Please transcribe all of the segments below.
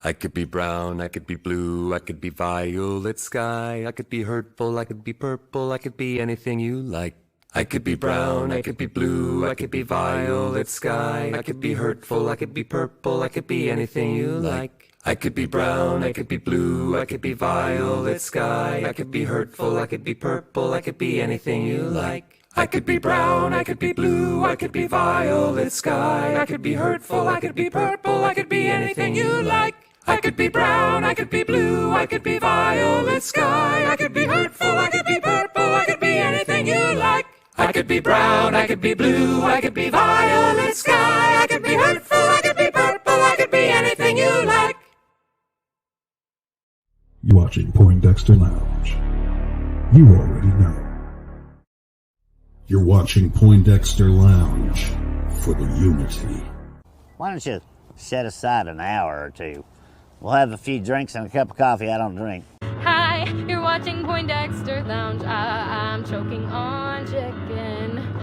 I could be brown, I could be blue, I could be violet sky, I could be hurtful, I could be purple, I could be anything you like. I could be brown, I could be blue, I could be violet sky, I could be hurtful, I could be purple, I could be anything you like. I could be brown, I could be blue, I could be violet sky, I could be hurtful, I could be purple, I could be anything you like. I could be brown, I could be blue, I could be violet sky, I could be hurtful, I could be purple, I could be anything you like. I could be brown, I could be blue, I could be violet sky, I could be hurtful, I could be purple, I could be anything you like. I could be brown, I could be blue, I could be violet sky, I could be hurtful, I could be purple, I could be anything you like. You're watching Poindexter Lounge. You already know. You're watching Poindexter Lounge for the unity. Why don't you set aside an hour or two? We'll have a few drinks and a cup of coffee I don't drink. Hi, you're watching Poindexter Lounge. I'm choking on chicken.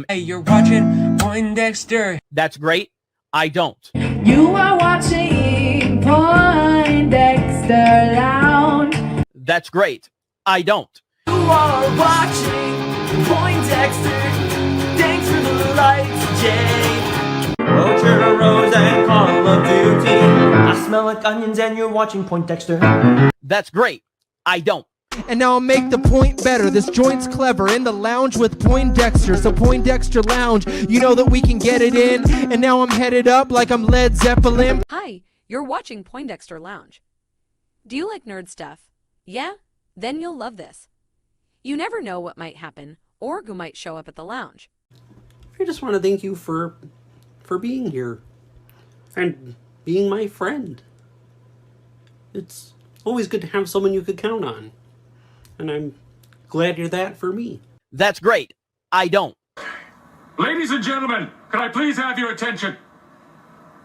Hey, you're watching Poindexter. That's great. I don't. You are watching Poindexter Lounge. That's great. I don't. You are watching Poindexter. Thanks for the lights, Jay. Churros and Call of Duty. I smell like onions and you're watching Poindexter. That's great. I don't. And now I'll make the point better. This joint's clever. In the lounge with Poindexter. So Poindexter Lounge, you know that we can get it in. And now I'm headed up like I'm Led Zeppelin. Hi, you're watching Poindexter Lounge. Do you like nerd stuff? Yeah? Then you'll love this. You never know what might happen or who might show up at the lounge. I just want to thank you for being here and being my friend. It's always good to have someone you could count on. And I'm glad you're that for me. That's great. I don't. Ladies and gentlemen, can I please have your attention?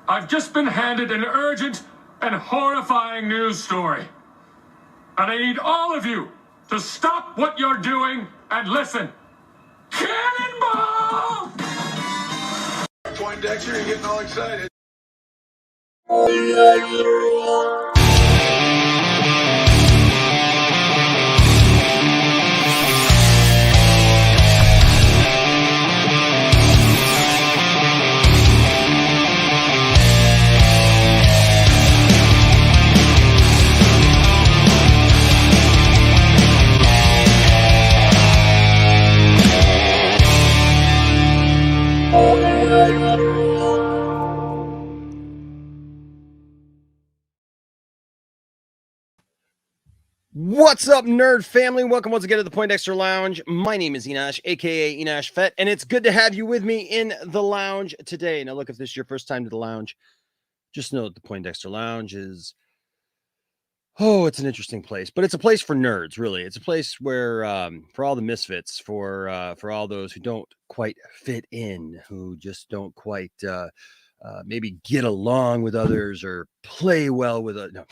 I've just been handed an urgent and horrifying news story. And I need all of you to stop what you're doing and listen. Cannonball! Poindexter, you're getting all excited. What's up, nerd family? Welcome once again to the Poindexter Lounge. My name is Enosh, aka Enosh Fett, and it's good to have you with me in the lounge today. Now, look, if this is your first time to the lounge, just know that the Poindexter Lounge is, it's an interesting place, but it's a place for nerds, really. It's a place where, for all the misfits, for all those who don't quite fit in, who just don't quite maybe get along with others or play well with others. No.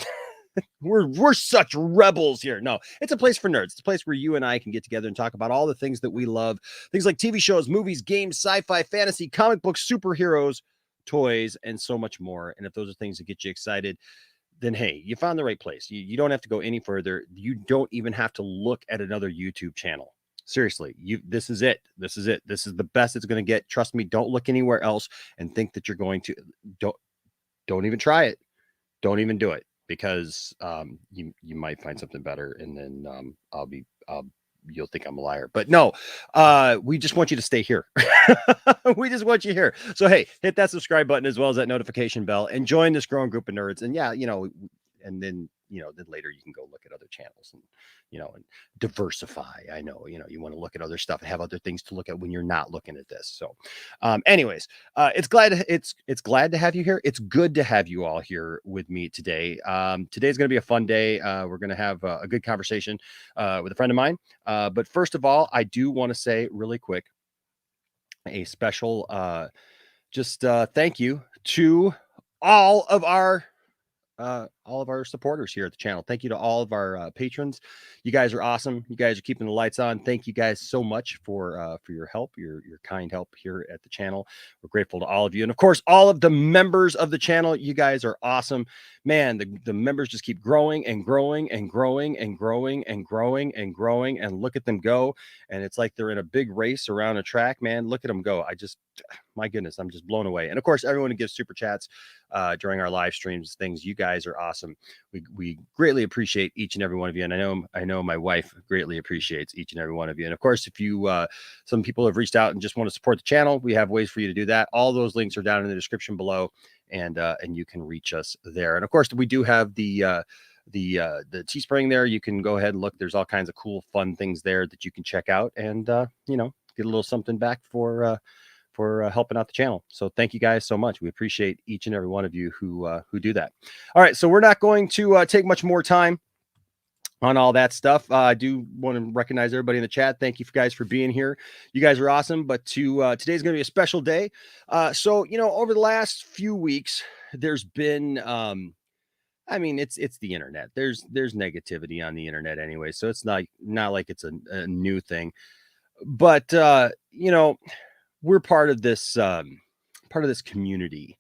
We're such rebels here. No, it's a place for nerds. It's a place where you and I can get together and talk about all the things that we love. Things like TV shows, movies, games, sci-fi, fantasy, comic books, superheroes, toys, and so much more. And if those are things that get you excited, then hey, you found the right place. You don't have to go any further. You don't even have to look at another YouTube channel. Seriously, this is it. This is it. This is the best it's going to get. Trust me, don't look anywhere else and think that you're going to. Don't even try it. Don't even do it. Because you might find something better, and then you'll think I'm a liar. But no, we just want you to stay here. We just want you here. So hey, hit that subscribe button as well as that notification bell, and join this growing group of nerds. And yeah, and then then later you can go look at other channels and and diversify. I know you want to look at other stuff and have other things to look at when you're not looking at this. So anyways, it's glad to have you here. It's good to have you all here with me today. Today's going to be a fun day. We're going to have a good conversation with a friend of mine. But first of all, I do want to say really quick a special thank you to all of our supporters here at the channel. Thank you to all of our patrons. You guys are awesome. You guys are keeping the lights on. Thank you guys so much for your help, your kind help here at the channel. We're grateful to all of you, and of course, all of the members of the channel. You guys are awesome, man. The members just keep growing and growing and growing and growing and growing and growing, and look at them go. And it's like they're in a big race around a track, man. Look at them go. My goodness, I'm just blown away. And of course, everyone who gives super chats during our live streams, things, you guys are awesome. We greatly appreciate each and every one of you. And I know my wife greatly appreciates each and every one of you. And of course, if you, some people have reached out and just want to support the channel, we have ways for you to do that. All those links are down in the description below, and you can reach us there. And of course, we do have the Teespring there. You can go ahead and look. There's all kinds of cool, fun things there that you can check out, and get a little something back for helping out the channel. So thank you guys so much. We appreciate each and every one of you who do that. All right, so we're not going to take much more time on all that stuff. I do want to recognize everybody in the chat. Thank you guys for being here. You guys are awesome. But today's going to be a special day. So over the last few weeks, there's been it's the internet. There's negativity on the internet anyway, so it's not like it's a new thing. But we're part of this community,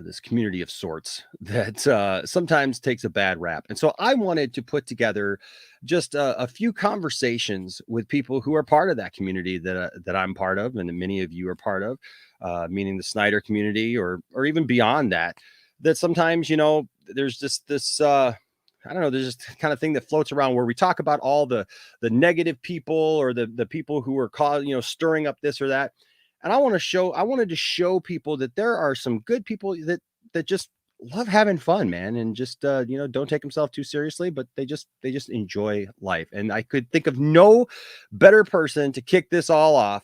this community of sorts that sometimes takes a bad rap. And so I wanted to put together just a few conversations with people who are part of that community that I'm part of, and that many of you are part of, meaning the Snyder community, or even beyond that. That sometimes, there's just this there's just kind of thing that floats around where we talk about all the negative people, or the people who are stirring up this or that. And I wanted to show people that there are some good people that just love having fun, man, and just don't take themselves too seriously, but they just enjoy life. And I could think of no better person to kick this all off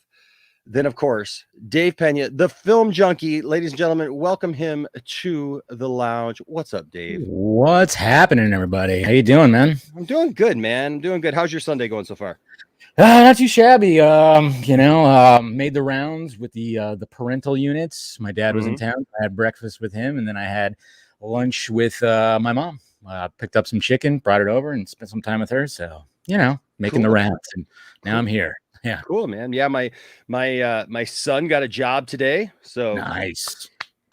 than, of course, Dave Pena, the film junkie. Ladies and gentlemen, welcome him to the lounge. What's up, Dave? What's happening, everybody? How you doing, man? I'm doing good, man. I'm doing good. How's your Sunday going so far? Not too shabby. Made the rounds with the parental units. My dad was in town. I had breakfast with him, and then I had lunch with my mom. Picked up some chicken, brought it over, and spent some time with her. So, making the rounds, and now I'm here. Yeah, cool, man. Yeah, my son got a job today. So nice.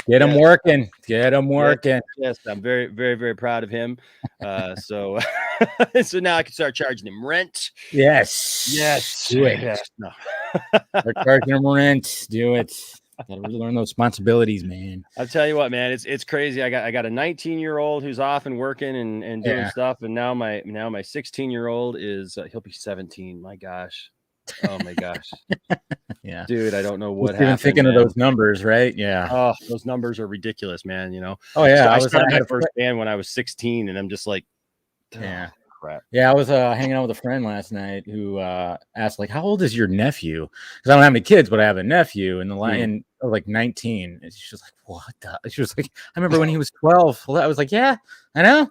Get him working. Get him working. Yes, I'm very, very, very proud of him. So now I can start charging him rent. Yes. Do it. Yes. No. Start charging him rent. Do it. Gotta really learn those responsibilities, man. I'll tell you what, man, it's crazy. I got a 19-year-old who's off and working and doing stuff, and now my 16-year-old is he'll be 17. My gosh. Oh my gosh. Yeah, dude, I don't know what happened. Even thinking of those numbers, right? Yeah. Oh, those numbers are ridiculous, man. Oh yeah, so I started my first band when I was 16, and I'm just like, yeah, crap. Yeah, I was hanging out with a friend last night who asked, like, how old is your nephew? Because I don't have any kids, but I have a nephew, and and I was like 19. And she was like, what the? She was like, I remember when he was 12. Well, I was like, yeah, I know.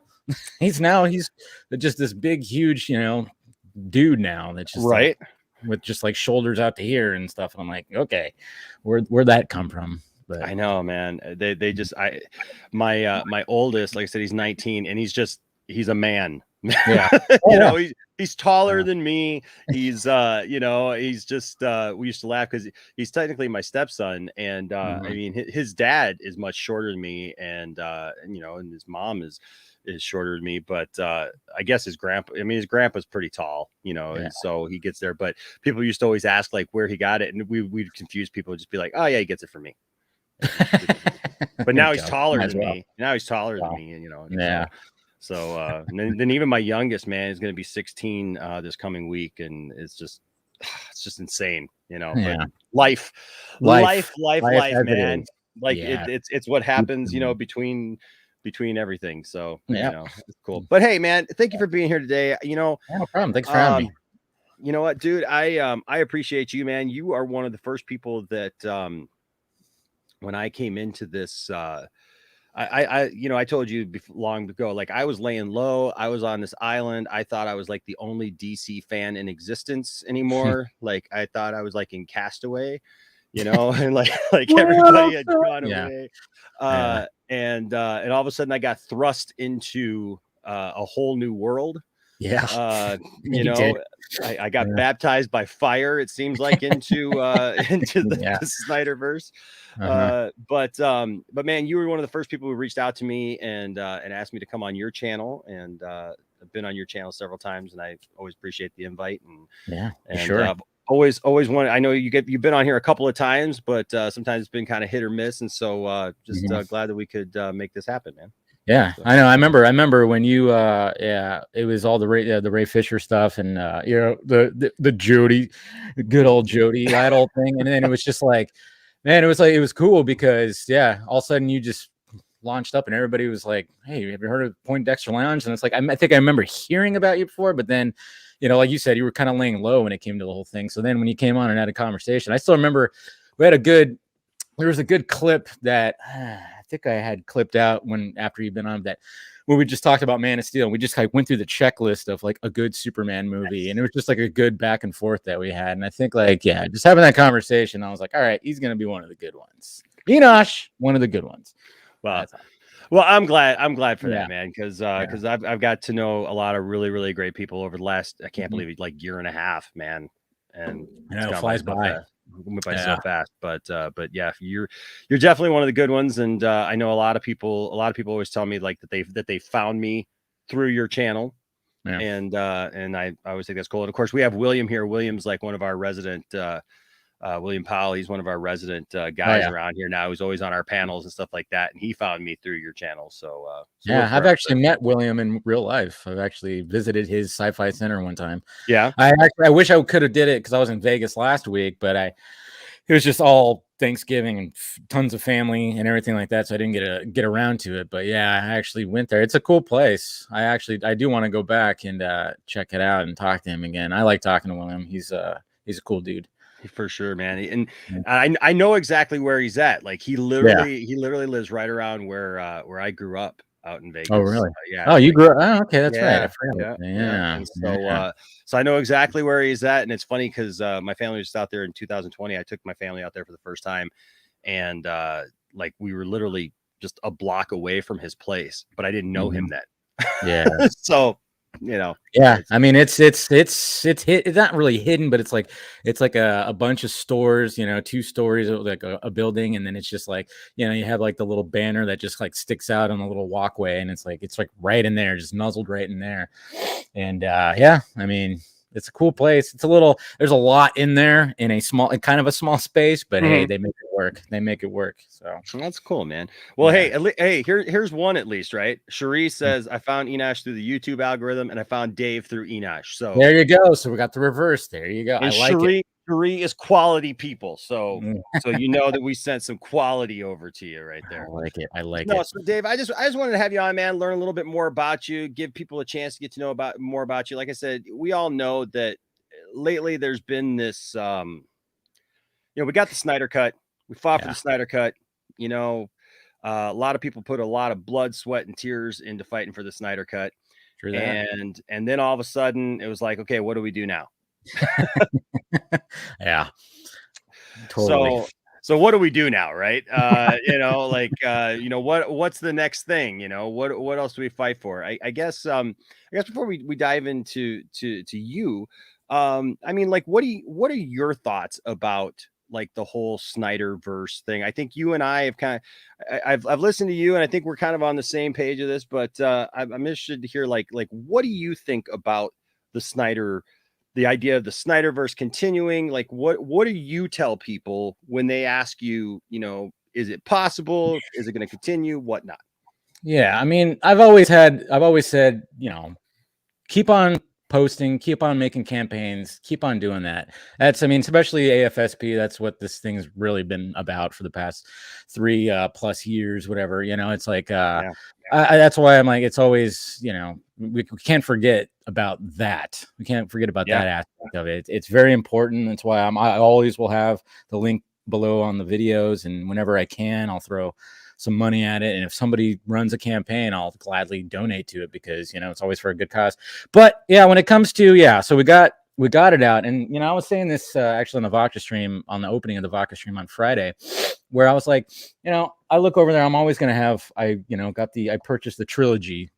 he's just this big, huge, dude now. That's just right. With just like shoulders out to here and stuff. And I'm like, okay, where'd that come from? But I know, man. My oldest, like I said, he's 19, and he's a man. Yeah. He's taller than me. He's he's just we used to laugh because he's technically my stepson, and I mean his dad is much shorter than me, and and his mom is shorter than me, but I guess his grandpa's pretty tall, and so he gets there. But people used to always ask like where he got it, and we'd confuse people, just be like, oh yeah, he gets it from me. But now he's taller than me. Now he's taller than me, yeah. So and then even my youngest, man, is going to be 16 this coming week, and it's just insane, Yeah. But life, man. Like it's what happens, between everything. So it's cool. But hey, man, thank you for being here today. No problem. Thanks for having me. You know what, dude? I appreciate you, man. You are one of the first people that when I came into this, I told you long ago, like I was laying low. I was on this island. I thought I was like the only DC fan in existence anymore. Like I thought I was like in Castaway, and like everybody had gone Yeah. away. And all of a sudden I got thrust into a whole new world. Yeah. You know, I got baptized by fire, it seems like, into the Snyderverse. But man, you were one of the first people who reached out to me and asked me to come on your channel, and I've been on your channel several times, and I always appreciate the invite. And sure. Always wanted. I know you've been on here a couple of times, but sometimes it's been kind of hit or miss, and so just glad that we could make this happen, man. Yeah, So. I know. I remember when you, it was all the Ray Fisher stuff, and the Jody, good old Jody, that old thing, and then it was just like, man, it was cool because all of a sudden you just launched up, and everybody was like, hey, have you heard of Poindexter Lounge? And it's like, I think I remember hearing about you before, but then, like you said, you were kind of laying low when it came to the whole thing. So then when you came on and had a conversation, I still remember there was a good clip that I think I had clipped out after you'd been on that, where we just talked about Man of Steel. And we just like went through the checklist of like a good Superman movie. And it was just like a good back and forth that we had. And I think just having that conversation, I was like, all right, he's going to be one of the good ones. Enosh, one of the good ones. Wow. Well, I'm glad for that, man. Cause I've got to know a lot of really, really great people over the last, I can't believe it, like year and a half, man. And it flies by. So fast, but yeah, you're definitely one of the good ones, and I know a lot of people always tell me like that they found me through your channel, and I always think that's cool. And of course, we have William here. William's like one of our resident William Powell. He's one of our resident guys around here now. He's always on our panels and stuff like that, and he found me through your channel. So I've actually met William in real life. I've actually visited his sci-fi center one time. Yeah, I wish I could have did it because I was in Vegas last week, but it was just all Thanksgiving and tons of family and everything like that, so I didn't get around to it. But yeah, I actually went there. It's a cool place. I do want to go back and check it out and talk to him again. I like talking to William. He's a cool dude. For sure, man. And I know exactly where he's at. Like he literally lives right around where I grew up out in Vegas. Oh, really? Yeah. Oh, you grew up. Oh, okay, that's right. I forgot. Yeah. So I know exactly where he's at, and it's funny because my family was out there in 2020. I took my family out there for the first time, and like we were literally just a block away from his place, but I didn't know him then. Yeah. So. I mean, it's not really hidden, but it's like a bunch of stores, 2 stories, like a building, and then it's just like, you have like the little banner that just like sticks out on the little walkway, and it's like right in there, just nuzzled right in there. And I mean, it's a cool place. There's a lot in there in a small space, but hey, they make it work. So that's cool, man. Well, hey, here's one at least, right? Cherie says, I found Enosh through the YouTube algorithm, and I found Dave through Enosh. So there you go. So we got the reverse. There you go. And I like it. Cherie is quality people. So you know that we sent some quality over to you right there. I like it. So Dave, I just wanted to have you on, man, learn a little bit more about you, give people a chance to get to know more about you. Like I said, we all know that lately there's been this we got the Snyder Cut. We fought for the Snyder Cut. A lot of people put a lot of blood, sweat, and tears into fighting for the Snyder Cut. True that. And then all of a sudden it was like, okay, what do we do now? Yeah, totally. So what do we do now, right? What's the next thing? What else do we fight for? I guess before we dive into you, I mean, like, what are your thoughts about like the whole Snyderverse thing? I think you and I have I've listened to you, and I think we're kind of on the same page of this, but I'm interested to hear like what do you think about the idea of the Snyderverse continuing? Like, what do you tell people when they ask you, is it possible? Is it going to continue? Whatnot? Yeah. I mean, I've always said, keep on posting, keep on making campaigns, keep on doing that. Especially AFSP. That's what this thing's really been about for the past 3+ years, whatever, it's like, that's why I'm like, it's always, we can't forget about that. We can't forget about that aspect of it. It's very important. That's why I always will have the link below on the videos, and whenever I can, I'll throw some money at it. And if somebody runs a campaign, I'll gladly donate to it because, it's always for a good cause. But yeah, when it comes to, so we got we got it out. And, you know, I was saying this actually on the Vodka stream, on the opening of the Vodka stream on Friday, where I was like, you know, I look over there, I'm always going to have, I purchased the trilogy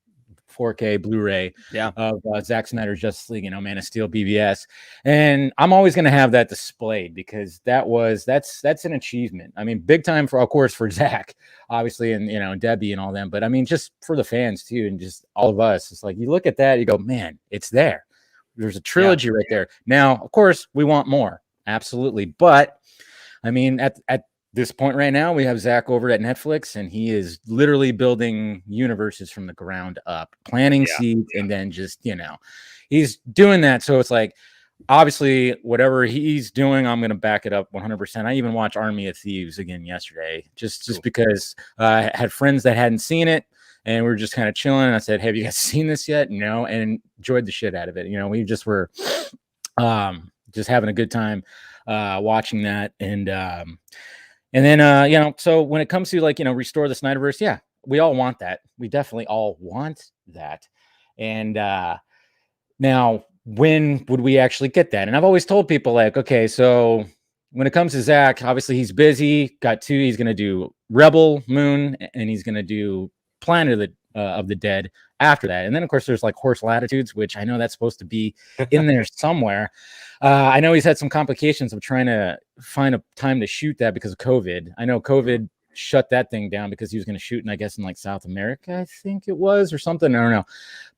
4K Blu-ray of Zack Snyder's Justice League, you know, Man of Steel, BVS, and I'm always going to have that displayed because that's an achievement. I mean, big time for, of course, for Zack, obviously, and you know, Debbie and all them, but I mean, just for the fans too, and just all of us. It's like you look at that, you go, man, it's there. There's a trilogy right there. Now, of course, we want more, absolutely, but I mean, at this point right now, we have Zack over at Netflix, and he is literally building universes from the ground up, planting seeds, and then just, you know, he's doing that. So it's like, obviously, whatever he's doing, I'm going to back it up 100%. I even watched Army of Thieves again yesterday, just because I had friends that hadn't seen it, and we were just kind of chilling. And I said, "Have you guys seen this yet?" No, and enjoyed the shit out of it. You know, we just were just having a good time watching that, and then, you know, so when it comes to like, you know, restore the Snyderverse, yeah, we all want that. We definitely all want that. And now, when would we actually get that? And I've always told people like, okay, so when it comes to Zack, obviously he's busy. Got two. He's going to do Rebel Moon, and he's going to do Planet of the Dead after that. And then, of course, there's like Horse Latitudes, which I know that's supposed to be in there somewhere. I know he's had some complications of trying to find a time to shoot that because of COVID. I know COVID shut that thing down because he was going to shoot, and I guess in like South America, I think it was, or something. I don't know.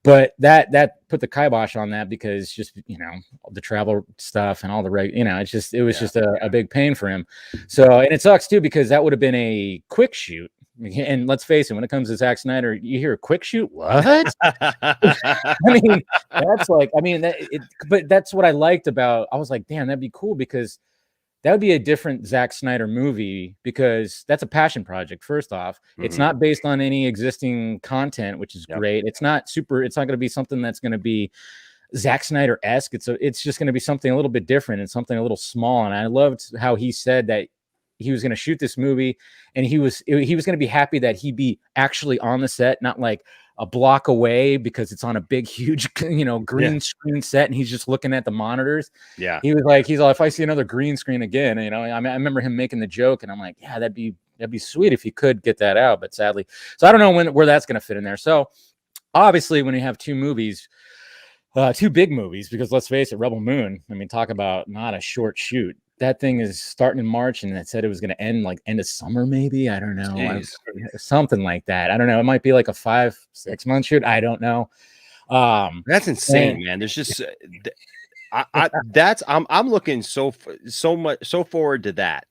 But that put the kibosh on that because just, you know, the travel stuff and all the you know, it was just a big pain for him. So, and it sucks too because that would have been a quick shoot. And let's face it, when it comes to Zack Snyder, you hear a quick shoot. What? I mean, that's like, I mean, but that's what I liked about. I was like, damn, that'd be cool because that would be a different Zack Snyder movie because that's a passion project. First off, it's not based on any existing content, which is great. It's not going to be something that's going to be Zack Snyder-esque. It's just going to be something a little bit different and something a little small. And I loved how he said that he was going to shoot this movie, and he was going to be happy that he'd be actually on the set, not like a block away because it's on a big, huge, you know, green screen set, and he's just looking at the monitors. Yeah, he was like, he's all, if I see another green screen again, you know, I mean, I remember him making the joke, and I'm like, yeah, that'd be sweet if he could get that out, but sadly, so I don't know where that's going to fit in there. So obviously, when you have two big movies, because let's face it, Rebel Moon, I mean, talk about not a short shoot. That thing is starting in March, and it said it was going to end like end of summer, maybe. I don't know. Something like that. I don't know. It might be like a 5-6 month shoot. I don't know. That's insane, man. There's just I'm looking so forward to that.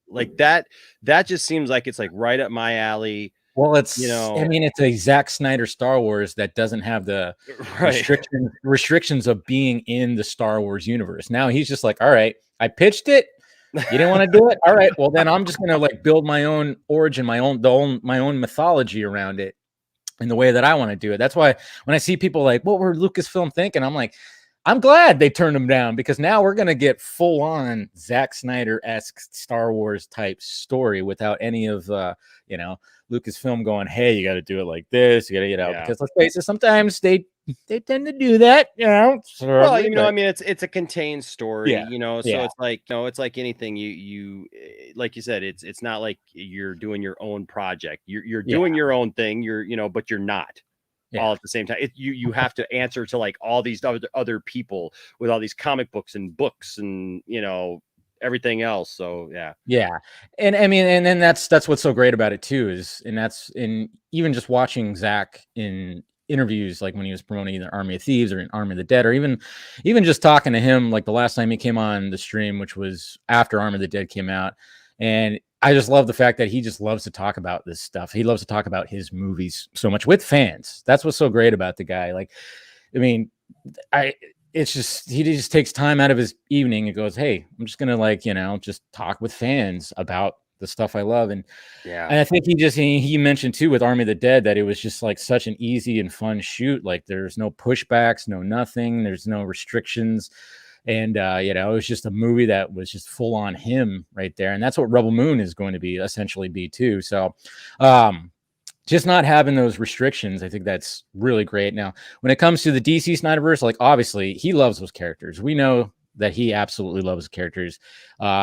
Like that just seems like it's like right up my alley. Well, it's, you know, I mean, it's a Zack Snyder Star Wars that doesn't have the restrictions of being in the Star Wars universe. Now he's just like, all right, I pitched it. You didn't want to do it. All right, well then I'm just gonna like build my own origin, my own mythology around it in the way that I want to do it. That's why when I see people like, what were Lucasfilm thinking? I'm like, I'm glad they turned him down because now we're going to get full on Zack Snyder-esque Star Wars type story without any of, you know, Lucasfilm going, hey, you got to do it like this. You got to get out because let's face it, sometimes they tend to do that, you know. Well, you know, I mean, it's a contained story, you know, so it's like, you know, it's like anything you like you said, it's not like you're doing your own project. You're doing your own thing. You know, but you're not. All at the same time. You have to answer to like all these other people with all these comic books and you know, everything else. So and I mean, and then that's what's so great about it too is, and that's in even just watching Zack in interviews, like when he was promoting either Army of Thieves or in Army of the Dead, or even just talking to him like the last time he came on the stream, which was after Army of the Dead came out. And I just love the fact that he just loves to talk about this stuff. He loves to talk about his movies so much with fans. That's what's so great about the guy. Like, I mean, it's just, he just takes time out of his evening and goes, hey, I'm just going to like, you know, just talk with fans about the stuff I love. And and I think he mentioned too with Army of the Dead that it was just like such an easy and fun shoot. Like there's no pushbacks, no nothing. There's no restrictions. And, you know, it was just a movie that was just full on him right there. And that's what Rebel Moon is going to be essentially be too. So, just not having those restrictions, I think that's really great. Now, when it comes to the DC Snyderverse, like obviously he loves those characters. We know that he absolutely loves the characters.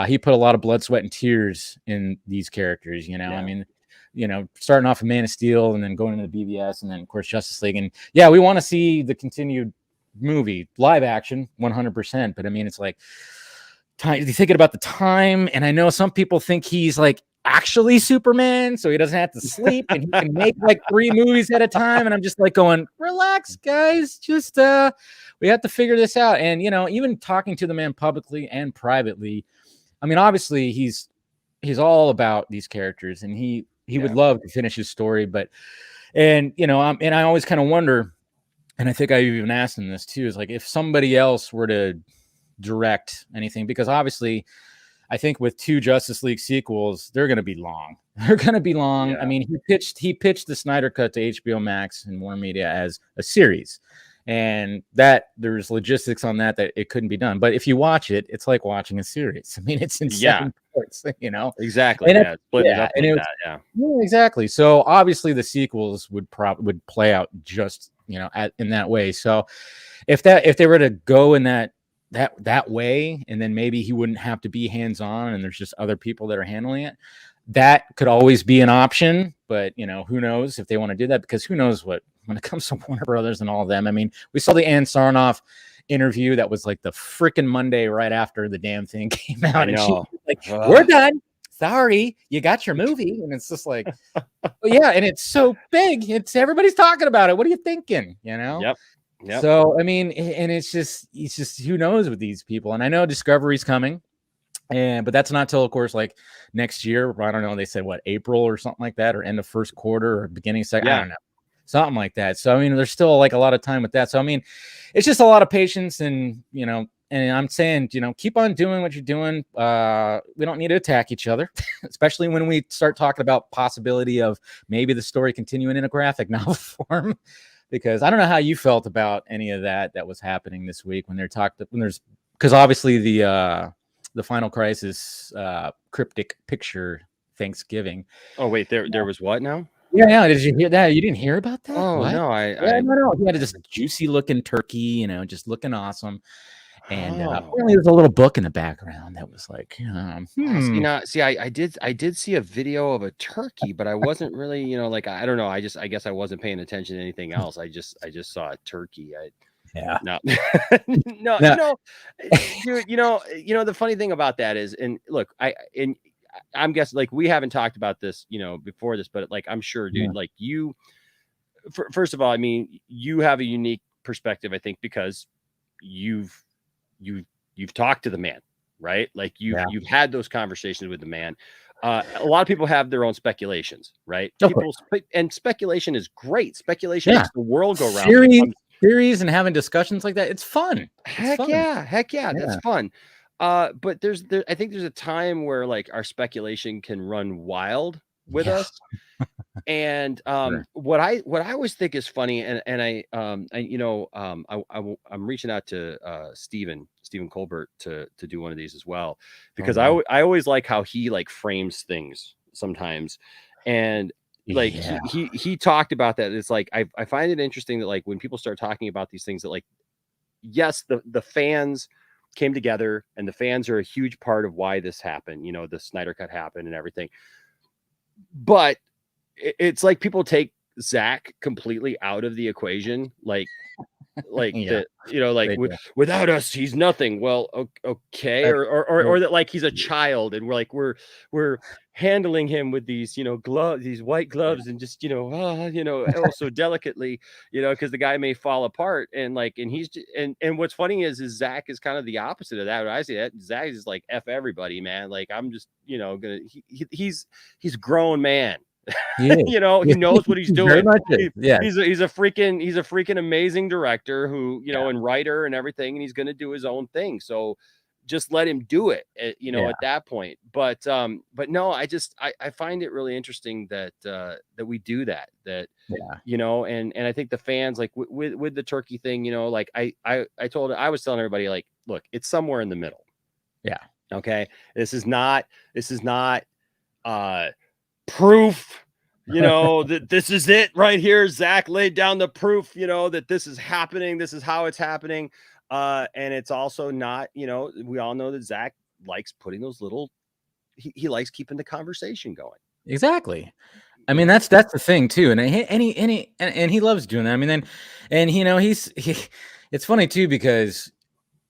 He put a lot of blood, sweat, and tears in these characters. You know, I mean, starting off with Man of Steel and then going into the BVS and then of course Justice League. And yeah, we want to see the continued movie, live action, 100%. But I mean, it's like time. Thinking about the time, and I know some people think he's like actually Superman, so he doesn't have to sleep and he can make like 3 movies at a time. And I'm just like going, relax, guys. Just we have to figure this out. And even talking to the man publicly and privately, I mean, obviously he's all about these characters, and he would love to finish his story. But and I always kind of wonder, and I think I even asked him this too, is like if somebody else were to direct anything, because obviously I think with 2 Justice League sequels, they're going to be long. They're going to be long. Yeah. I mean, he pitched the Snyder Cut to HBO Max and Warner Media as a series, and that there's logistics on that it couldn't be done. But if you watch it, it's like watching a series. I mean, it's in 7 parts, Exactly. And split it up like that. Yeah, exactly. So obviously the sequels would play out just in that way. So if they were to go in that way, and then maybe he wouldn't have to be hands-on and there's just other people that are handling it, that could always be an option. But who knows if they want to do that, because who knows when it comes to Warner Brothers and all of them. I mean, we saw the Ann Sarnoff interview that was like the freaking Monday right after the damn thing came out, and she was like, we're done, sorry, you got your movie. And it's just like, yeah, and it's so big, everybody's talking about it, what are you thinking? Yep. So I mean, and it's just who knows with these people. And I know Discovery's coming, but that's not till, of course, like next year. I don't know. They said what, April or something like that, or end of first quarter or beginning second. I don't know, something like that. So I mean, there's still like a lot of time with that. So I mean, it's just a lot of patience, and and I'm saying, keep on doing what you're doing. We don't need to attack each other, especially when we start talking about possibility of maybe the story continuing in a graphic novel form. Because I don't know how you felt about any of that was happening this week because obviously the Final Crisis cryptic picture Thanksgiving. Oh wait, there was what now? Yeah. Did you hear that? You didn't hear about that? Oh, what? No, no. He had this juicy looking turkey, just looking awesome. And apparently there's a little book in the background that was like, I did see a video of a turkey, but I wasn't really, like, I don't know. I guess I wasn't paying attention to anything else. I just saw a turkey. No, dude, the funny thing about that is, and look, I'm guessing, like, we haven't talked about this, before this, but like, I'm sure, dude, like first of all, I mean, you have a unique perspective, I think, because you've talked to the man, right? Like you've had those conversations with the man. A lot of people have their own speculations, right? And speculation is great. Speculation makes the world go round. Theories and having discussions like that, it's fun. Heck yeah, that's fun. But I think there's a time where like our speculation can run wild with us. And what I always think is funny, and I'm reaching out to Stephen Colbert to do one of these as well, because I always like how he like frames things sometimes, and like he talked about that. It's like I find it interesting that like when people start talking about these things, that like, yes, the fans came together, and the fans are a huge part of why this happened, the Snyder Cut happened and everything, but it's like people take Zack completely out of the equation, like without us he's nothing. Well, okay, or that like he's a child, and we're handling him with these gloves, these white gloves, and just so delicately, because the guy may fall apart, and he's and what's funny is Zack is kind of the opposite of that. When I say that, Zack is like, F everybody, man, like I'm just he's a grown man. He knows what he's doing. He's a freaking amazing director who and writer and everything, and he's going to do his own thing. So just let him do it at that point. But no, I find it really interesting that we do that and I think the fans, like with the turkey thing, like I was telling everybody, like, look, it's somewhere in the middle. Okay, this is not proof you know, that this is it right here. Zack laid down the proof, you know, that this is happening. This is how it's happening. And it's also not, you know, we all know that Zack likes putting those little, he likes keeping the conversation going. Exactly. I mean, that's the thing too, and he loves doing that. I mean, and you know, it's funny too because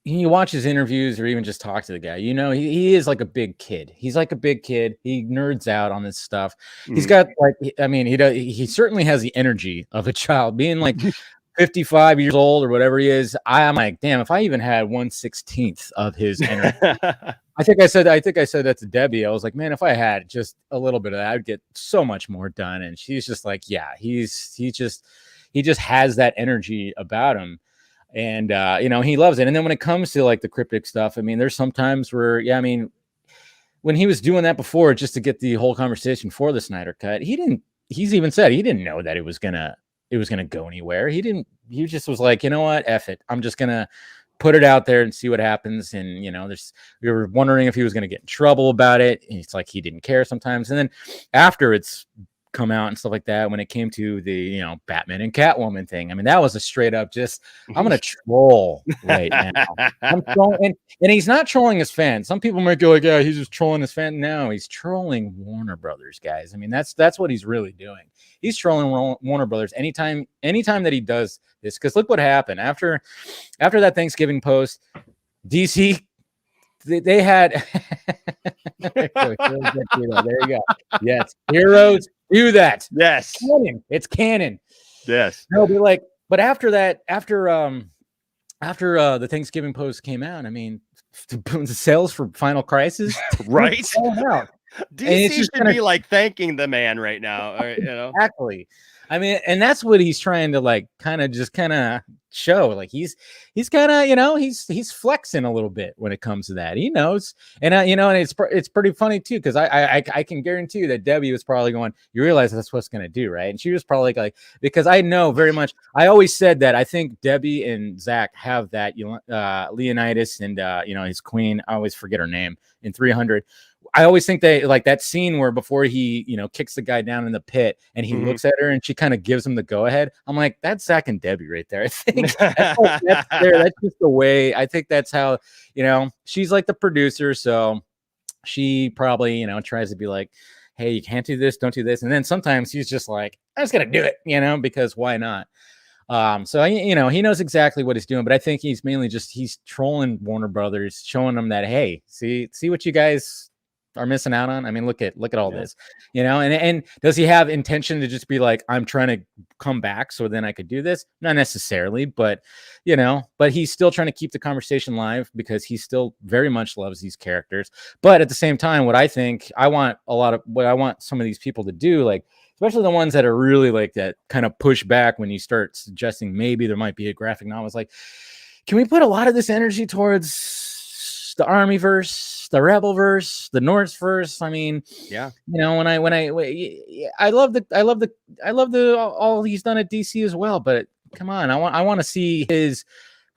you watch his interviews or even just talk to the guy, you know, he is like a big kid. He's like a big kid. He nerds out on this stuff. He's got like, I mean, he certainly has the energy of a child. Being like 55 years old or whatever he is, I'm like, damn, if I even had 1/16 of his energy. I think I said that to Debbie. I was like, man, if I had just a little bit of that, I'd get so much more done. And she's just like, yeah, he just has that energy about him. And you know, he loves it. And then when it comes to like the cryptic stuff, I mean, there's some times where, yeah, I mean, when he was doing that before, just to get the whole conversation for the Snyder Cut, he's even said he didn't know that it was gonna go anywhere. He just was like, you know what, F it. I'm just gonna put it out there and see what happens. And you know, we were wondering if he was gonna get in trouble about it. And it's like he didn't care sometimes. And then after it's come out and stuff like that, when it came to the, you know, Batman and Catwoman thing, I mean, that was a straight up just, I'm gonna troll right now. I'm trolling, and he's not trolling his fans. Some people might go like, yeah, he's just trolling his fans. No, he's trolling Warner Brothers, guys. I mean, that's what he's really doing. He's trolling Warner Brothers anytime that he does this, because look what happened after that Thanksgiving post. DC, they had there you go. Yes, heroes do that. Yes, it's canon. Yes. No, but after that, after the Thanksgiving post came out, I mean, the sales for Final Crisis, right? Out. DC should be like thanking the man right now, you know. Exactly. I mean, and that's what he's trying to like kind of show. Like he's kind of, you know, he's flexing a little bit when it comes to that. He knows. And you know, and it's pretty funny too, because I can guarantee you that Debbie was probably going, you realize that's what's gonna do, right? And she was probably like, because I know very much, I always said that I think Debbie and Zack have that Leonidas and you know, his queen, I always forget her name, in 300. I always think they like that scene where before he, you know, kicks the guy down in the pit and he looks at her and she kind of gives him the go ahead. I'm like, that's Zack and Debbie right there. I think that's just the way. I think that's how, you know, she's like the producer. So she probably, you know, tries to be like, hey, you can't do this. Don't do this. And then sometimes he's just like, I'm just going to do it, you know, because why not? So, you know, he knows exactly what he's doing, but I think he's mainly he's trolling Warner Brothers, showing them that, hey, see what you guys are missing out on. I mean, look at all this, you know, and does he have intention to just be like, I'm trying to come back so then I could do this? Not necessarily, but you know, but he's still trying to keep the conversation live because he still very much loves these characters. But at the same time, what I want some of these people to do, like, especially the ones that are really like that kind of push back when you start suggesting maybe there might be a graphic novel. It's like, can we put a lot of this energy towards the Army verse, the Rebel verse, the Norse verse? I mean, yeah, you know, I love all he's done at DC as well. But come on, I want to see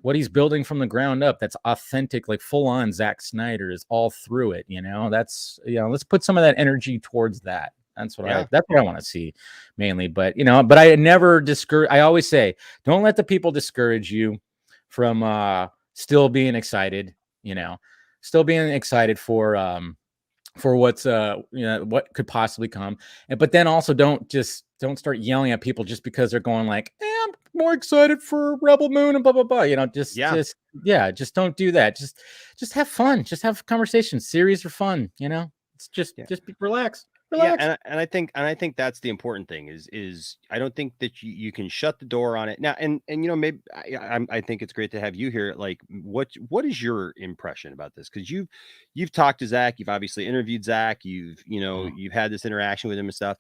what he's building from the ground up. That's authentic, like full on Zack Snyder is all through it. You know, that's, you know, let's put some of that energy towards that. That's what I want to see mainly. But you know, but I never discourage. I always say, don't let the people discourage you from still being excited. You know, still being excited for what's you know, what could possibly come. But then also don't start yelling at people just because they're going like, I'm more excited for Rebel Moon and blah blah blah. You know, just don't do that. Just have fun. Just have conversations. Series are fun. You know, it's just relax. Yeah, and I think that's the important thing is I don't think that you can shut the door on it now. And you know, maybe I think it's great to have you here. Like, what is your impression about this? Because you've talked to Zack, you've obviously interviewed Zack, you've had this interaction with him and stuff.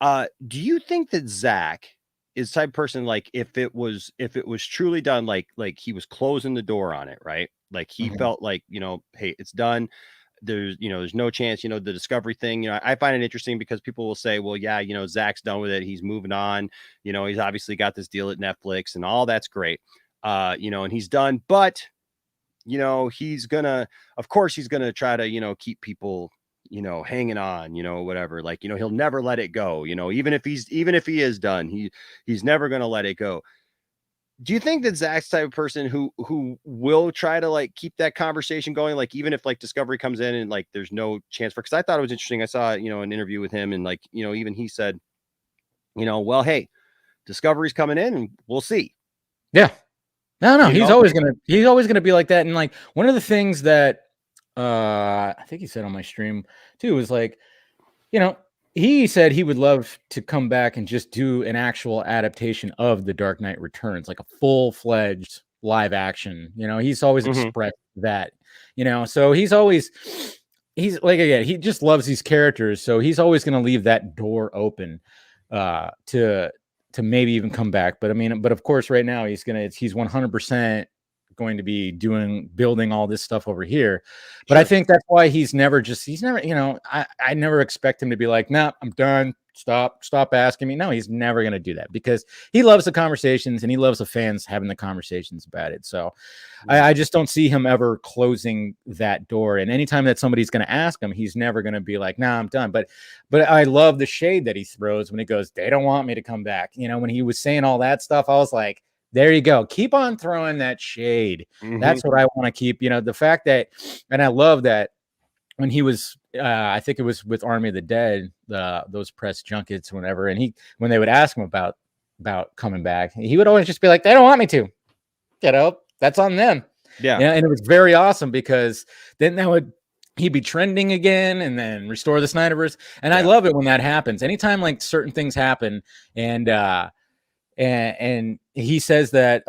Do you think that Zack is the type of person, like, if it was truly done, like he was closing the door on it, right? Like he felt like, you know, hey, it's done. There's no chance, you know, the Discovery thing, you know, I find it interesting because people will say, well, yeah, you know, Zack's done with it. He's moving on. You know, he's obviously got this deal at Netflix and all that's great. You know, and he's done, but, you know, of course he's going to try to, you know, keep people you know, hanging on, you know, whatever. Like, you know, he'll never let it go. You know, even if he is done, he's never gonna let it go. Do you think that Zach's the type of person who will try to like keep that conversation going, like even if like Discovery comes in and like there's no chance for? Because I thought it was interesting. I saw, you know, an interview with him, and like, you know, even he said, you know, well, hey, Discovery's coming in and we'll see. Yeah. No, You he's know? always gonna be like that. And like one of the things that I think he said on my stream too was like, you know, he said he would love to come back and just do an actual adaptation of The Dark Knight Returns, like a full-fledged live action. You know, he's always expressed that, you know, so he's like, again, he just loves these characters, so he's always going to leave that door open to maybe even come back. But I mean, but of course right now he's 100% going to be building all this stuff over here. But I think that's why he's never, you know, I never expect him to be like, nah, I'm done. Stop asking me. No, he's never going to do that, because he loves the conversations and he loves the fans having the conversations about it. So I just don't see him ever closing that door. And anytime that somebody's going to ask him, he's never going to be like, nah, I'm done. But I love the shade that he throws when he goes, they don't want me to come back. You know, when he was saying all that stuff, I was like, there you go. Keep on throwing that shade. That's what I want to keep. You know, the fact that, and I love that when he was, I think it was with Army of the Dead, those press junkets, whatever, and when they would ask him about coming back, he would always just be like, "They don't want me to." You know, that's on them. Yeah. And it was very awesome, because then he'd be trending again, and then restore the Snyderverse. And I love it when that happens. Anytime like certain things happen, and he says that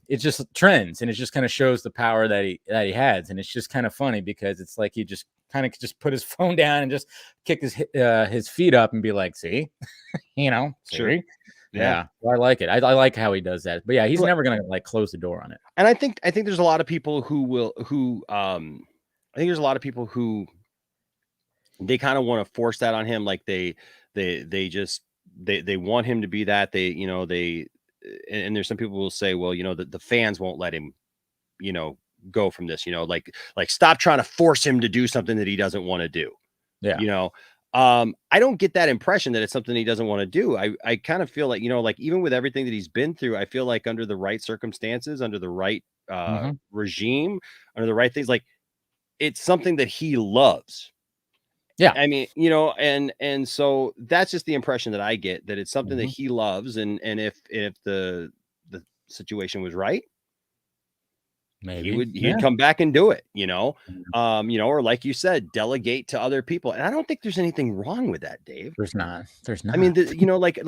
it just trends, and it just kind of shows the power that he has. And it's just kind of funny, because it's like he just kind of just put his phone down and just kick his feet up and be like, see, you know, sure. Yeah. I like it. I like how he does that. But yeah, he's never gonna like close the door on it. And I think there's a lot of people I think there's a lot of people who they kind of want to force that on him. Like they want him to be that. And there's some people who will say, well, you know, the fans won't let him, you know, go from this, you know, like stop trying to force him to do something that he doesn't want to do. Yeah. You know, I don't get that impression that it's something he doesn't want to do. I kind of feel like, you know, like even with everything that he's been through, I feel like under the right circumstances, under the right regime, under the right things, like it's something that he loves. Yeah. I mean, you know, and so that's just the impression that I get, that it's something that he loves. And if the situation was right, maybe he'd come back and do it, you know, or like you said, delegate to other people. And I don't think there's anything wrong with that, Dave. There's not. I mean, you know, like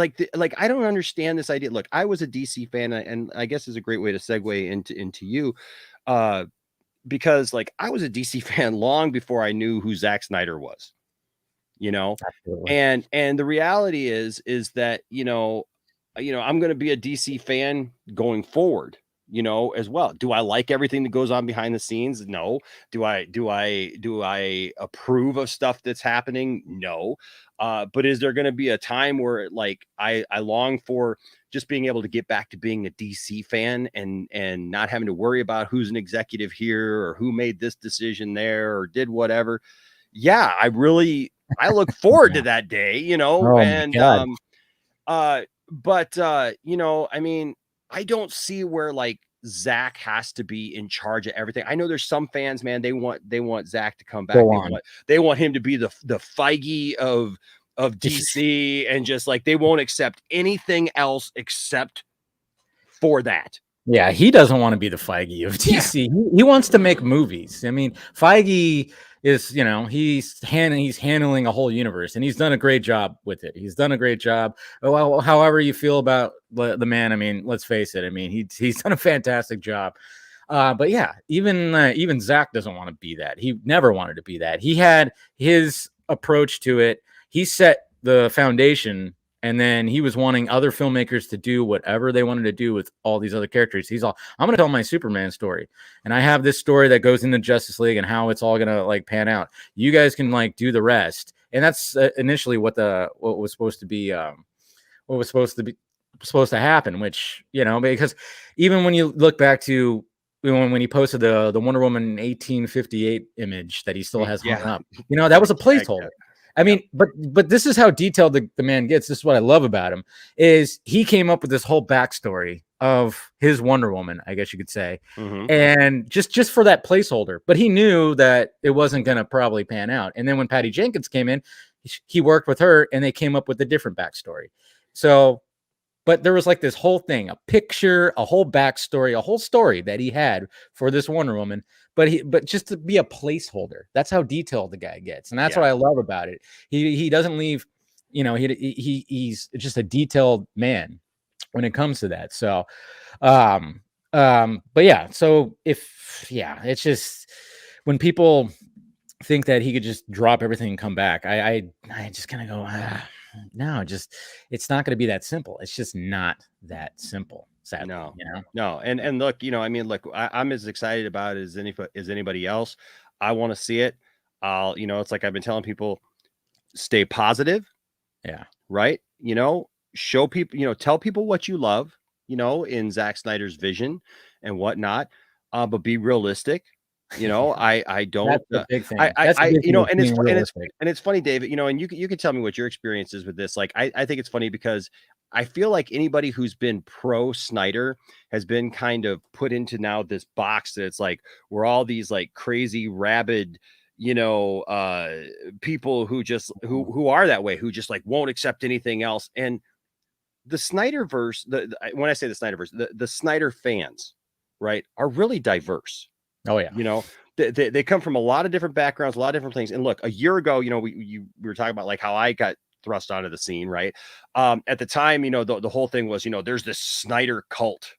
I don't understand this idea. Look, I was a DC fan, and I guess is a great way to segue into you, because like I was a DC fan long before I knew who Zack Snyder was, you know. Absolutely. And the reality is that, you know, I'm going to be a DC fan going forward, you know, as well. Do I like everything that goes on behind the scenes? No. Do I approve of stuff that's happening? No. But is there going to be a time where like I long for just being able to get back to being a DC fan and not having to worry about who's an executive here or who made this decision there or did whatever? Yeah, I look forward to that day, you know. But you know, I mean, I don't see where like Zack has to be in charge of everything. I know there's some fans, man, they want Zack to come back. They want him to be the Feige of DC, and just like they won't accept anything else except for that. Yeah, he doesn't want to be the Feige of DC. Yeah. He wants to make movies. I mean, Feige is, you know, he's handling a whole universe, and he's done a great job with it. He's done a great job. Well, however you feel about the man, I mean, let's face it. I mean, he's done a fantastic job. But yeah, even Zack doesn't want to be that. He never wanted to be that. He had his approach to it. He set the foundation, and then he was wanting other filmmakers to do whatever they wanted to do with all these other characters. He's all, I'm going to tell my Superman story, and I have this story that goes into Justice League and how it's all going to like pan out. You guys can like do the rest. And that's initially what was supposed to happen, which, you know, because even when you look back to when he posted the Wonder Woman 1858 image that he still has hung up. You know, that was a placeholder. I mean, but this is how detailed the man gets. This is what I love about him, is he came up with this whole backstory of his Wonder Woman, I guess you could say, and just for that placeholder. But he knew that it wasn't going to probably pan out. And then when Patty Jenkins came in, he worked with her, and they came up with a different backstory. So, but there was like this whole thing, a picture, a whole backstory, a whole story that he had for this Wonder Woman. But just to be a placeholder, that's how detailed the guy gets, and that's what I love about it. He doesn't leave, you know, he's just a detailed man when it comes to that. So, but yeah, so it's just when people think that he could just drop everything and come back, I just kind of go, no, it's not going to be that simple. It's just not that simple. Sadly, no. And look, you know, I mean, look, I'm as excited about it as anybody else. I want to see it. You know, it's like I've been telling people, stay positive. Yeah. Right. You know, show people, you know, tell people what you love, you know, in Zack Snyder's vision and whatnot. But be realistic. You know, I don't, That's the big thing. you know, and it's funny, David, you know, and you can tell me what your experience is with this. Like, I think it's funny because I feel like anybody who's been pro Snyder has been kind of put into now this box that it's like, we're all these like crazy, rabid, you know, people who just, who are that way, who just like won't accept anything else. And the Snyderverse, when I say the Snyderverse, the Snyder fans, right, are really diverse. Oh yeah. You know, they come from a lot of different backgrounds, a lot of different things. And look, a year ago, you know, we were talking about like how I got thrust onto the scene, right? At the time, you know, the whole thing was, you know, there's this Snyder cult,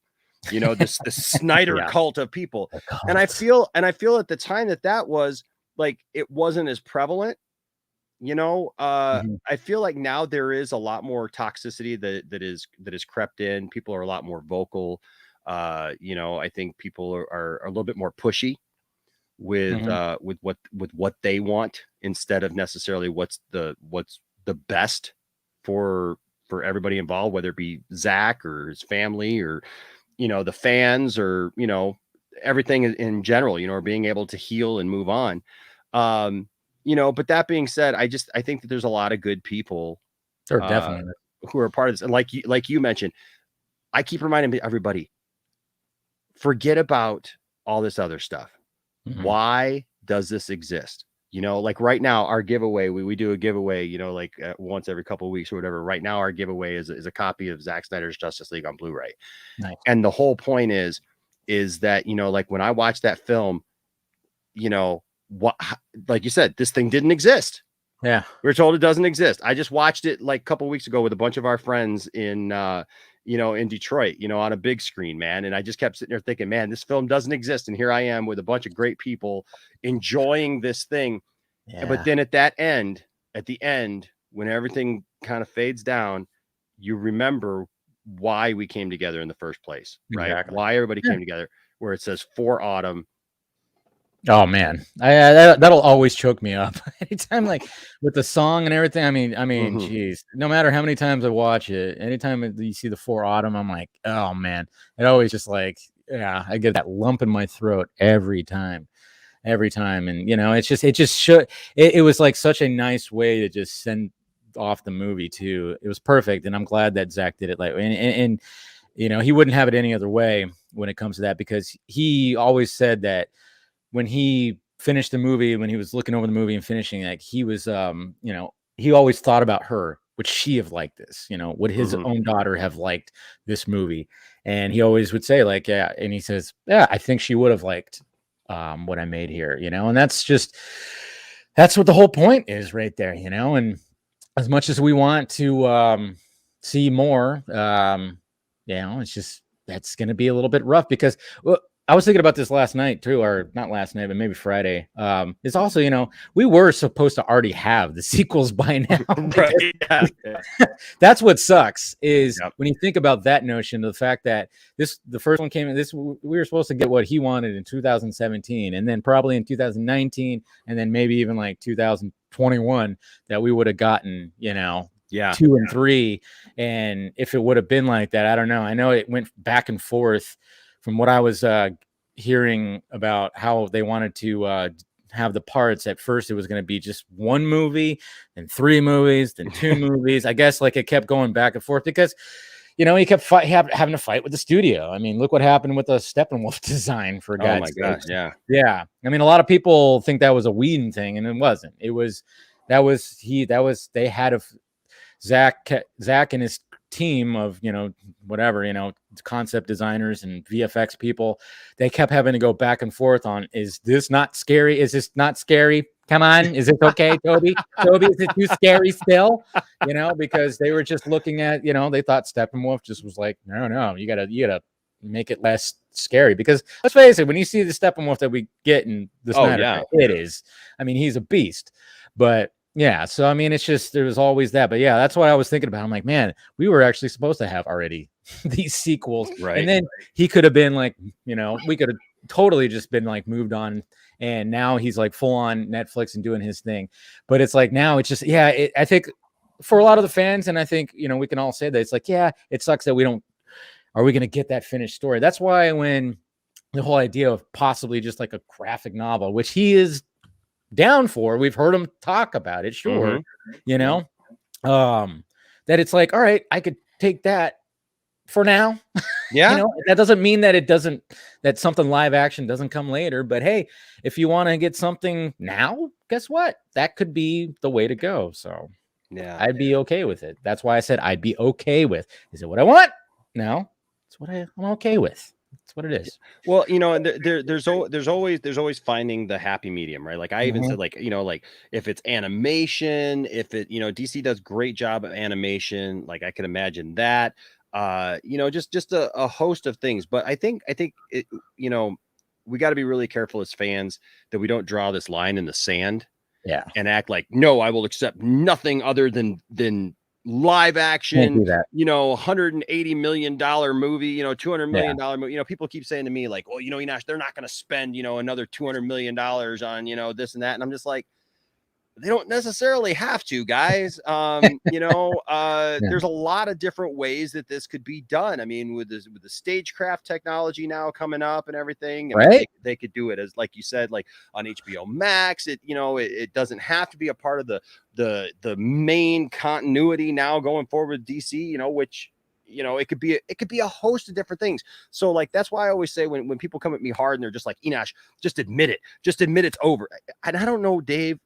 you know, this Snyder cult of people. And I feel at the time that was like, it wasn't as prevalent, you know. I feel like now there is a lot more toxicity that is crept in. People are a lot more vocal. You know, I think people are a little bit more pushy with what they want instead of necessarily what's the best for everybody involved, whether it be Zach or his family or, you know, the fans or, you know, everything in general, you know, or being able to heal and move on. You know, but that being said, I think that there's a lot of good people definitely who are part of this. And like you mentioned, I keep reminding everybody, forget about all this other stuff. Why does this exist? You know, like right now, our giveaway, we do a giveaway, you know, like once every couple of weeks or whatever. Right now, our giveaway is a copy of Zack Snyder's Justice League on Blu-ray. Nice. And the whole point is that, you know, like when I watched that film, you know, like you said, this thing didn't exist. Yeah. We were told it doesn't exist. I just watched it like a couple of weeks ago with a bunch of our friends in, you know, in Detroit, you know, on a big screen, man. And I just kept sitting there thinking, man, this film doesn't exist. And here I am with a bunch of great people enjoying this thing. Yeah. But then at the end, when everything kind of fades down, you remember why we came together in the first place, right? Exactly. Why everybody came together, where it says for autumn. Oh man, that'll always choke me up anytime, like with the song and everything. I mean, geez, no matter how many times I watch it, anytime you see the for autumn, I'm like, oh man, it always just like, I get that lump in my throat every time. And you know, it was like such a nice way to just send off the movie too. It was perfect, and I'm glad that Zach did it like, and you know, he wouldn't have it any other way when it comes to that, because he always said that when he finished the movie, when he was looking over the movie and finishing, like he was, you know, he always thought about her. Would she have liked this? You know, would his own daughter have liked this movie? And he always would say like, yeah. And he says, yeah, I think she would have liked what I made here, you know? And that's what the whole point is right there, you know? And as much as we want to see more, you know, that's going to be a little bit rough because, well, I was thinking about this last night too, or not last night, but maybe Friday. It's also, you know, we were supposed to already have the sequels by now. Right. Yeah. That's what sucks is when you think about that notion, the fact that the first one came in, we were supposed to get what he wanted in 2017, and then probably in 2019, and then maybe even like 2021 that we would have gotten, you know, 2 and 3. And if it would have been like that, I don't know. I know it went back and forth from what I was hearing about how they wanted to have the parts. At first, it was going to be just one movie, then 3 movies, then 2 movies. I guess like it kept going back and forth because, you know, he kept having to fight with the studio. I mean, look what happened with the Steppenwolf design for God's Oh my gosh, sake. Yeah. I mean, a lot of people think that was a Whedon thing, and it wasn't. They had Zack and his team of, you know, whatever, you know, concept designers and VFX people. They kept having to go back and forth on, is this not scary? Is this not scary? Come on, is it okay, Toby? Toby, is it too scary still? You know, because they were just looking at, you know, they thought Steppenwolf just was like, no, you gotta make it less scary. Because let's face it, when you see the Steppenwolf that we get in the Snyder Cut, it is. I mean, he's a beast. But yeah, so I mean, it's just there was always that. But yeah, that's what I was thinking about. I'm like, man, we were actually supposed to have already these sequels, right? And then he could have been like, you know, we could have totally just been like moved on, and now he's like full on Netflix and doing his thing. But it's like now it's just I think for a lot of the fans, and I think, you know, we can all say that it's like, yeah, it sucks that we don't. Are we going to get that finished story? That's why when the whole idea of possibly just like a graphic novel, which he is down for, we've heard him talk about it, sure, you know, that it's like, all right, I could take that for now. Yeah. You know, that doesn't mean that something live action doesn't come later, but hey, if you want to get something now, guess what? That could be the way to go. So yeah, I'd be okay with it. That's why I said I'd be okay with. Is it what I want? No, it's what I'm okay with. That's what it is. Well, you know, and there's always finding the happy medium, right? Like I even said, like, you know, like if it's animation, if it, you know, DC does great job of animation, like I could imagine that, you know, just a host of things. But I think it, you know, we got to be really careful as fans that we don't draw this line in the sand, and act like, no, I will accept nothing other than live action, you know, $180 million movie, you know, $200 million movie. You know, people keep saying to me like, well, you know, they're not going to spend, you know, another $200 million on, you know, this and that. And I'm just like, they don't necessarily have to, guys. You know, there's a lot of different ways that this could be done. I mean, with the stagecraft technology now coming up and everything, I mean, they could do it as, like you said, like on HBO Max. It, you know, it doesn't have to be a part of the main continuity now going forward with DC. You know, which, you know, it could be a host of different things. So like that's why I always say when people come at me hard and they're just like, Enosh, just admit it's over. And I don't know, Dave,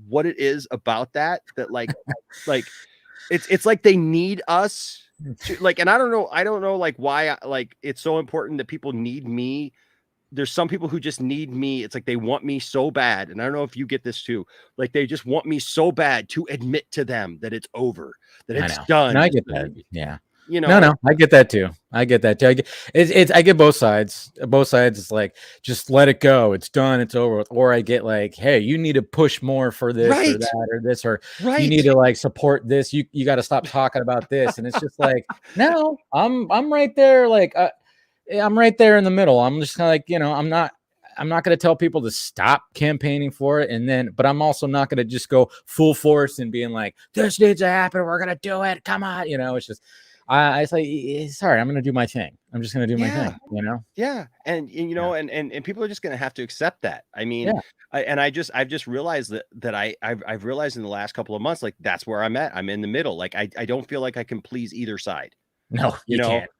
what it is about that like it's like they need us to, like, and I don't know like why, like it's so important that people need me. There's some people who just need me. It's like they want me so bad, and I don't know if you get this too, like they just want me so bad to admit to them that it's over, that it's done. And I get that. Yeah. You know, no, I get that too. I get both sides. Both sides is like, just let it go. It's done. It's over with. Or I get like, hey, you need to push more for this or that or this, or you need to like support this. You got to stop talking about this. And it's just like, no, I'm right there. Like, I'm right there in the middle. I'm just kind of like, you know, I'm not going to tell people to stop campaigning for it. But I'm also not going to just go full force and being like, this needs to happen. We're going to do it. Come on. You know, it's just, I say, sorry, I'm going to do my thing. I'm just going to do my thing, you know? Yeah. And you know, and people are just going to have to accept that. I mean, I've just realized that I've realized in the last couple of months, like that's where I'm at. I'm in the middle. Like, I don't feel like I can please either side. No, you know, can't.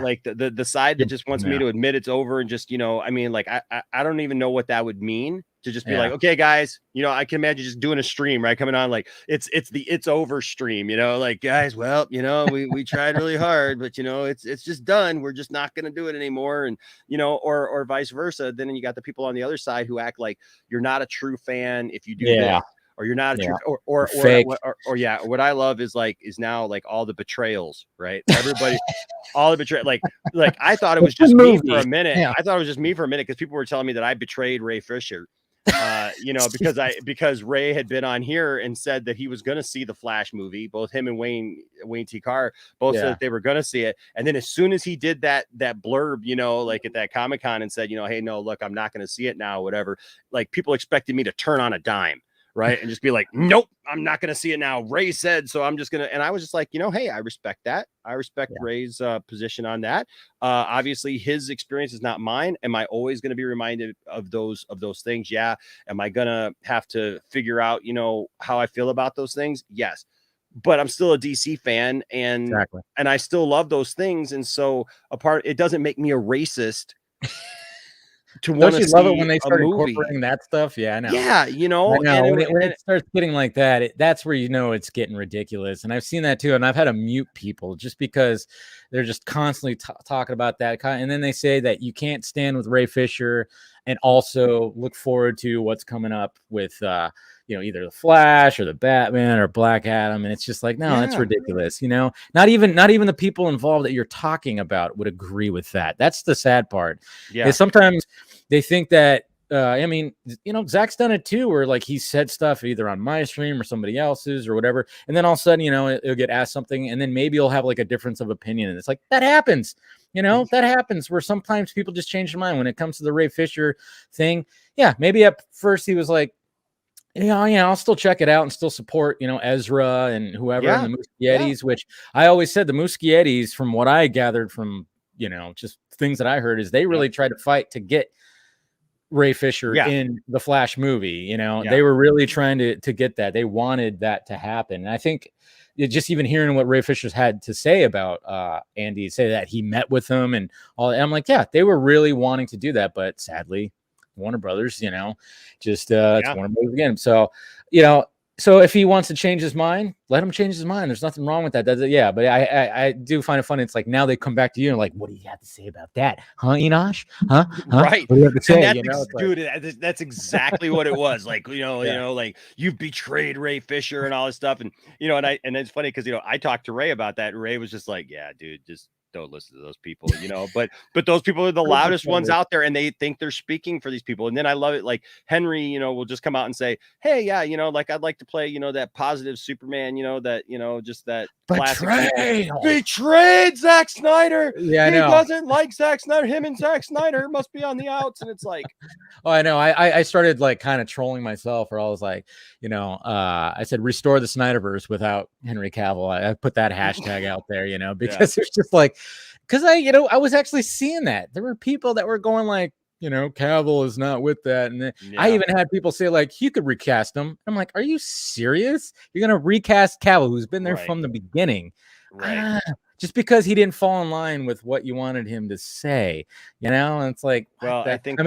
Like the side that just wants me to admit it's over and just, you know, I mean, like, I don't even know what that would mean to just be like, okay, guys, you know, I can imagine just doing a stream, right? Coming on, like it's the it's over stream, you know, like, guys, well, you know, we tried really hard, but you know, it's just done. We're just not going to do it anymore. And, you know, or vice versa. Then you got the people on the other side who act like you're not a true fan if you do this. Or you're not a true, or fake. Or what I love is now like all the betrayals, right? Everybody, all the betrayal, like I thought it was just me for a minute. I thought it was just me for a minute because people were telling me that I betrayed Ray Fisher, you know, because Ray had been on here and said that he was going to see the Flash movie. Both him and Wayne T. Carr both said that they were going to see it. And then as soon as he did that blurb, you know, like at that Comic-Con and said, you know, hey, no, look, I'm not going to see it now, whatever. Like people expected me to turn on a dime. right? And just be like, nope, I'm not going to see it now. Ray said, so I'm just going to, and I was just like, hey, I respect that. I respect Ray's position on that. Obviously his experience is not mine. Am I always going to be reminded of those things? Yeah. Am I going to have to figure out, how I feel about those things? Yes. But I'm still a DC fan, and I still love those things. And so it doesn't make me a racist to want to see love it when they a start movie. incorporating that stuff? Yeah, I know. Yeah, I know. and When it starts getting like that, that's where it's getting ridiculous. And I've seen that too. And I've had to mute people just because they're just constantly talking about that. And then they say that you can't stand with Ray Fisher and also look forward to what's coming up with either the Flash or the Batman or Black Adam. And it's just like, no, that's ridiculous. Not even the people involved that you're talking about would agree with that. That's the sad part. Yeah. Is sometimes they think that, Zach's done it too, where like he said stuff either on my stream or somebody else's or whatever. And then all of a sudden, it'll get asked something and then maybe you'll have like a difference of opinion. And it's like, that happens, that happens where sometimes people just change their mind when it comes to the Ray Fisher thing. Yeah. Maybe at first he was like, I'll still check it out and still support, Ezra and whoever and the Muschietis, which I always said the Muschietis, from what I gathered from, just things that I heard, is they really tried to fight to get Ray Fisher in the Flash movie. They were really trying to get that. They wanted that to happen. And I think just even hearing what Ray Fisher's had to say about Andy, say that he met with him and all, and I'm like, yeah, they were really wanting to do that. But sadly, Warner Brothers, it's Warner Brothers again. So, so if he wants to change his mind, let him change his mind. There's nothing wrong with that. But I do find it funny. It's like now they come back to you and like, what do you have to say about that? Huh, Enosh? Huh? Right. What do you have to say? Dude, that's exactly what it was. Like, like you've betrayed Ray Fisher and all this stuff. And, and it's funny because, I talked to Ray about that. And Ray was just like, yeah, dude, just don't listen to those people, but those people are the loudest ones out there and they think they're speaking for these people. And then I love it. Like Henry, will just come out and say, hey, yeah, like I'd like to play, that positive Superman, just that betrayed Zack Snyder. Yeah, he doesn't like Zack Snyder. Him and Zack Snyder must be on the outs. And it's like, oh, I know. I started like kind of trolling myself, or I was like, I said restore the Snyderverse without Henry Cavill. I put that hashtag out there, because it's just like, because I was actually seeing that there were people that were going like, Cavill is not with that. And then I even had people say like, you could recast him. I'm like, are you serious? You're going to recast Cavill, who's been there from the beginning. Right. Just because he didn't fall in line with what you wanted him to say, and it's like, well, I think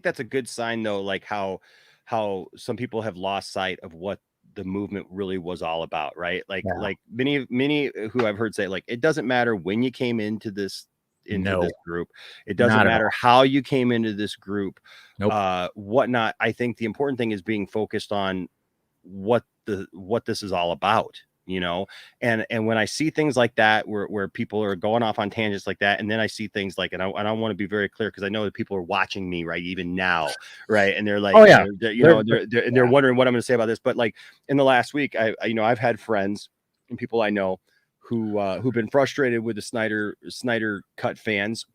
that's a good sign though. Like how some people have lost sight of what the movement really was all about. Right. Like many who I've heard say, like, it doesn't matter when you came into this group. It doesn't matter how you came into this group, whatnot. I think the important thing is being focused on what this is all about, and when I see things like that, where people are going off on tangents like that, and then I see things like, and I want to be very clear because I know that people are watching me right even now, right, and they're like, oh yeah, they're wondering what I'm going to say about this. But like in the last week, I've had friends and people I know who've been frustrated with the Snyder Cut fans,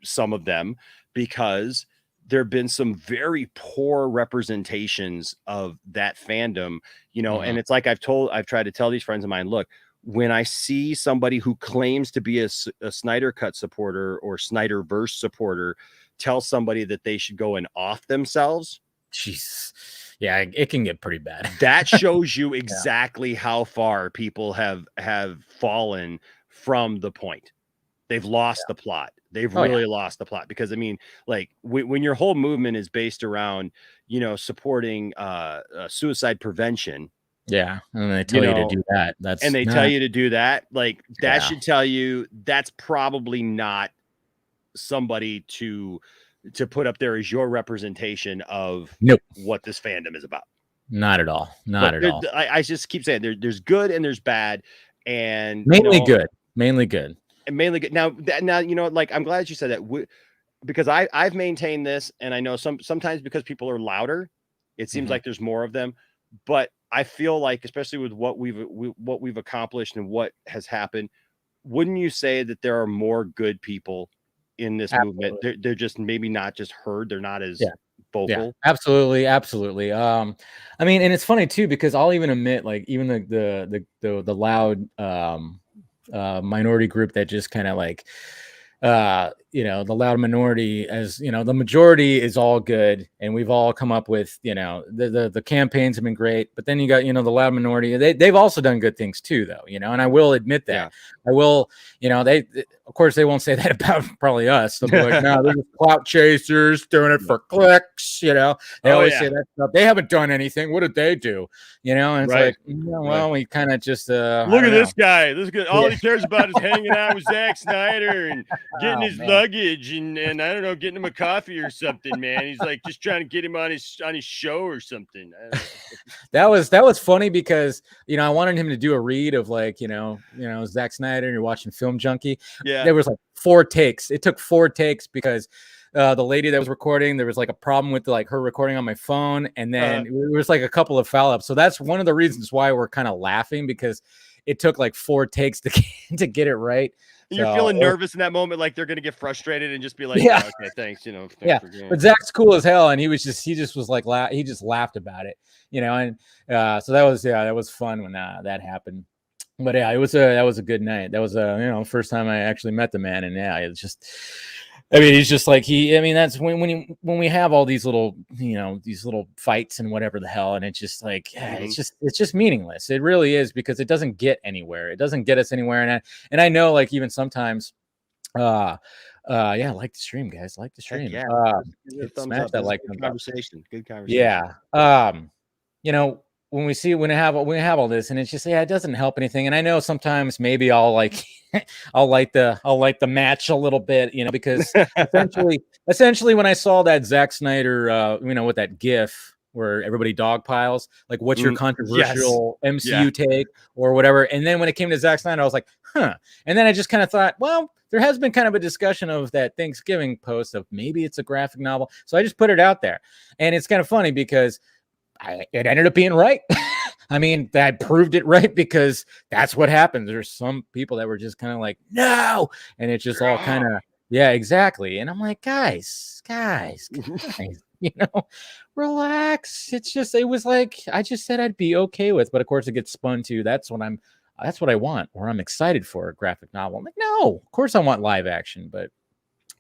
some of them, because there have been some very poor representations of that fandom, and it's like I've tried to tell these friends of mine, look, when I see somebody who claims to be a Snyder Cut supporter or Snyderverse supporter tell somebody that they should go and off themselves, jeez. Yeah, it can get pretty bad. That shows you exactly how far people have fallen from the point. They've lost the plot. They've really lost the plot because, I mean, like when your whole movement is based around, supporting suicide prevention. Yeah. And they tell you to do that. Tell you to do that. Like that should tell you that's probably not somebody to put up there as your representation of what this fandom is about. Not at all. Not at all. I just keep saying there's good and there's bad, and mainly good. Mainly good. And mainly good. Now, like I'm glad you said that because I've maintained this, and I know sometimes because people are louder, it seems like there's more of them. But I feel like, especially with what we've accomplished and what has happened, wouldn't you say that there are more good people in this movement? They're just maybe not just heard. They're not as vocal. absolutely, absolutely. I mean, and it's funny too because I'll even admit, like, even the loud minority group that just kind of like the loud minority, as the majority is all good, and we've all come up with the campaigns have been great, but then you got the loud minority. They've also done good things too, though, and I will admit that. I will, they of course they won't say that about probably us. They'll be like, no, they're just clout chasers doing it for clicks. They always say that stuff. They haven't done anything. What did they do? And it's like, well, we kind of just look at this guy. This guy, all he cares about is hanging out with Zack Snyder and getting his luggage and I don't know, getting him a coffee or something, man. He's like just trying to get him on his show or something. That was funny because I wanted him to do a read of like Zack Snyder, and you're watching Film Junkee. Yeah, there was like 4 takes. It took 4 takes because the lady that was recording, there was like a problem with like her recording on my phone, and then it was like a couple of foul ups. So that's one of the reasons why we're kind of laughing, because it took like 4 takes to get it right. You're feeling nervous in that moment, like they're gonna get frustrated and just be like, yeah, oh, okay, thanks, but Zach's cool as hell, and he just was like he just laughed about it, and so that was fun when that happened. But yeah, that was a good night. That was first time I actually met the man, and it's just, he's just like that's when we have all these little these little fights and whatever the hell, and it's just like it's just meaningless. It really is, because it doesn't get anywhere. It doesn't get us anywhere, and I know, like, even sometimes like the stream, guys, like the stream. Smash that like conversation. Good conversation. Yeah. When we have all this, and it's just it doesn't help anything. And I know sometimes maybe I'll like I'll light the match a little bit, because essentially when I saw that Zack Snyder with that GIF where everybody dog piles, like, what's your controversial MCU take or whatever, and then when it came to Zack Snyder, I was like, and then I just kind of thought, well, there has been kind of a discussion of that Thanksgiving post of maybe it's a graphic novel, so I just put it out there, and it's kind of funny because it ended up being right. I proved it right, because that's what happens. There's some people that were just kind of like, no, and it's just all kind of, exactly. And I'm like, guys, relax. It was like, I just said I'd be okay with, but of course it gets spun to, that's what I want, or I'm excited for a graphic novel. I'm like, no, of course I want live action, but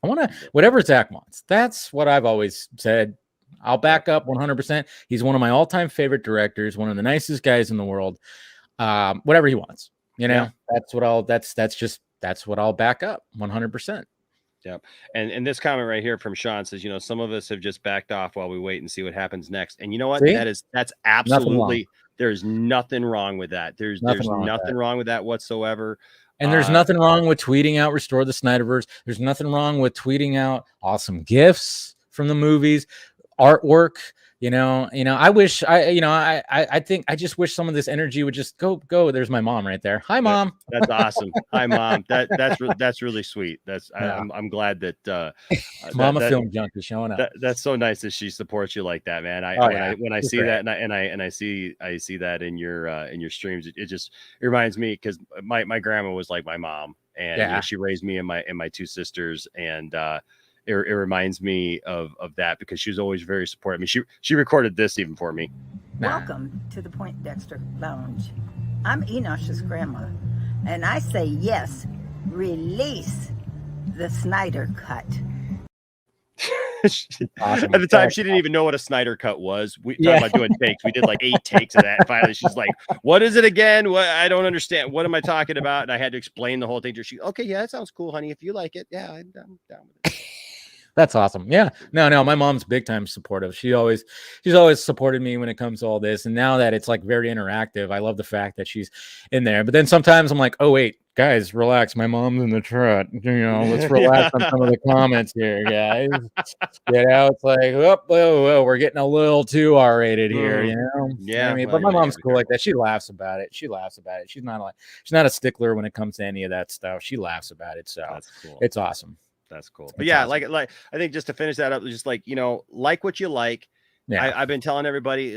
I want to, whatever Zach wants. That's what I've always said. I'll back up 100%. He's one of my all-time favorite directors, one of the nicest guys in the world. Whatever he wants, that's what I'll back up 100%. Yep. And this comment right here from Sean says, some of us have just backed off while we wait and see what happens next. And you know what? See? That's absolutely, there's nothing wrong with that. There's nothing wrong with that whatsoever. And there's nothing wrong with tweeting out Restore the Snyderverse. There's nothing wrong with tweeting out awesome gifts from the movies, artwork. I wish I think I just wish some of this energy would just go. There's my mom right there. Hi, Mom. That's awesome. Hi, Mom. That's really sweet. I'm glad that Mama Film Junkie showing up. That's so nice that she supports you like that, man. When I see that, and I see that in your streams, it reminds me, because my grandma was like my mom, and she raised me and my 2 sisters, and it reminds me of that, because she was always very supportive. She recorded this even for me. Welcome to the Point Dexter Lounge. I'm Enosh's grandma, and I say yes, release the Snyder Cut. Awesome. At the time, she didn't even know what a Snyder Cut was. We talked about doing takes. We did like 8 takes of that. And finally, she's like, "What is it again? What? I don't understand. What am I talking about?" And I had to explain the whole thing to her. She, okay, yeah, that sounds cool, honey. If you like it, yeah, I'm down with it. That's awesome. Yeah. No, my mom's big time supportive. She's always supported me when it comes to all this. And now that it's like very interactive, I love the fact that she's in there. But then sometimes I'm like, oh wait, guys, relax. My mom's in the chat. Let's relax on some of the comments here, guys. It's like, whoa, we're getting a little too R-rated here, Yeah. But my mom's cool like that. She laughs about it. She's not a stickler when it comes to any of that stuff. She laughs about it. So that's cool. It's awesome. That's cool. But yeah, awesome. like I think just to finish that up, just like, like what you like. Yeah. I've been telling everybody,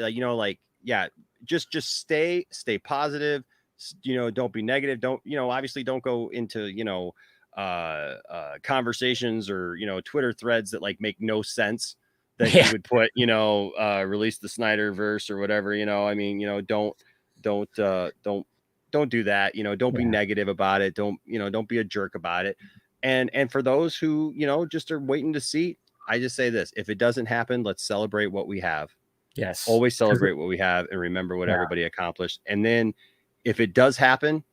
just stay positive. Don't be negative. Don't, obviously don't go into, conversations or, Twitter threads that like make no sense. that he would put, release the Snyderverse or whatever, I mean, don't do that, don't be negative about it. Don't be a jerk about it. And for those who, just are waiting to see, I just say this, if it doesn't happen, let's celebrate what we have. Yes. Always celebrate what we have and remember what everybody accomplished. And then if it does happen,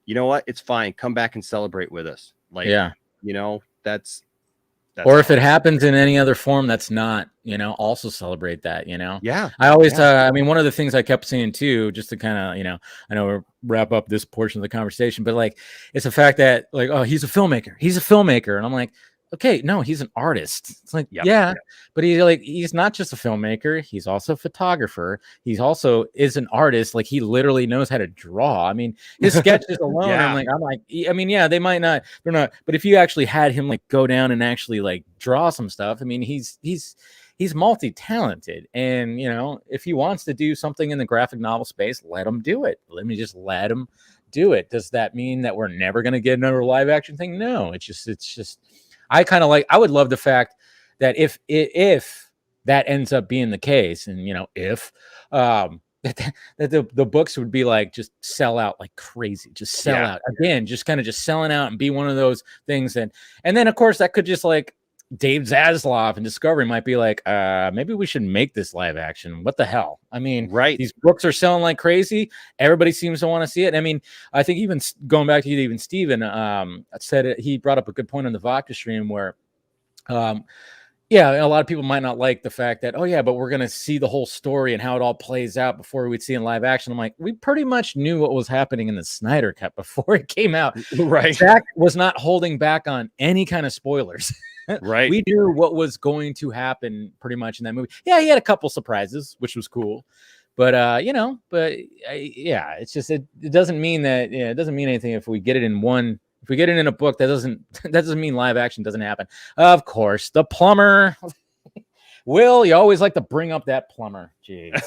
you know what? It's fine. Come back and celebrate with us. Like, that's or if it happens in any other form that's not, also celebrate that, Yeah. I always, I mean, one of the things I kept saying too, just to kind of, I know we'll wrap up this portion of the conversation, but like, it's the fact that like, oh, he's a filmmaker. And I'm like, okay, no, he's an artist. It's like, but he's not just a filmmaker. He's also a photographer. He's also is an artist. Like he literally knows how to draw. I mean, his sketches alone, I'm like, I mean, yeah, they're not, but if you actually had him like go down and actually like draw some stuff, I mean, he's multi-talented. And, if he wants to do something in the graphic novel space, let him do it. Let him do it. Does that mean that we're never going to get another live action thing? No, it's just, I would love the fact that if that ends up being the case, and if that the books would be like just sell out like crazy, just sell out again, just kind of just selling out and be one of those things. And then of course that could just like Dave Zaslav and Discovery might be like, maybe we should make this live action. What the hell? I mean, these books are selling like crazy. Everybody seems to want to see it. I mean, I think even going back to even Steven said it, he brought up a good point on the Vodka stream where, a lot of people might not like the fact that, but we're going to see the whole story and how it all plays out before we'd see in live action. I'm like, we pretty much knew what was happening in the Snyder Cut before it came out. Right. Zack was not holding back on any kind of spoilers. Right. We knew what was going to happen pretty much in that movie. Yeah, he had a couple surprises, which was cool. But it's just it doesn't mean that it doesn't mean anything if we get it in one. If we get it in a book, that doesn't mean live action doesn't happen. Of course, the plumber. Will, you always like to bring up that plumber. Jeez.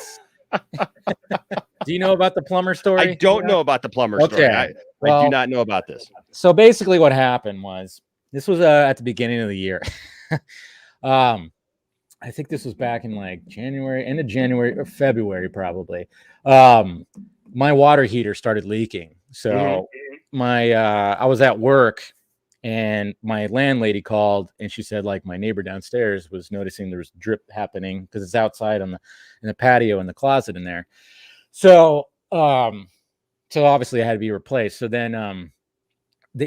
Do you know about the plumber story? I don't know about the plumber story. I do not know about this. So basically what happened was, this was at the beginning of the year. I think this was back in like end of January or February, probably. My water heater started leaking. So I was at work and my landlady called and she said like my neighbor downstairs was noticing there was drip happening because it's outside in the patio in the closet in there. So obviously I had to be replaced. So then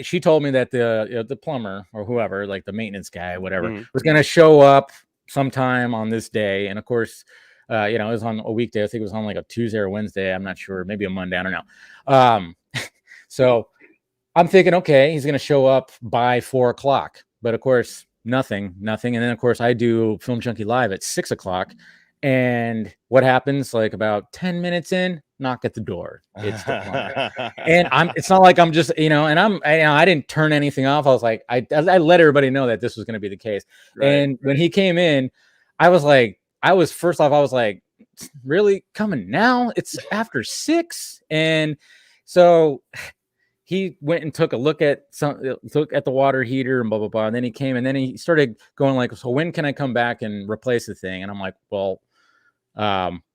she told me that the plumber or whoever, like the maintenance guy, whatever, was going to show up sometime on this day. And of course, it was on a weekday. I think it was on like a Tuesday or Wednesday. I'm not sure. Maybe a Monday. I don't know. So I'm thinking, okay, he's going to show up by 4:00. But of course, nothing. And then of course I do Film Junkee Live at 6:00. And what happens? Like about 10 minutes in, knock at the door. It's the plumber. And it's not like I'm just, I didn't turn anything off. I was like, I let everybody know that this was going to be the case. Right. And when he came in, I was like, really coming now? It's after 6. And so he went and took a look at the water heater and blah, blah, blah. And then he came and then he started going like, so when can I come back and replace the thing? And I'm like, well,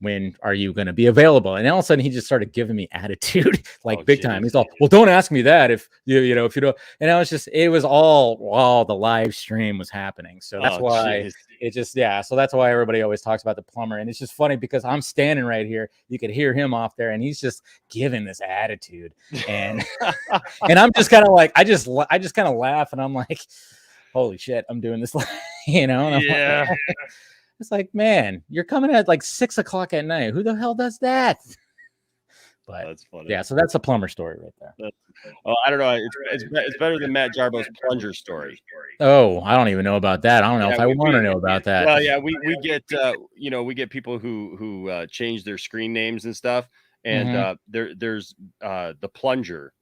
when are you going to be available? And all of a sudden he just started giving me attitude, like big time. He's all, well, don't ask me that if you don't. And I was just, it was all while the live stream was happening. So that's why it just, so that's why everybody always talks about the plumber. And it's just funny because I'm standing right here. You could hear him off there and he's just giving this attitude. And, and I'm just kind of like, I just kind of laugh and I'm like, holy shit, I'm doing this, And I'm like, it's like, man, you're coming at like 6:00 at night. Who the hell does that? But that's funny. Yeah, so that's a plumber story right there. I don't know. It's better than Matt Jarbo's plunger story. Oh, I don't even know about that. I don't know if I want to know about that. Well, yeah, we get we get people who change their screen names and stuff. And there's the plunger.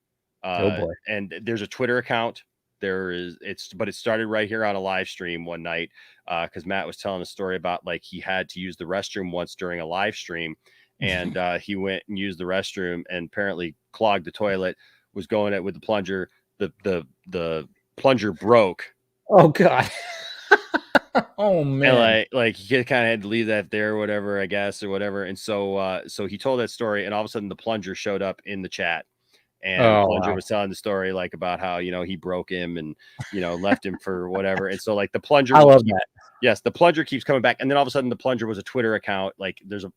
Oh boy. And there's a Twitter account. But it started right here on a live stream one night because Matt was telling a story about like he had to use the restroom once during a live stream, and he went and used the restroom and apparently clogged the toilet. Was going it with the plunger. The plunger broke. Oh God. Oh And man. like he kind of had to leave that there or whatever, I guess, or whatever. And so he told that story, and all of a sudden the plunger showed up in the chat. And the Oh plunger wow. was telling the story like about how, he broke him and, left him for whatever. And so like the plunger I love that. yes, the plunger keeps coming back. And then all of a sudden the plunger was a Twitter account. Like there's a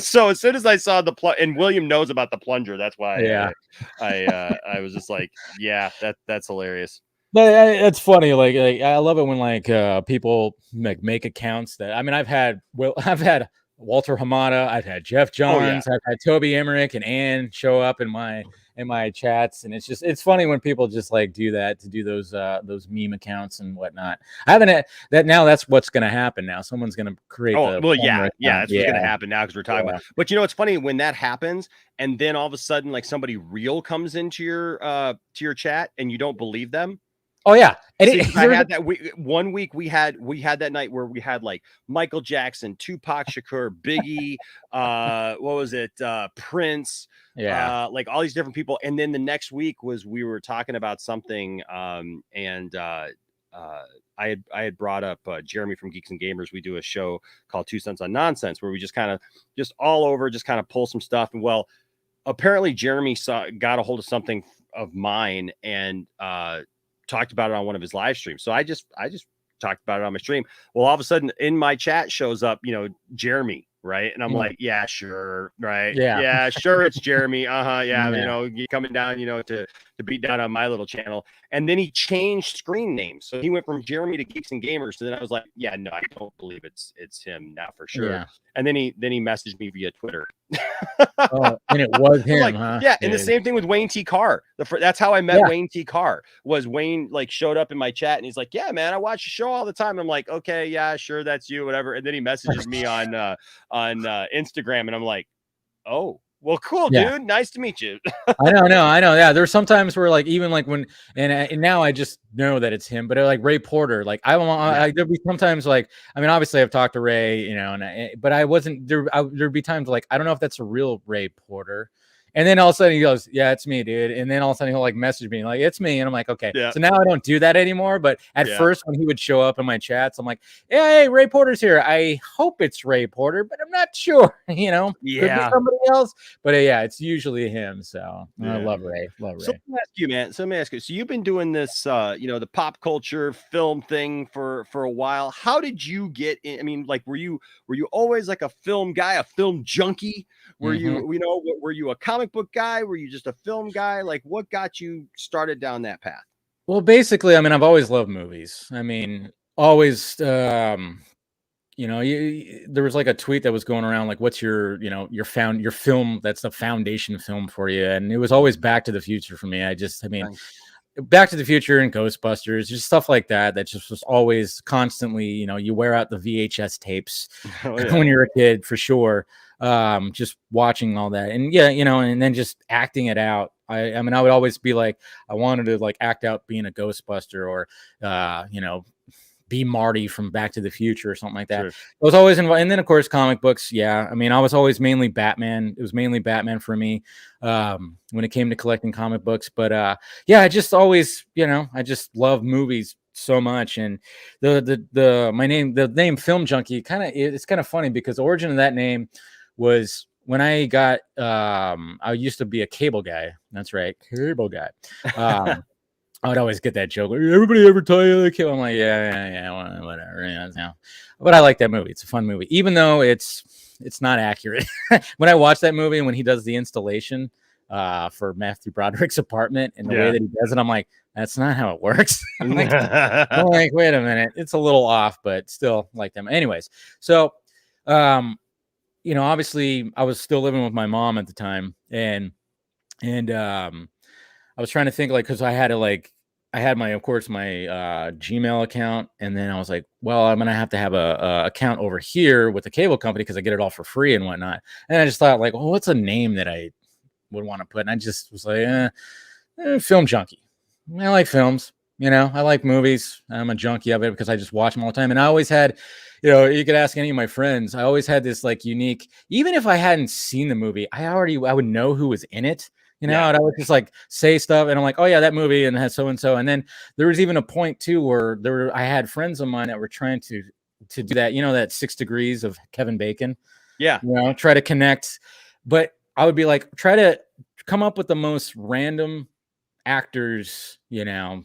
so as soon as I saw the and William knows about the plunger, that's why Yeah. I was just like, yeah, that's hilarious. That's funny. Like I love it when like people make accounts that I've had I've had Walter Hamada, I've had Jeff Johns, I've had Toby Emmerich and Ann show up in my chats, and it's funny when people just like do that to do those meme accounts and whatnot. I haven't had that. Now that's what's going to happen. Now someone's going to create. Oh well, yeah, account. that's what's going to happen now because we're talking about. But it's funny when that happens, and then all of a sudden, like somebody real comes into your chat, and you don't believe them. Oh yeah, and I had that one week. We had that night where we had like Michael Jackson, Tupac Shakur, Biggie, what was it, Prince, like all these different people. And then the next week we were talking about something, and I had brought up Jeremy from Geeks and Gamers. We do a show called 2 Cents on Nonsense where we just kind of pull some stuff. And well, apparently Jeremy got a hold of something of mine and talked about it on one of his live streams. So I just talked about it on my stream. Well, all of a sudden in my chat shows up, Jeremy, right? And I'm like, yeah, sure, right? Yeah, sure, it's Jeremy. Yeah, you coming down, to beat down on my little channel. And then he changed screen names. So he went from Jeremy to Geeks and Gamers. So then I was like, yeah, no, I don't believe it's him now for sure. Yeah. And then he messaged me via Twitter. And it was him, like, huh? Yeah, and the same thing with Wayne T. Carr. That's how I met Wayne T. Carr. Was Wayne like showed up in my chat and he's like, "Yeah, man, I watch the show all the time." I'm like, "Okay, yeah, sure, that's you, whatever." And then he messages me on Instagram, and I'm like, "Oh, well, cool, dude. Nice to meet you." I know. Yeah, there's sometimes where like even like when and now I just know that it's him. But like Ray Porter, like there'll be sometimes like obviously I've talked to Ray, but I wasn't there. There'd be times like I don't know if that's a real Ray Porter. And then all of a sudden he goes, "Yeah, it's me, dude." And then all of a sudden he'll like message me like, "It's me." And I'm like, "Okay." Yeah. So now I don't do that anymore. But at first when he would show up in my chats, I'm like, "Hey, Ray Porter's here. I hope it's Ray Porter, but I'm not sure." Could be somebody else. But it's usually him. So I love Ray. So let me ask you, man. So you've been doing this, the pop culture film thing for a while. How did you get in? I mean, like, were you always like a film guy, a film junkie? Were you, were you a comic book guy? Were you just a film guy? Like, what got you started down that path? Well, basically, I've always loved movies. Always, there was like a tweet that was going around, like, what's your film that's the foundation film for you? And it was always Back to the Future for me. Back to the Future and Ghostbusters, just stuff like that. That just was always constantly, you wear out the VHS tapes when you're a kid for sure. Just watching all that and and then just acting it out. I would always be like, I wanted to like act out being a Ghostbuster or, be Marty from Back to the Future or something like that. Sure. I was always involved. And then of course, comic books. Yeah. I was always mainly Batman. It was mainly Batman for me, when it came to collecting comic books, but, I just always, I just love movies so much. And the name Film Junkie it's kind of funny because the origin of that name was when I got I used to be a cable guy. That's right, cable guy. I would always get that joke. Everybody ever tell you the cable? I'm like, yeah, whatever. But I like that movie. It's a fun movie, even though it's not accurate. When I watch that movie and when he does the installation for Matthew Broderick's apartment and the way that he does it, I'm like, that's not how it works. I'm like, wait a minute, it's a little off, but still like them. Anyways, so obviously I was still living with my mom at the time, and I was trying to think because I had my Gmail account, and then I was like, well, I'm gonna have to have a account over here with the cable company because I get it all for free and whatnot. And I just thought like, well, what's a name that I would want to put? And I just was like, Film Junkie. I like films. I like movies. I'm a junkie of it because I just watch them all the time. And I always had, you could ask any of my friends. I always had this like unique, even if I hadn't seen the movie, I would know who was in it. You know, and I would just like say stuff, and I'm like, oh yeah, that movie, and has so and so. And then there was even a point too where I had friends of mine that were trying to do that. You know, that 6 Degrees of Kevin Bacon. Yeah. You know, try to connect, but I would be like, try to come up with the most random actors, you know,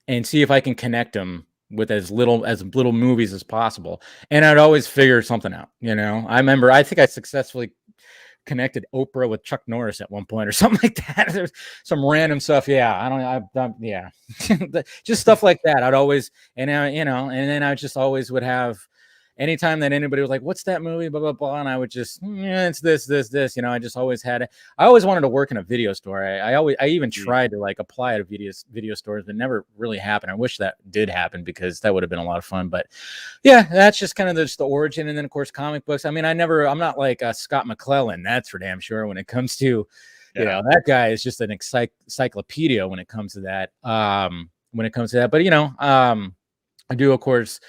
and see if I can connect them with as little movies as possible. And I'd always figure something out. You know, I think I successfully connected Oprah with Chuck Norris at one point or something like that. There's some random stuff. Yeah. I've done, yeah. Just stuff like that. I'd always, and you know, and then I just always would have, anytime that anybody was like, what's that movie, blah, blah, blah. And I would just, it's this, you know, I just always had it. I always wanted to work in a video store. I even tried to like apply to video stores, but never really happened. I wish that did happen because that would have been a lot of fun. But yeah, that's just kind of the origin. And then of course, comic books. I mean, I'm not like Scott McClellan. That's for damn sure. When it comes to, you know, that guy is just an encyclopedia when it comes to that. But you know, I do, of course,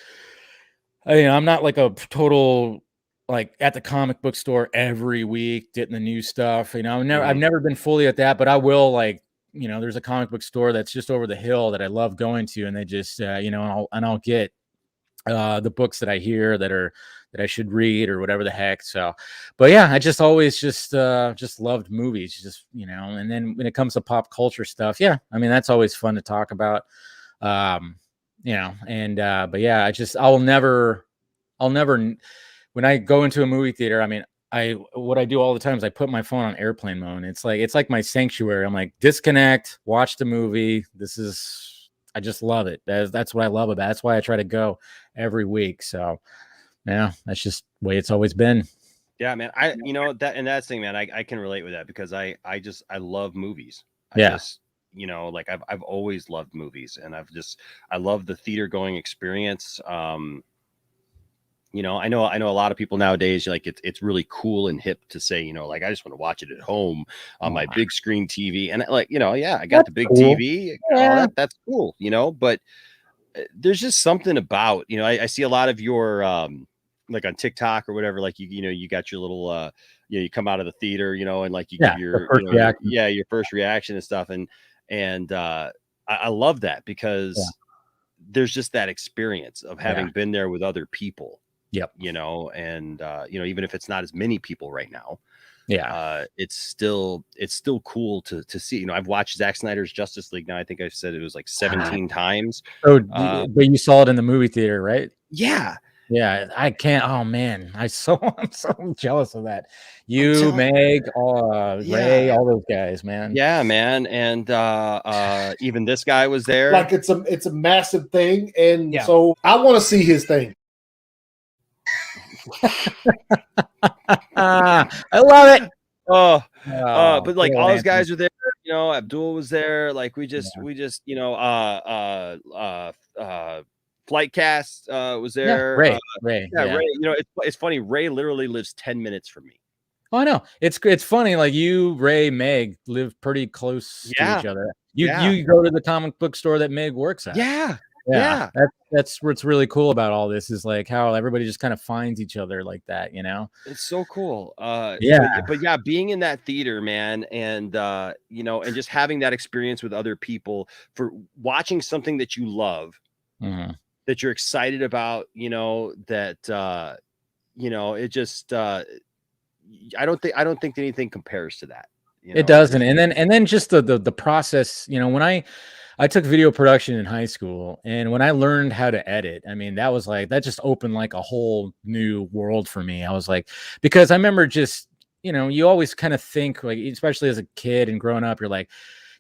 you know, I'm not like a total like at the comic book store every week getting the new stuff. You know, I've never been fully at that, but I will, like, you know, there's a comic book store that's just over the hill that I love going to, and they just you know, I'll get the books that I hear that I should read or whatever the heck. So, but yeah, I just always just loved movies, just, you know. And then when it comes to pop culture stuff, yeah, I mean, that's always fun to talk about. You know, and but yeah, I'll never when I go into a movie theater, I mean, what I do all the time is I put my phone on airplane mode. It's like my sanctuary. I'm like, disconnect, watch the movie. I just love it. That's what I love about it. That's why I try to go every week. So yeah, that's just the way it's always been. Yeah, man. You know, that's the thing, man. I can relate with that because I love movies. You know, like I've always loved movies, and I love the theater going experience. You know, I know a lot of people nowadays, like it's really cool and hip to say, you know, like I just want to watch it at home on my big screen TV. And like, you know, yeah, I got the big TV. Yeah. That's cool, you know, but there's just something about, you know, I see a lot of your like on TikTok or whatever, like you know, you got your little you know, you come out of the theater, you know, and like you give your your first reaction and stuff. And I love that because there's just that experience of having been there with other people. Yep. You know, and you know, even if it's not as many people right now, it's still cool to see. You know, I've watched Zack Snyder's Justice League now. I think I said it was like 17 times. Oh, but you saw it in the movie theater, right? Yeah. Yeah, I can't. Oh man, I'm so jealous of that. You, Meg, Ray, all those guys, man. Yeah, man, and even this guy was there. Like it's a massive thing, and so I want to see his thing. I love it. But like all those guys were there. You know, Abdul was there. Like we just you know Flightcast was there. Ray. Ray. You know, it's funny. Ray literally lives 10 minutes from me. Oh, I know. It's funny. Like you, Ray, Meg live pretty close to each other. You go to the comic book store that Meg works at. Yeah. That's what's really cool about all this is like how everybody just kind of finds each other like that, you know? It's so cool. But yeah, being in that theater, man, and you know, and just having that experience with other people for watching something that you love, that you're excited about, you know, that you know, it just I don't think anything compares to that. You know? It doesn't. And then just the process, you know, when I took video production in high school, and when I learned how to edit, I mean, that just opened like a whole new world for me. I was like, because I remember just, you know, you always kind of think like, especially as a kid and growing up, you're like,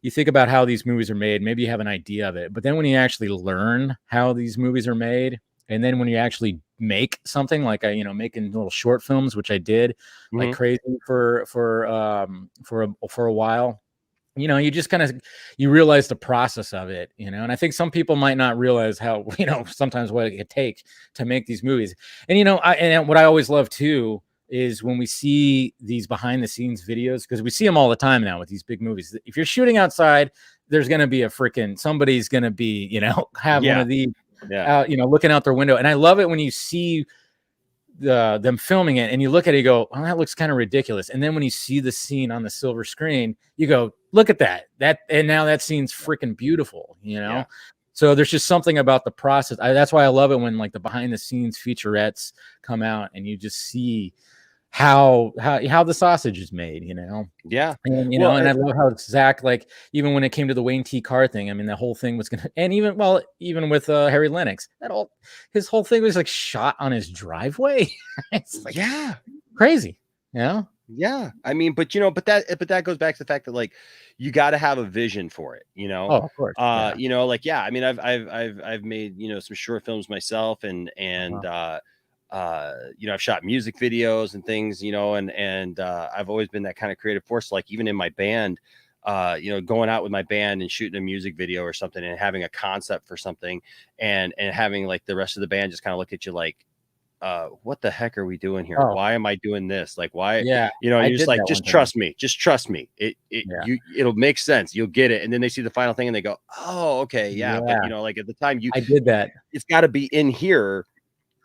you think about how these movies are made, maybe you have an idea of it, but then when you actually learn how these movies are made, and then when you actually make something like you know, making little short films, which I did like crazy for a while, you know, you just kind of, you realize the process of it, you know. And I think some people might not realize how, you know, sometimes what it could take to make these movies. And, you know, and what I always love too is when we see these behind the scenes videos, because we see them all the time now with these big movies. If you're shooting outside, there's going to be somebody's going to be, you know, have one of these, you know, looking out their window. And I love it when you see them filming it, and you look at it, you go, oh, that looks kind of ridiculous. And then when you see the scene on the silver screen, you go, look at that. And now that scene's freaking beautiful, you know? Yeah. So there's just something about the process. That's why I love it when like the behind the scenes featurettes come out and you just see how the sausage is made, you know? Yeah. And you know, and I love how Zack, like, even when it came to the Wayne T. Carr thing, I mean, the whole thing was gonna, and even with Harry Lennox, his whole thing was like shot on his driveway. It's like, yeah, crazy, you know? Yeah, I mean, but you know, but that goes back to the fact that like you got to have a vision for it, you know. Oh, of course. Yeah. You know, like I mean, I've made, you know, some short films myself, and you know, I've shot music videos and things, you know, and I've always been that kind of creative force. Like even in my band, you know, going out with my band and shooting a music video or something, and having a concept for something, and having like the rest of the band just kind of look at you like, what the heck are we doing here? Why am I doing this? Like, why? Yeah, you know, you're just like, just trust me, it'll make sense, you'll get it. And then they see the final thing and they go, oh, okay, yeah. But you know, like at the time I did that, it's got to be in here,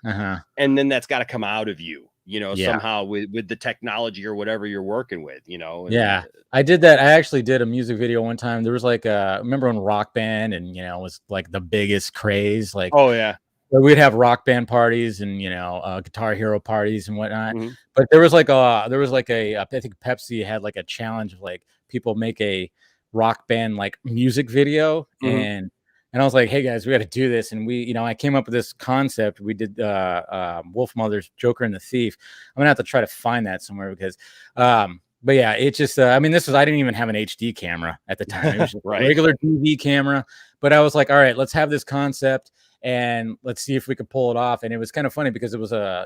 and then that's got to come out of you, you know, somehow with the technology or whatever you're working with, you know. And, I did that. I actually did a music video one time. There was like remember when Rock Band, and you know, it was like the biggest craze, like, oh yeah, we'd have Rock Band parties and, you know, Guitar Hero parties and whatnot. But there was like I think Pepsi had like a challenge of like people make a Rock Band like music video, and I was like, hey guys, we got to do this. And we, you know, I came up with this concept. We did Wolf Mother's Joker and the Thief. I'm gonna have to try to find that somewhere because but yeah, it just I mean, I didn't even have an HD camera at the time. It was just a regular DV camera. But I was like, all right, let's have this concept and let's see if we could pull it off. And it was kind of funny because it was a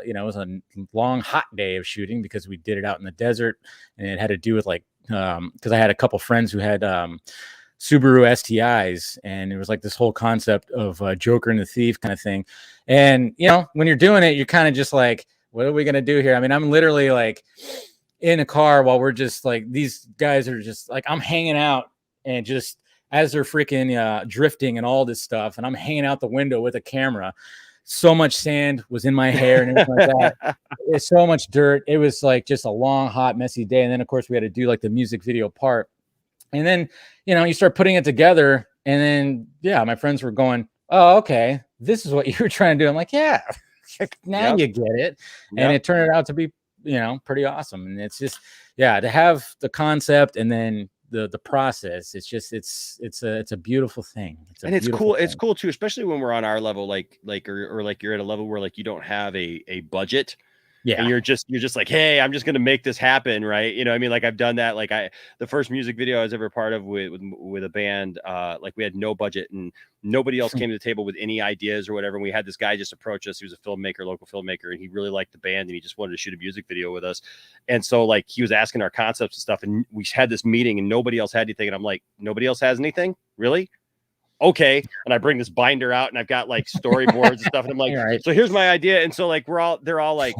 long hot day of shooting because we did it out in the desert, and it had to do with like because I had a couple friends who had Subaru STIs, and it was like this whole concept of Joker and the Thief kind of thing. And you know, when you're doing it, you're kind of just like, what are we gonna do here? I mean, I'm literally like in a car while we're just like, these guys are just like, I'm hanging out and just as they're freaking drifting and all this stuff, and I'm hanging out the window with a camera. So much sand was in my hair and everything like that. It's so much dirt. It was like just a long, hot, messy day. And then of course we had to do like the music video part. And then, you know, you start putting it together, and then my friends were going, oh, okay, this is what you were trying to do. I'm like, yeah, now you get it. And it turned out to be, you know, pretty awesome. And it's just, to have the concept and then the process, it's just it's a beautiful thing. It's cool. It's cool too, especially when we're on our level, like or like you're at a level where like you don't have a budget. Yeah, and you're just like, hey, I'm just gonna make this happen, right? You know, I mean, like I've done that. Like the first music video I was ever part of with a band, like we had no budget and nobody else came to the table with any ideas or whatever. And we had this guy just approach us. He was a filmmaker, local filmmaker, and he really liked the band and he just wanted to shoot a music video with us. And so like he was asking our concepts and stuff, and we had this meeting and nobody else had anything. And I'm like, nobody else has anything, really? Okay. And I bring this binder out and I've got like storyboards and stuff. And I'm like, so here's my idea. And so like they're all like,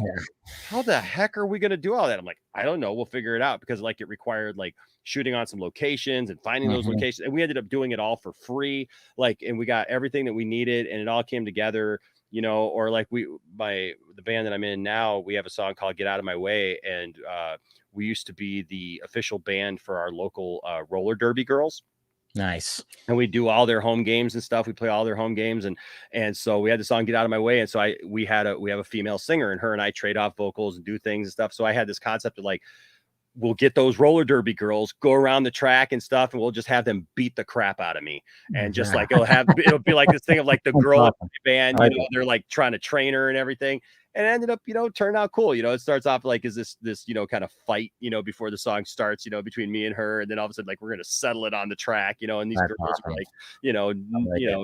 how the heck are we going to do all that? I'm like, I don't know. We'll figure it out, because like it required like shooting on some locations and finding those locations. And we ended up doing it all for free. Like, and we got everything that we needed and it all came together, you know. Or like the band that I'm in now, we have a song called Get Out of My Way. And we used to be the official band for our local roller derby girls. Nice. And we do all their home games and stuff. We play all their home games. And so we had the song Get Out of My Way. And so we have a female singer, and her and I trade off vocals and do things and stuff. So I had this concept of like, we'll get those roller derby girls, go around the track and stuff, and we'll just have them beat the crap out of me. And just like, it'll be like this thing of like the girl in the band, you know, they're like trying to train her and everything. And it ended up, you know, turned out cool. You know, it starts off like, is this, you know, kind of fight, you know, before the song starts, you know, between me and her. And then all of a sudden, like, we're going to settle it on the track, you know, and these girls are like, you know,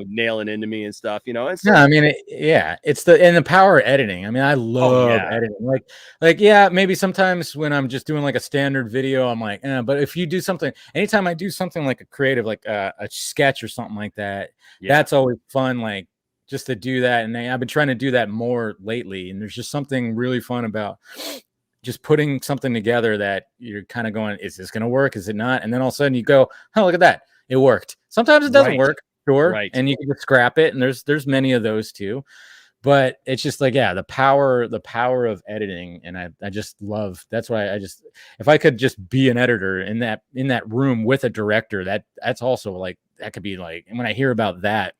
nailing into me and stuff, you know. And so, I mean, it's the power of editing. I mean, I love editing. Like, maybe sometimes when I'm just doing like a standard video, I'm like, but if you do something, anytime I do something like a creative, like a sketch or something like that, that's always fun. Like, just to do that. And I've been trying to do that more lately. And there's just something really fun about just putting something together that you're kind of going, is this going to work? Is it not? And then all of a sudden you go, oh, look at that. It worked. Sometimes it doesn't work. Sure. And you can just scrap it. And there's many of those too. but it's just like, yeah, the power of editing. And I just love, that's why if I could just be an editor in that room with a director, that's also like, that could be like, and when I hear about that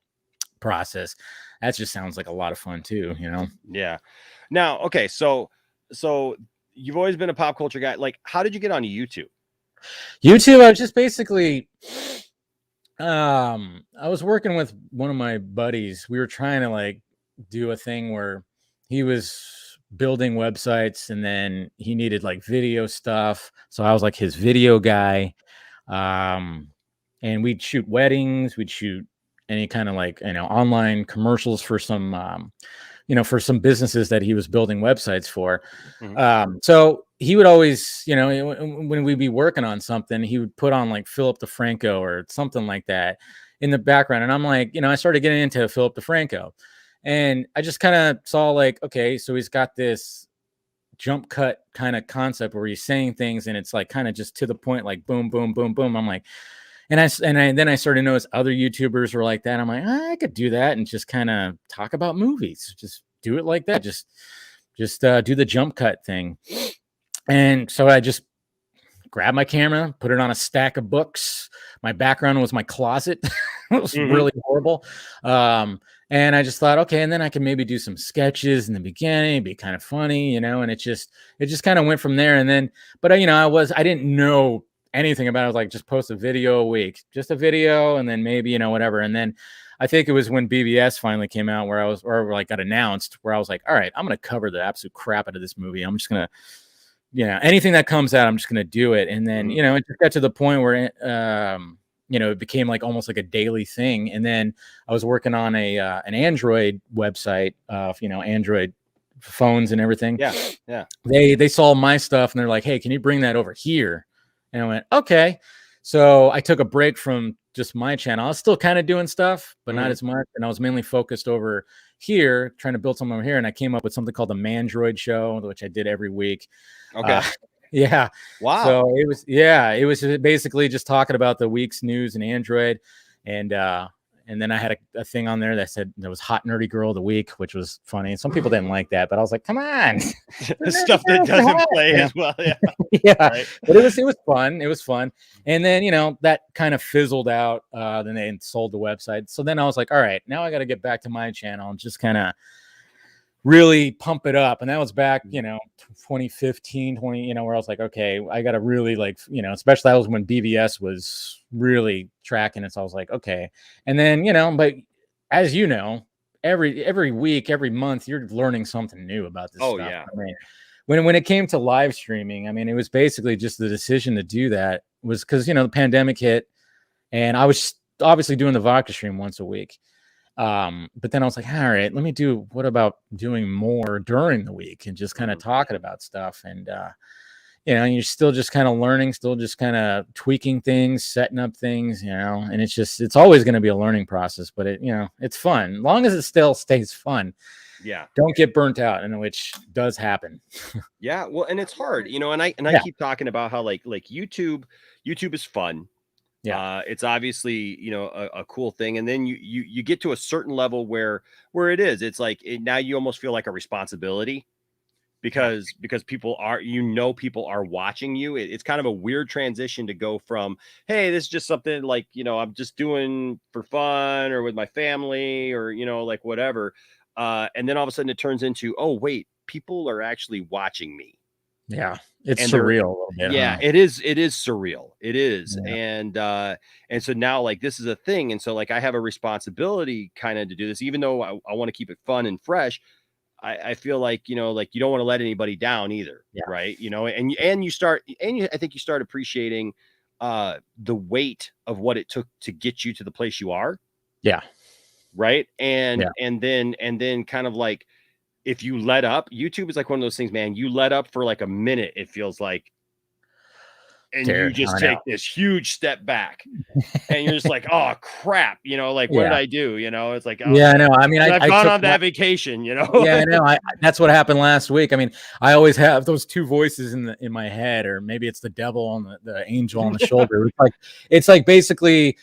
process, that just sounds like a lot of fun too, you know? Yeah. Now, okay. So you've always been a pop culture guy. Like, how did you get onto YouTube? I was just basically, I was working with one of my buddies. We were trying to like do a thing where he was building websites and then he needed like video stuff. So I was like his video guy. And we'd shoot weddings, we'd shoot any kind of like, online commercials for some, for some businesses that he was building websites for. So he would always, when we'd be working on something, he would put on like Philip DeFranco or something like that in the background. And I'm like, I started getting into Philip DeFranco, and I just kind of saw like, okay, so he's got this jump cut kind of concept where he's saying things and it's like kind of just to the point, like boom, boom, boom, boom. I'm like, then I started to notice other YouTubers were like that. I'm like, I could do that and just kind of talk about movies. Just do it like that. Just do the jump cut thing. And so I just grabbed my camera, put it on a stack of books. My background was my closet. It was really horrible. And I just thought, okay, and then I can maybe do some sketches in the beginning, be kind of funny, and it just kind of went from there. And then, but I didn't know anything about it. I was like, just post a video a week, just a video, and then maybe, whatever. And then I think it was when BBS finally came out got announced, where I was like, all right, I'm going to cover the absolute crap out of this movie. I'm just going to, anything that comes out, I'm just going to do it. And then, it just got to the point where, it became like almost like a daily thing. And then I was working on an Android website, Android phones and everything. Yeah. They saw my stuff and they're like, hey, can you bring that over here? And I went, okay. So I took a break from just my channel. I was still kind of doing stuff, but not as much. And I was mainly focused over here, trying to build something over here. And I came up with something called the Mandroid Show, which I did every week. Okay. Yeah. Wow. So it was basically just talking about the week's news in Android. And then I had a thing on there that said there was Hot Nerdy Girl of the Week, which was funny. Some people didn't like that, but I was like, come on. Stuff that doesn't play as well. Yeah. Yeah. Right. But it was fun. It was fun. And then, that kind of fizzled out. Then they sold the website. So then I was like, all right, now I got to get back to my channel and just kind of really pump it up. And that was back, 2015, where I was like, okay, I got to really especially that was when BBS was really tracking it. So I was like, okay. And then, but as every week, every month, you're learning something new about this stuff. Yeah. I mean, when it came to live streaming, I mean, it was basically just the decision to do that was because, the pandemic hit and I was obviously doing the vodka stream once a week. But then I was like, all right, what about doing more during the week and just kind of talking about stuff. And, you're still just kind of learning, still just kind of tweaking things, setting up things, and it's always going to be a learning process, but it's fun. As long as it still stays fun. Yeah. Don't get burnt out, which does happen. Yeah. Well, and it's hard, and I keep talking about how like YouTube is fun. Yeah. It's obviously, a cool thing. And then you get to a certain level where it's like now you almost feel like a responsibility because people are watching you. It's kind of a weird transition to go from, hey, this is just something like, I'm just doing for fun or with my family or, like whatever. And then all of a sudden it turns into, oh, wait, people are actually watching me. Yeah. It's surreal. Yeah, it is surreal. It is. Yeah. And so now like this is a thing. And so like I have a responsibility kind of to do this, even though I want to keep it fun and fresh. I feel like, like you don't want to let anybody down either. Yeah. Right. And I think you start appreciating the weight of what it took to get you to the place you are. Yeah. Right. And then kind of like, if you let up, YouTube is like one of those things, man, you let up for like a minute, it feels like, and you just take this huge step back and you're just like, oh crap. What did I do? It's like, oh, yeah, I know. I mean, I've gone on that vacation, Yeah, I know. That's what happened last week. I mean, I always have those two voices in my head, or maybe it's the devil on the angel on the shoulder. It's like basically,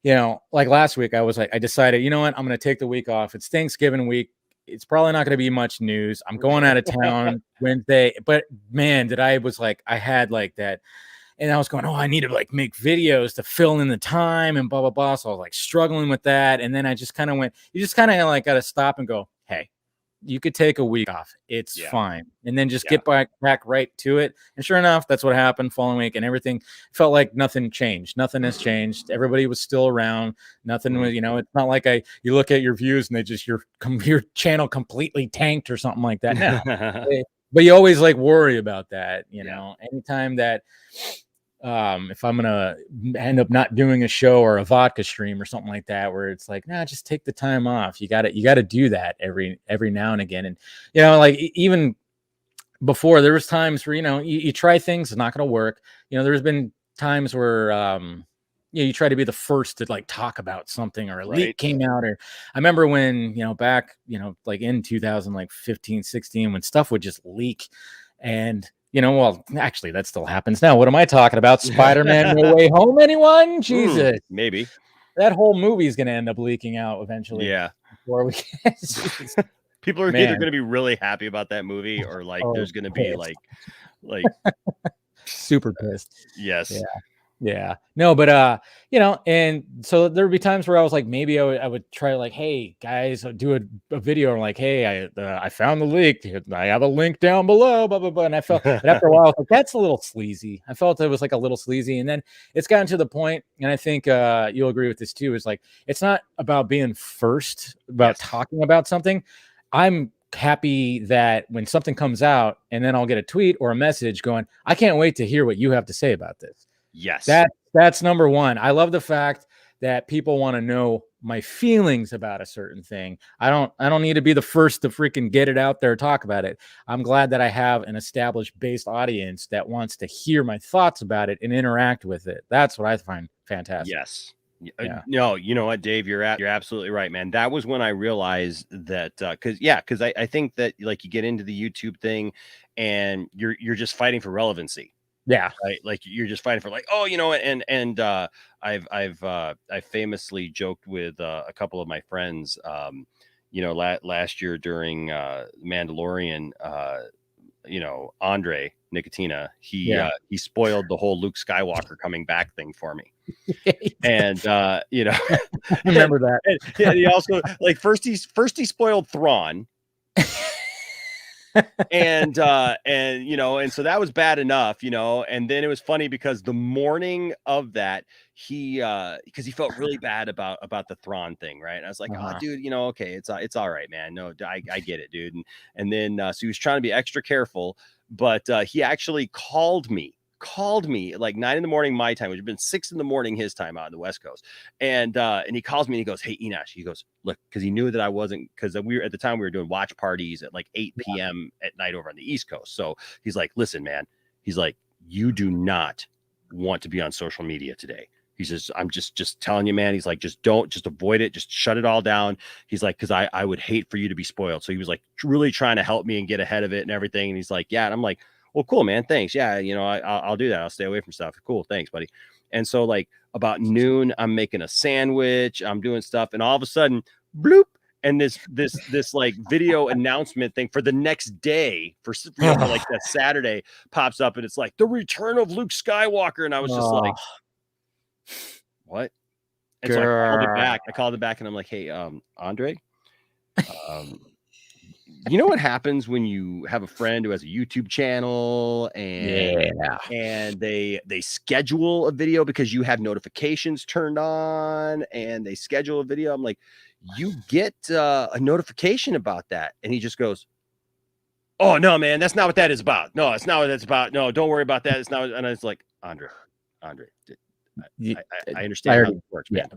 like last week I was like, I decided, you know what, I'm going to take the week off. It's Thanksgiving week. it's probably not going to be much news. I'm going out of town Wednesday, but man, I had like that. And I was going, oh, I need to like make videos to fill in the time and blah, blah, blah. So I was like struggling with that. And then I just kind of went, you just kind of like got to stop and go, hey, you could take a week off. It's fine. And then just get back right to it. And sure enough, that's what happened following week, and everything felt like nothing changed. Nothing has changed. Everybody was still around. Nothing was, it's not like you look at your views and they just, your channel completely tanked or something like that. No, but you always like worry about that, anytime that, if I'm gonna end up not doing a show or a vodka stream or something like that, where it's like, nah, just take the time off. You got to do that every now and again. And like even before, there was times where you try things, it's not going to work. There's been times where you try to be the first to like talk about something, or a leak came out, or I remember when back like in 2015, 16, when stuff would just leak. And well, actually, that still happens now. What am I talking about? Spider-Man No Way Home, anyone? Jesus. Maybe. That whole movie is going to end up leaking out eventually. Yeah. Before we People are either going to be really happy about that movie, or like there's going to be like super pissed. Yes. Yeah. No, but and so there would be times where I was like, maybe I would try like, hey guys, I'll do a video, or like, hey, I found the leak. I have a link down below, blah blah blah. And I felt, but after a while, I was like, that's a little sleazy. I felt it was like a little sleazy, and then it's gotten to the point, and I think you'll agree with this too. Is like, it's not about being first about talking about something. I'm happy that when something comes out, and then I'll get a tweet or a message going, I can't wait to hear what you have to say about this. Yes. That's number one. I love the fact that people want to know my feelings about a certain thing. I don't need to be the first to freaking get it out there, talk about it. I'm glad that I have an established based audience that wants to hear my thoughts about it and interact with it. That's what I find fantastic. Yes. No, you know what, Dave, you're absolutely right, man. That was when I realized that because I think that like you get into the YouTube thing and you're just fighting for relevancy. Yeah. Right. Like you're just fighting for like, oh, and I've famously joked with a couple of my friends, last year during Mandalorian, Andre Nicotina, he spoiled the whole Luke Skywalker coming back thing for me. And I remember that. And he also like first he spoiled Thrawn. and so that was bad enough, and then it was funny because the morning of that because he felt really bad about the Thrawn thing, right? And I was like, oh dude, okay, it's all right, man. No, I get it, dude. And then so he was trying to be extra careful, but he actually called me like 9 a.m. my time, which had been 6 a.m. his time out on the West Coast. And he calls me and he goes, hey Enosh, he goes, look, because he knew that I wasn't, because we were doing watch parties at like 8 p.m. at night over on the East Coast. So he's like, listen, man, he's like, you do not want to be on social media today. He says, I'm just telling you, man. He's like, just avoid it. Just shut it all down. He's like, because I would hate for you to be spoiled. So he was like really trying to help me and get ahead of it and everything. And he's like, yeah. And I'm like, well, cool, man. Thanks. Yeah. I'll do that. I'll stay away from stuff. Cool. Thanks, buddy. And so like about noon, I'm making a sandwich. I'm doing stuff. And all of a sudden, bloop. And this like video announcement thing for the next day for like that Saturday pops up, and it's like the return of Luke Skywalker. And I was just like, what? And so I called it back and I'm like, hey, Andre, you know what happens when you have a friend who has a YouTube channel and they schedule a video because you have notifications turned on and they schedule a video. I'm like, you get a notification about that. And he just goes, oh no, man, that's not what that is about. No, it's not what that's about. No, don't worry about that. It's not. And it's like, Andre, I understand how it works, man.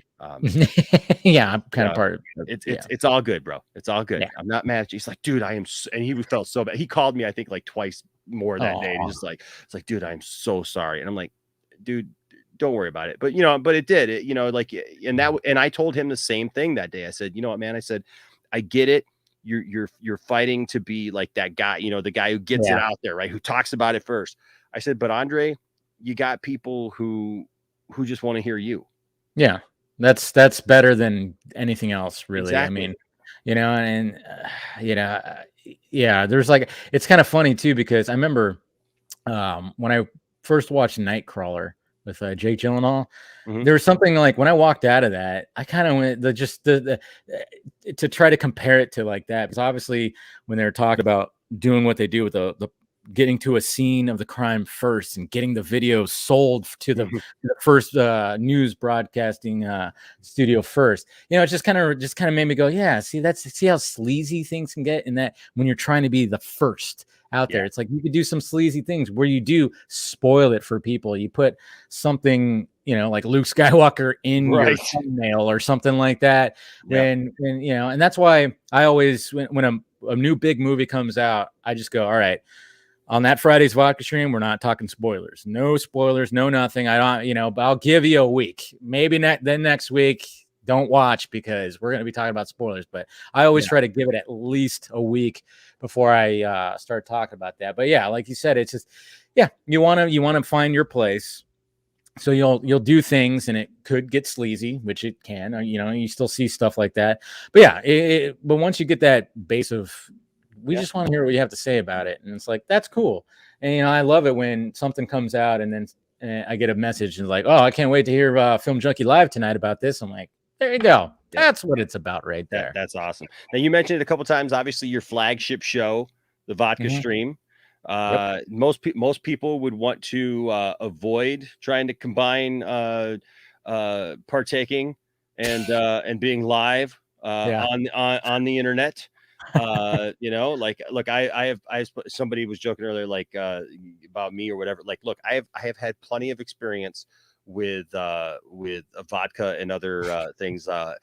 Yeah, I'm kind of part of it. It's all good, bro. It's all good. Yeah. I'm not mad at you. He's like, dude, I am, and he felt so bad. He called me, I think, like twice more that day. He's just like, it's like, dude, I'm so sorry. And I'm like, dude, don't worry about it. But but it did. And I told him the same thing that day. I said, you know what, man? I said, I get it. You're fighting to be like that guy, the guy who gets it out there, right? Who talks about it first. I said, but Andre, you got people who just want to hear you. Yeah, that's better than anything else, really. Exactly. I mean, and yeah, there's like, it's kind of funny too, because I remember when I first watched Nightcrawler with Jake Gyllenhaal, there was something like when I walked out of that, I kind of went to try to compare it to like that, because obviously when they're talking about doing what they do with the getting to a scene of the crime first and getting the video sold to the first news broadcasting studio first, it just kind of made me go, yeah, see how sleazy things can get in that when you're trying to be the first out there. It's like you could do some sleazy things where you do spoil it for people. You put something, like Luke Skywalker in your thumbnail or something like that. When and that's why I always, when a new big movie comes out, I just go, all right, on that Friday's vodka stream, we're not talking spoilers. No spoilers, no nothing. I don't, but I'll give you a week. Maybe then next week, don't watch because we're going to be talking about spoilers. But I always try to give it at least a week before I start talking about that. But yeah, like you said, it's just, you want to find your place. So you'll do things, and it could get sleazy, which it can. You still see stuff like that. But yeah, but once you get that base of, we just want to hear what you have to say about it, and it's like, that's cool. And I love it when something comes out, and then I get a message and like, oh, I can't wait to hear Film Junkee Live tonight about this. I'm like, there you go. That's what it's about right there. That's awesome. Now, you mentioned it a couple times. Obviously, your flagship show, the Vodka Stream. Most people would want to avoid trying to combine partaking and being live on the internet. Like, look, I have somebody was joking earlier, like about me or whatever. Like, look, I have had plenty of experience with vodka and other things. I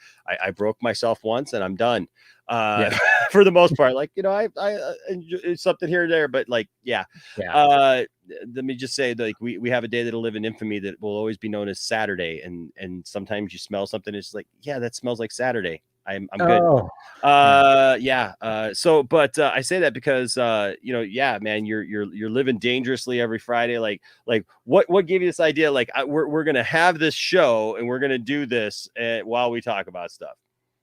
broke myself once, and I'm done. For the most part, like, I enjoy something here and there, but like, let me just say, like, we have a day that'll live in infamy that will always be known as Saturday, and sometimes you smell something, it's like, that smells like Saturday. I'm good. So, but I say that because man, you're living dangerously every Friday. Like what gave you this idea? Like, we're gonna have this show, and we're gonna do this while we talk about stuff.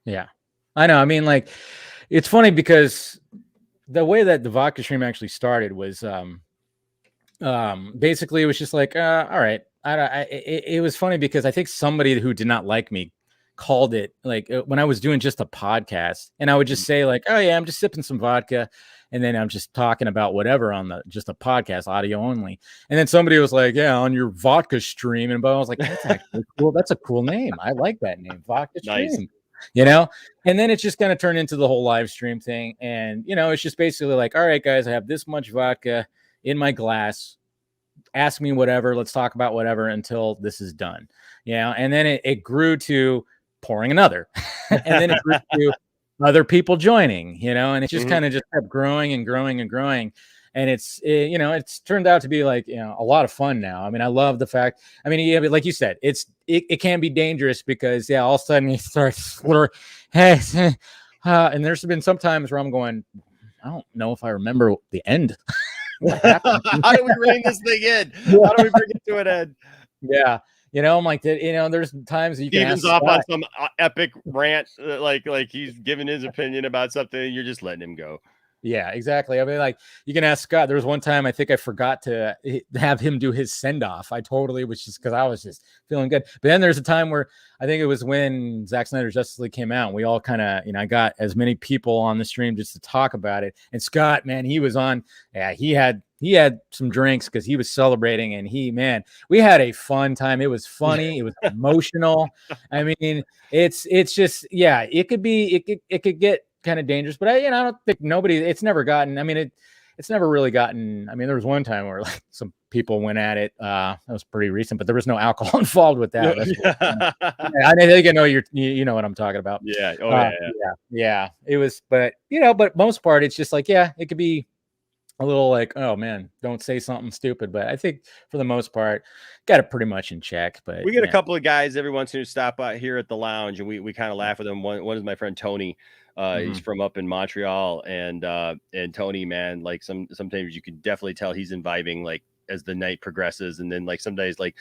Yeah, I know. I mean, like, it's funny because the way that the vodka stream actually started was basically it was just like, all right. It was funny because I think somebody who did not like me called it, like, when I was doing just a podcast, and I would just say like, oh yeah, I'm just sipping some vodka, and then I'm just talking about whatever on just a podcast, audio only. And then somebody was like, yeah, on your vodka stream, and I was like, that's actually cool. That's a cool name. I like that name, vodka stream. Nice. And then it's just going to turn into the whole live stream thing. And it's just basically like, all right, guys, I have this much vodka in my glass. Ask me whatever. Let's talk about whatever until this is done. And then it grew to pouring another, and then it grew to other people joining, and it just kind of just kept growing and growing and growing. And it's turned out to be like, a lot of fun now. I mean, I love the fact, I mean, like you said, it can be dangerous because all of a sudden you start slur, hey, and there's been some times where I'm going, I don't know if I remember the end. How do we bring this thing in? How do we bring it to an end? Yeah. I'm like, there's times you can Steven's off on some epic rant, like he's giving his opinion about something, and you're just letting him go. Yeah, exactly. I mean, like, you can ask Scott. There was one time I think I forgot to have him do his send off. I totally was just because I was just feeling good. But then there's a time where I think it was when Zack Snyder's Justice League came out, and we all kind of, I got as many people on the stream just to talk about it. And Scott, man, he was on. Yeah, he had some drinks because he was celebrating, and we had a fun time. It was funny. It was emotional. I mean, it's just, it could get kind of dangerous, but I don't think it's never gotten, I mean, it's never really gotten, I mean, there was one time where like some people went at it, that was pretty recent, but there was no alcohol involved with that. I think I know you know what I'm talking about. Yeah. It was, but most part, it's just like, it could be a little like, oh man, don't say something stupid. But I think for the most part, got it pretty much in check. But we get a couple of guys every once in a while stop by here at the lounge, and we kind of laugh with them. One is my friend Tony. He's from up in Montreal, and Tony, man, like sometimes you can definitely tell he's imbibing like as the night progresses, and then like some days like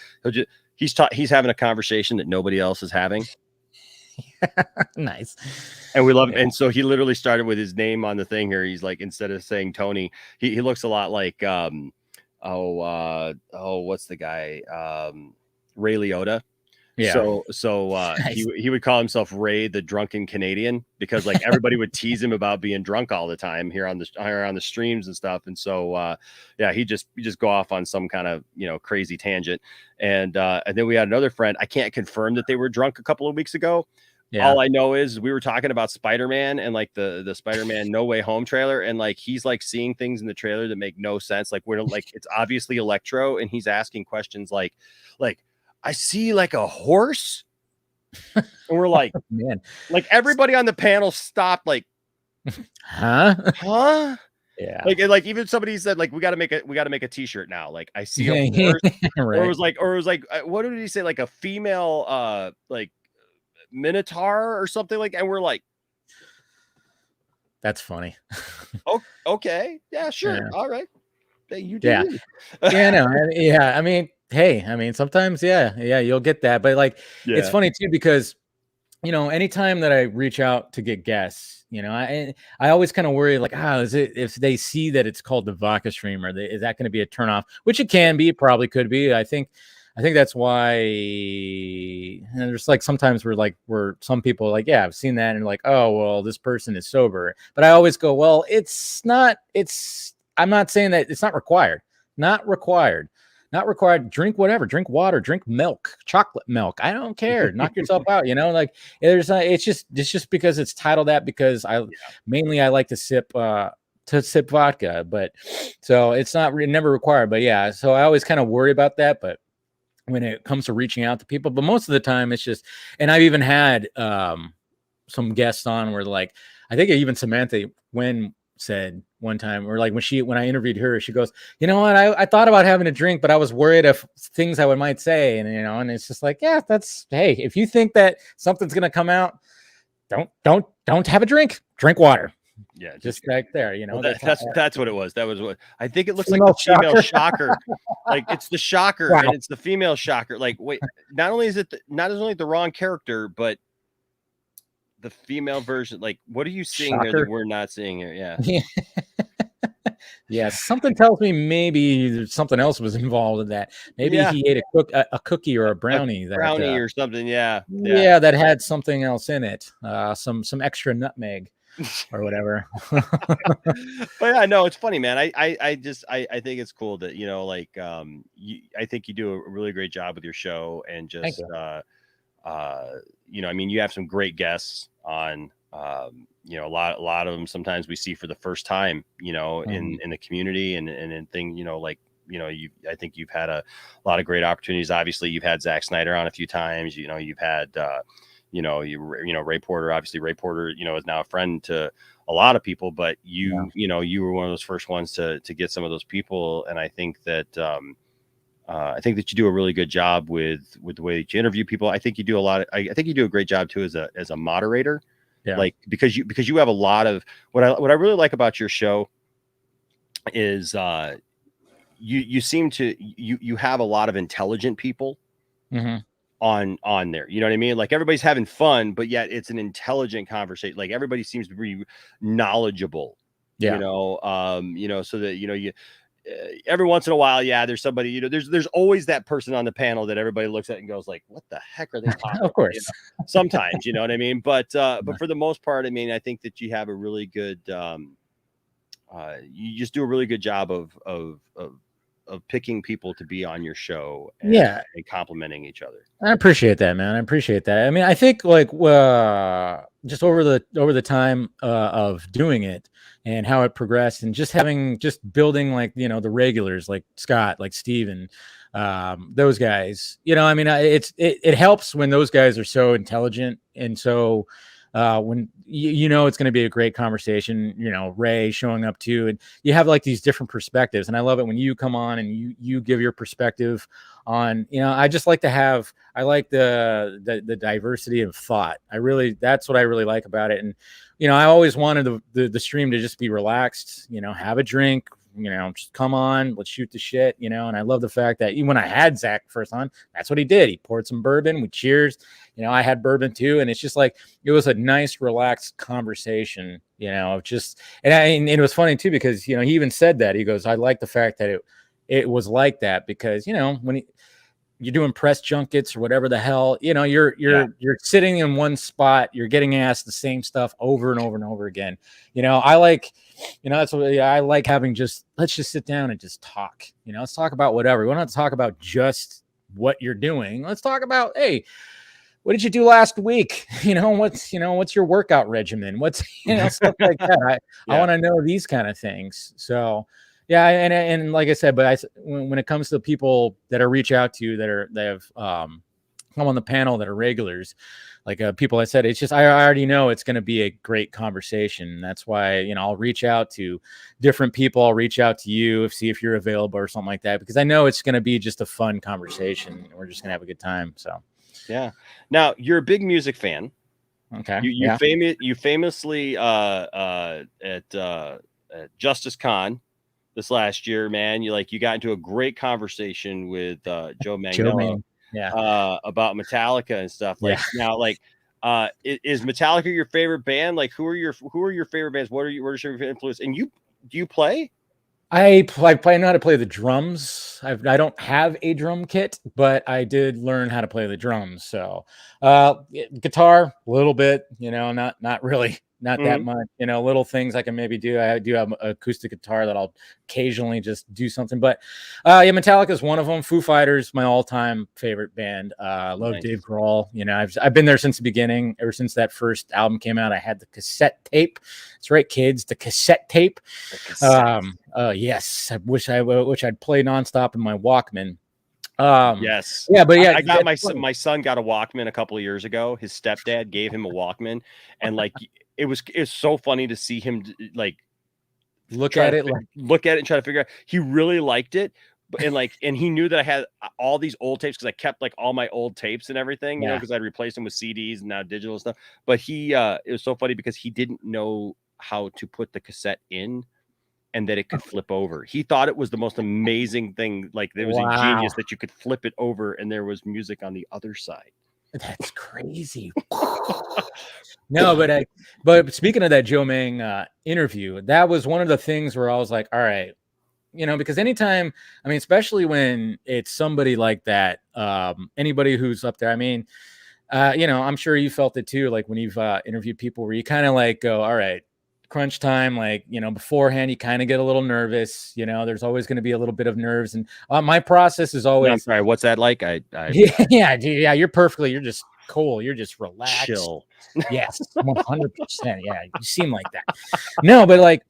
he's having a conversation that nobody else is having. Nice. And we love him. And so he literally started with his name on the thing here. He's like, instead of saying Tony, he looks a lot like what's the guy? Ray Liotta. Yeah. So Nice. he would call himself Ray the Drunken Canadian, because like everybody would tease him about being drunk all the time here on the streams and stuff. And so yeah, he just go off on some kind of crazy tangent. And then we had another friend. I can't confirm that they were drunk a couple of weeks ago. Yeah. All I know is we were talking about Spider-Man and like the Spider-Man No Way Home trailer, and like he's like seeing things in the trailer that make no sense. Like we're like, it's obviously Electro, and he's asking questions like I see like a horse, and we're like, man, like everybody on the panel stopped, like, huh? Yeah. Yeah. Like even somebody said like we got to make a t-shirt now. Like I see a horse, Right. or it was like what did he say? Like a female like minotaur or something like, and we're like, that's funny. oh, okay, yeah, sure, Yeah. all right, you do. Yeah. Yeah, no, yeah. I mean, hey, I mean, sometimes, yeah, you'll get that, but like, it's funny too because, anytime that I reach out to get guests, I always kind of worry like, is it if they see that it's called the Vodka Stream, is that going to be a turnoff? Which it can be, probably could be. I think that's why. And there's like sometimes we're some people like, yeah, I've seen that, and like, oh well, this person is sober, but I always go, well, it's not. I'm not saying that it's not required. Not required. Not required. Drink whatever. Drink water. Drink milk. Chocolate milk. I don't care. Knock yourself out. Like there's. It's just because it's titled that because mainly I like to sip vodka, but so it's not never required. But yeah, so I always kind of worry about that. But when it comes to reaching out to people, but most of the time it's just. And I've even had some guests on where like I think even Samantha said one time, or like when I interviewed her, she goes, you know what, I thought about having a drink, but I was worried of things I might say, and and it's just like, yeah, hey, if you think that something's gonna come out, don't have a drink. Drink water. Yeah, just right there. Well, that's what it was. That was what I think it looks like. The female shocker. Like it's the shocker, wow. And it's the female shocker. Like wait, not only is it not only the wrong character, but the female version. Like what are you seeing here that we're not seeing here? Yeah. Yeah, something tells me maybe something else was involved in that. Maybe he ate a cookie or a brownie, or something. Yeah, that had something else in it. Some extra nutmeg or whatever. But yeah, no, it's funny, man. I think it's cool that I think you do a really great job with your show, and just I mean, you have some great guests on. A lot of them sometimes we see for the first time, in the community and in thing, I think you've had a lot of great opportunities. Obviously you've had Zack Snyder on a few times, you've had, Ray Porter, obviously Ray Porter, is now a friend to a lot of people, but you were one of those first ones to get some of those people. And I think that, you do a really good job with the way that you interview people. I think you do I think you do a great job too as a moderator. Yeah. Like because you have a lot of what I really like about your show is you seem to you have a lot of intelligent people on there. You know what I mean? Like everybody's having fun, but yet it's an intelligent conversation. Like everybody seems to be knowledgeable. Yeah. So that you every once in a while, there's somebody, there's always that person on the panel that everybody looks at and goes like, what the heck are they talking about? Of course. Sometimes, you know what I mean? But for the most part, I mean, I think that you have a really good, you just do a really good job of picking people to be on your show and complimenting each other. I appreciate that, man. I appreciate that. I mean, I think like just over the time of doing it and how it progressed, and just building like the regulars like Scott, like Steven, those guys. I mean, it helps when those guys are so intelligent, and so when it's going to be a great conversation. Ray showing up too, and you have like these different perspectives, and I love it when you come on and you give your perspective on. I just like I like the diversity of thought. That's what I really like about it. And I always wanted the stream to just be relaxed. Have a drink, just come on, let's shoot the shit, and I love the fact that even when I had Zach first on, that's what he did. He poured some bourbon, we cheers, I had bourbon too. And it's just like, it was a nice, relaxed conversation, just, and it was funny too, because, he even said that, he goes, I like the fact that it was like that, because, when you're doing press junkets or whatever the hell, you're sitting in one spot, you're getting asked the same stuff over and over and over again. I like, that's what I like, having let's just sit down and just talk, let's talk about whatever. We don't have to talk about just what you're doing. Let's talk about, hey, what did you do last week? What's your workout regimen? What's, stuff like that. I want to know these kind of things. So, yeah, and like I said, but when it comes to people that I reach out to that have come on the panel that are regulars, like people I said, it's just I already know it's going to be a great conversation. That's why I'll reach out to different people. I'll reach out to you, see if you're available or something like that, because I know it's going to be just a fun conversation. We're just going to have a good time. So yeah. Now you're a big music fan. Okay. You famously at Justice Con this last year, man, you got into a great conversation with Joe Manganiello about Metallica and stuff. Now, is Metallica your favorite band? Like, who are your favorite bands? What are your favorite influence? And do you play? I know how to play the drums. I don't have a drum kit, but I did learn how to play the drums. So, guitar a little bit, not really. Not that much, little things I can maybe do. I do have an acoustic guitar that I'll occasionally just do something. But Metallica is one of them. Foo Fighters, my all-time favorite band. Love Dave Grohl. I've been there since the beginning. Ever since that first album came out, I had the cassette tape. That's right, kids, the cassette tape. Yes, I wish I'd play nonstop in my Walkman. Yes. Yeah, but yeah, I got my son got a Walkman a couple of years ago. His stepdad gave him a Walkman, and it was so funny to see him look at it and try to figure out. He really liked it, and he knew that I had all these old tapes, because I kept all my old tapes and everything, because I'd replaced them with CDs and now digital stuff. But it was so funny because he didn't know how to put the cassette in and that it could flip over. He thought it was the most amazing thing. It was ingenious that you could flip it over and there was music on the other side. That's crazy. No, but speaking of that Joe Mang interview, that was one of the things where I was like, all right, because anytime, especially when it's somebody like that, anybody who's up there, I'm sure you felt it too. Like when you've interviewed people where you kind of go, all right, crunch time, beforehand, you kind of get a little nervous. There's always going to be a little bit of nerves, and my process is always. No, I'm sorry, what's that like? Yeah, you're just cool. You're just relaxed. Chill. Yes, 100%. Yeah, you seem like that. No, but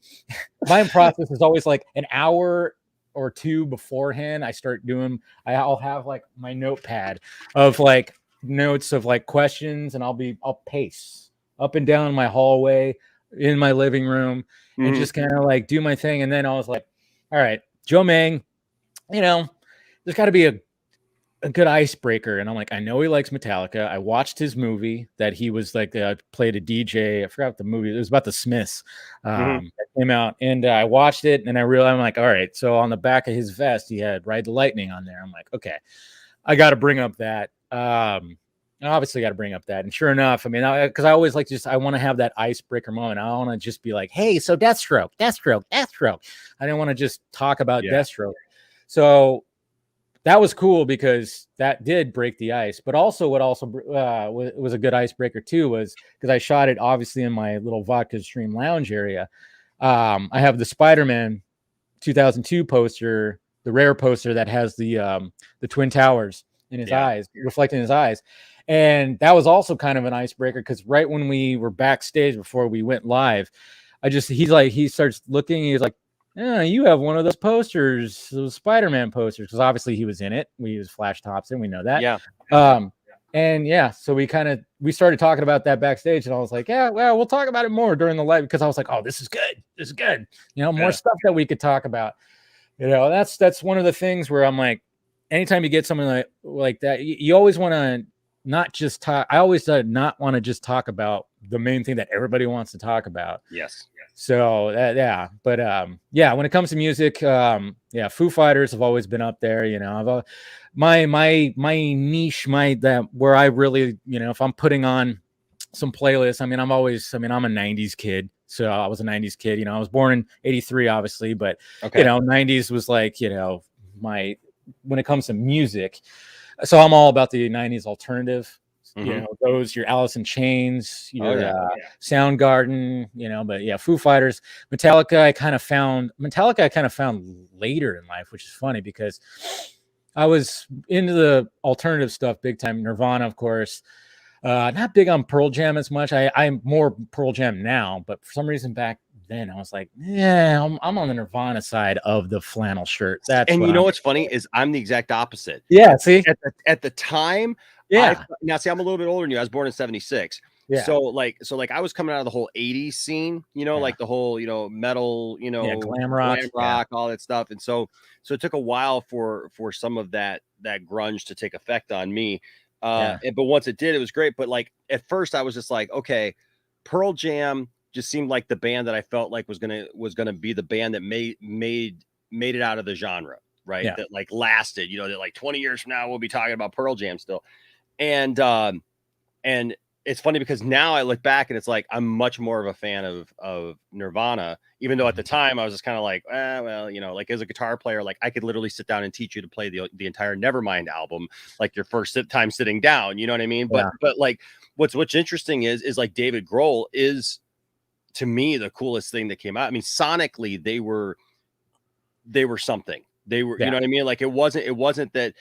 my process is always an hour or two beforehand. I start doing. I'll have my notepad of notes of questions, and I'll pace up and down my hallway in my living room and just kind of do my thing. And then I was like, all right, Joe Mang, there's got to be a good icebreaker. And I'm like, I know he likes Metallica. I watched his movie that he was played a DJ. I forgot what the movie, it was about the Smiths that came out. And I watched it and I realized, I'm like, all right. So on the back of his vest, he had Ride the Lightning on there. I'm like, okay, I got to bring up that. I obviously got to bring up that. And sure enough, because I always I want to have that icebreaker moment. I don't want to just be like, hey, so Deathstroke. I didn't want to just talk about Deathstroke. So that was cool because that did break the ice. But also what was a good icebreaker too was because I shot it obviously in my little Vodka Stream lounge area. I have the Spider-Man 2002 poster, the rare poster that has the Twin Towers in his eyes, reflecting his eyes. And that was also kind of an icebreaker because right when we were backstage before we went live, he starts looking, he's like, yeah, you have one of those posters, those Spider-Man posters, because obviously he was in it. We use Flash Thompson, we know that. Yeah. And yeah, so we started talking about that backstage, and I was like, yeah, well, we'll talk about it more during the live because I was like, oh, this is good. More stuff that we could talk about. That's one of the things where I'm like, anytime you get something like that, you always want to not just talk. I always not want to just talk about the main thing that everybody wants to talk about. Yes. So yeah, but yeah, when it comes to music, yeah, Foo Fighters have always been up there. You know, I've my niche, where I really, you know, if I'm putting on some playlists, I mean, I'm a 90s kid. So I was a 90s kid, you know, I was born in 83, obviously, but you know, 90s was like, you know, when it comes to music. So I'm all about the 90s alternative, you know, those, your Alice in Chains, your Soundgarden, you know, but yeah, Foo Fighters, Metallica, I kind of found later in life, which is funny because I was into the alternative stuff big time. Nirvana, of course. Not big on Pearl Jam as much. I'm more Pearl Jam now, but for some reason back then I was like, yeah, I'm on the Nirvana side of the flannel shirt. And you know what's funny is I'm the exact opposite. Yeah, see, at the time, now see, I'm a little bit older than you. I was born in 76. Yeah. So like I was coming out of the whole 80s scene, you know, like the whole, you know, metal, you know, glam rock, all that stuff. And so it took a while for some of that grunge to take effect on me. But once it did, it was great. But like at first I was just like, okay, Pearl Jam just seemed like the band that I felt like was gonna be the band that made it out of the genre, right? Yeah. That like lasted, you know, that like 20 years from now we'll be talking about Pearl Jam still. And it's funny because now I look back and it's like I'm much more of a fan of Nirvana, even though at the time I was just kind of like, well, you know, like as a guitar player, like I could literally sit down and teach you to play the entire Nevermind album, like your first time sitting down, you know what I mean? But like what's interesting is like David Grohl is, to me, the coolest thing that came out. I mean, sonically they were something. They were, you know what I mean? Like it wasn't that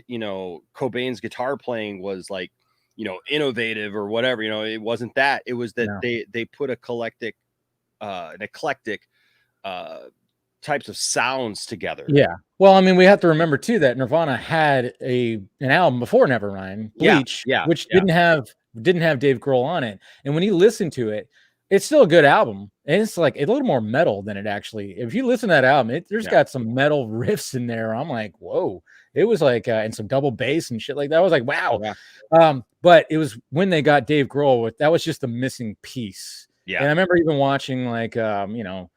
you know, Cobain's guitar playing was like, you know, innovative or whatever, you know, it wasn't that. It was that they put an eclectic types of sounds together. Yeah. Well, I mean, we have to remember too that Nirvana had an album before Nevermind, Bleach, which didn't have Dave Grohl on it. And when you listen to it, it's still a good album. And it's like a little more metal than it actually. If you listen to that album, there's got some metal riffs in there. I'm like, whoa. It was like, and some double bass and shit like that. I was like, wow. Yeah. But it was when they got Dave Grohl, that was just a missing piece. Yeah. And I remember even watching like, you know,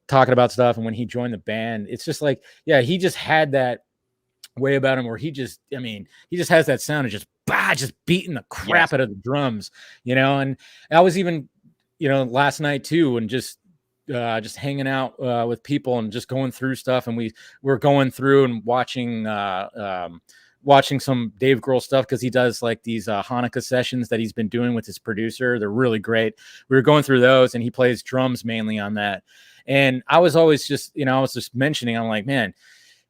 talking about stuff. And when he joined the band, it's just like, yeah, he just had that way about him where he just has that sound of just beating the crap out of the drums, you know. And I was even, you know, last night too, and just hanging out with people and just going through stuff. And we're going through and watching some Dave Grohl stuff because he does like these Hanukkah sessions that he's been doing with his producer. They're really great. We were going through those and he plays drums mainly on that. And I was always just, you know, I was just mentioning, I'm like, man,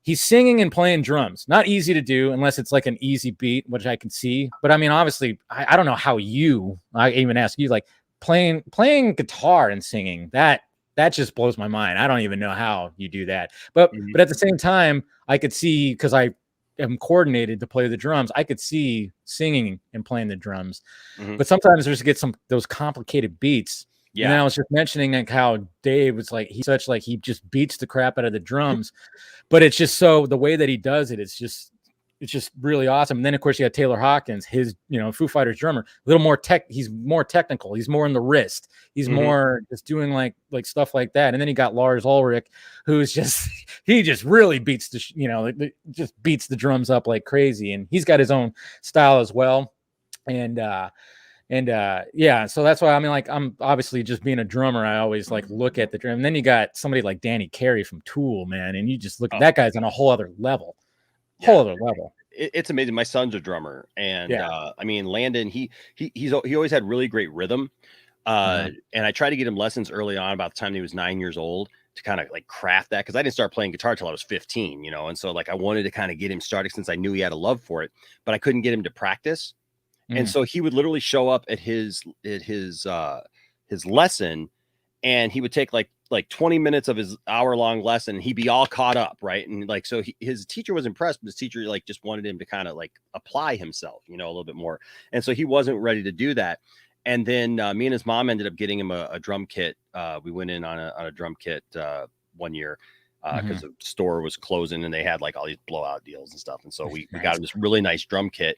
he's singing and playing drums. Not easy to do unless it's like an easy beat, which I can see. But I mean, obviously, I don't know how I even ask you, like playing guitar and singing, that just blows my mind. I don't even know how you do that. But at the same time, I could see, because I am coordinated to play the drums, I could see singing and playing the drums. But sometimes there's those complicated beats. Yeah. And I was just mentioning like how Dave was like, he just beats the crap out of the drums, but it's just so the way that he does it, it's just really awesome. And then of course you got Taylor Hawkins, his, you know, Foo Fighters drummer, a little more he's more technical. He's more in the wrist. He's more just doing like stuff like that. And then he got Lars Ulrich, who's he just really beats just beats the drums up like crazy. And he's got his own style as well. And yeah, so that's why I mean, like, I'm obviously just being a drummer, I always like look at the drum. And then you got somebody like Danny Carey from Tool, man, and you just look at that guy's on a whole other level. It's amazing. My son's a drummer, and I mean, Landon, he always had really great rhythm. And I tried to get him lessons early on, about the time he was 9 years old, to kind of like craft that, because I didn't start playing guitar till I was 15, you know, and so like I wanted to kind of get him started since I knew he had a love for it, but I couldn't get him to practice. And so he would literally show up at his lesson, and he would take like 20 minutes of his hour-long lesson. He'd be all caught up, right? And like, so his teacher was impressed, but his teacher like just wanted him to kind of like apply himself, you know, a little bit more. And so he wasn't ready to do that. And then me and his mom ended up getting him a drum kit. We went in on a drum kit 1 year because the store was closing and they had like all these blowout deals and stuff. And so we got him this really nice drum kit.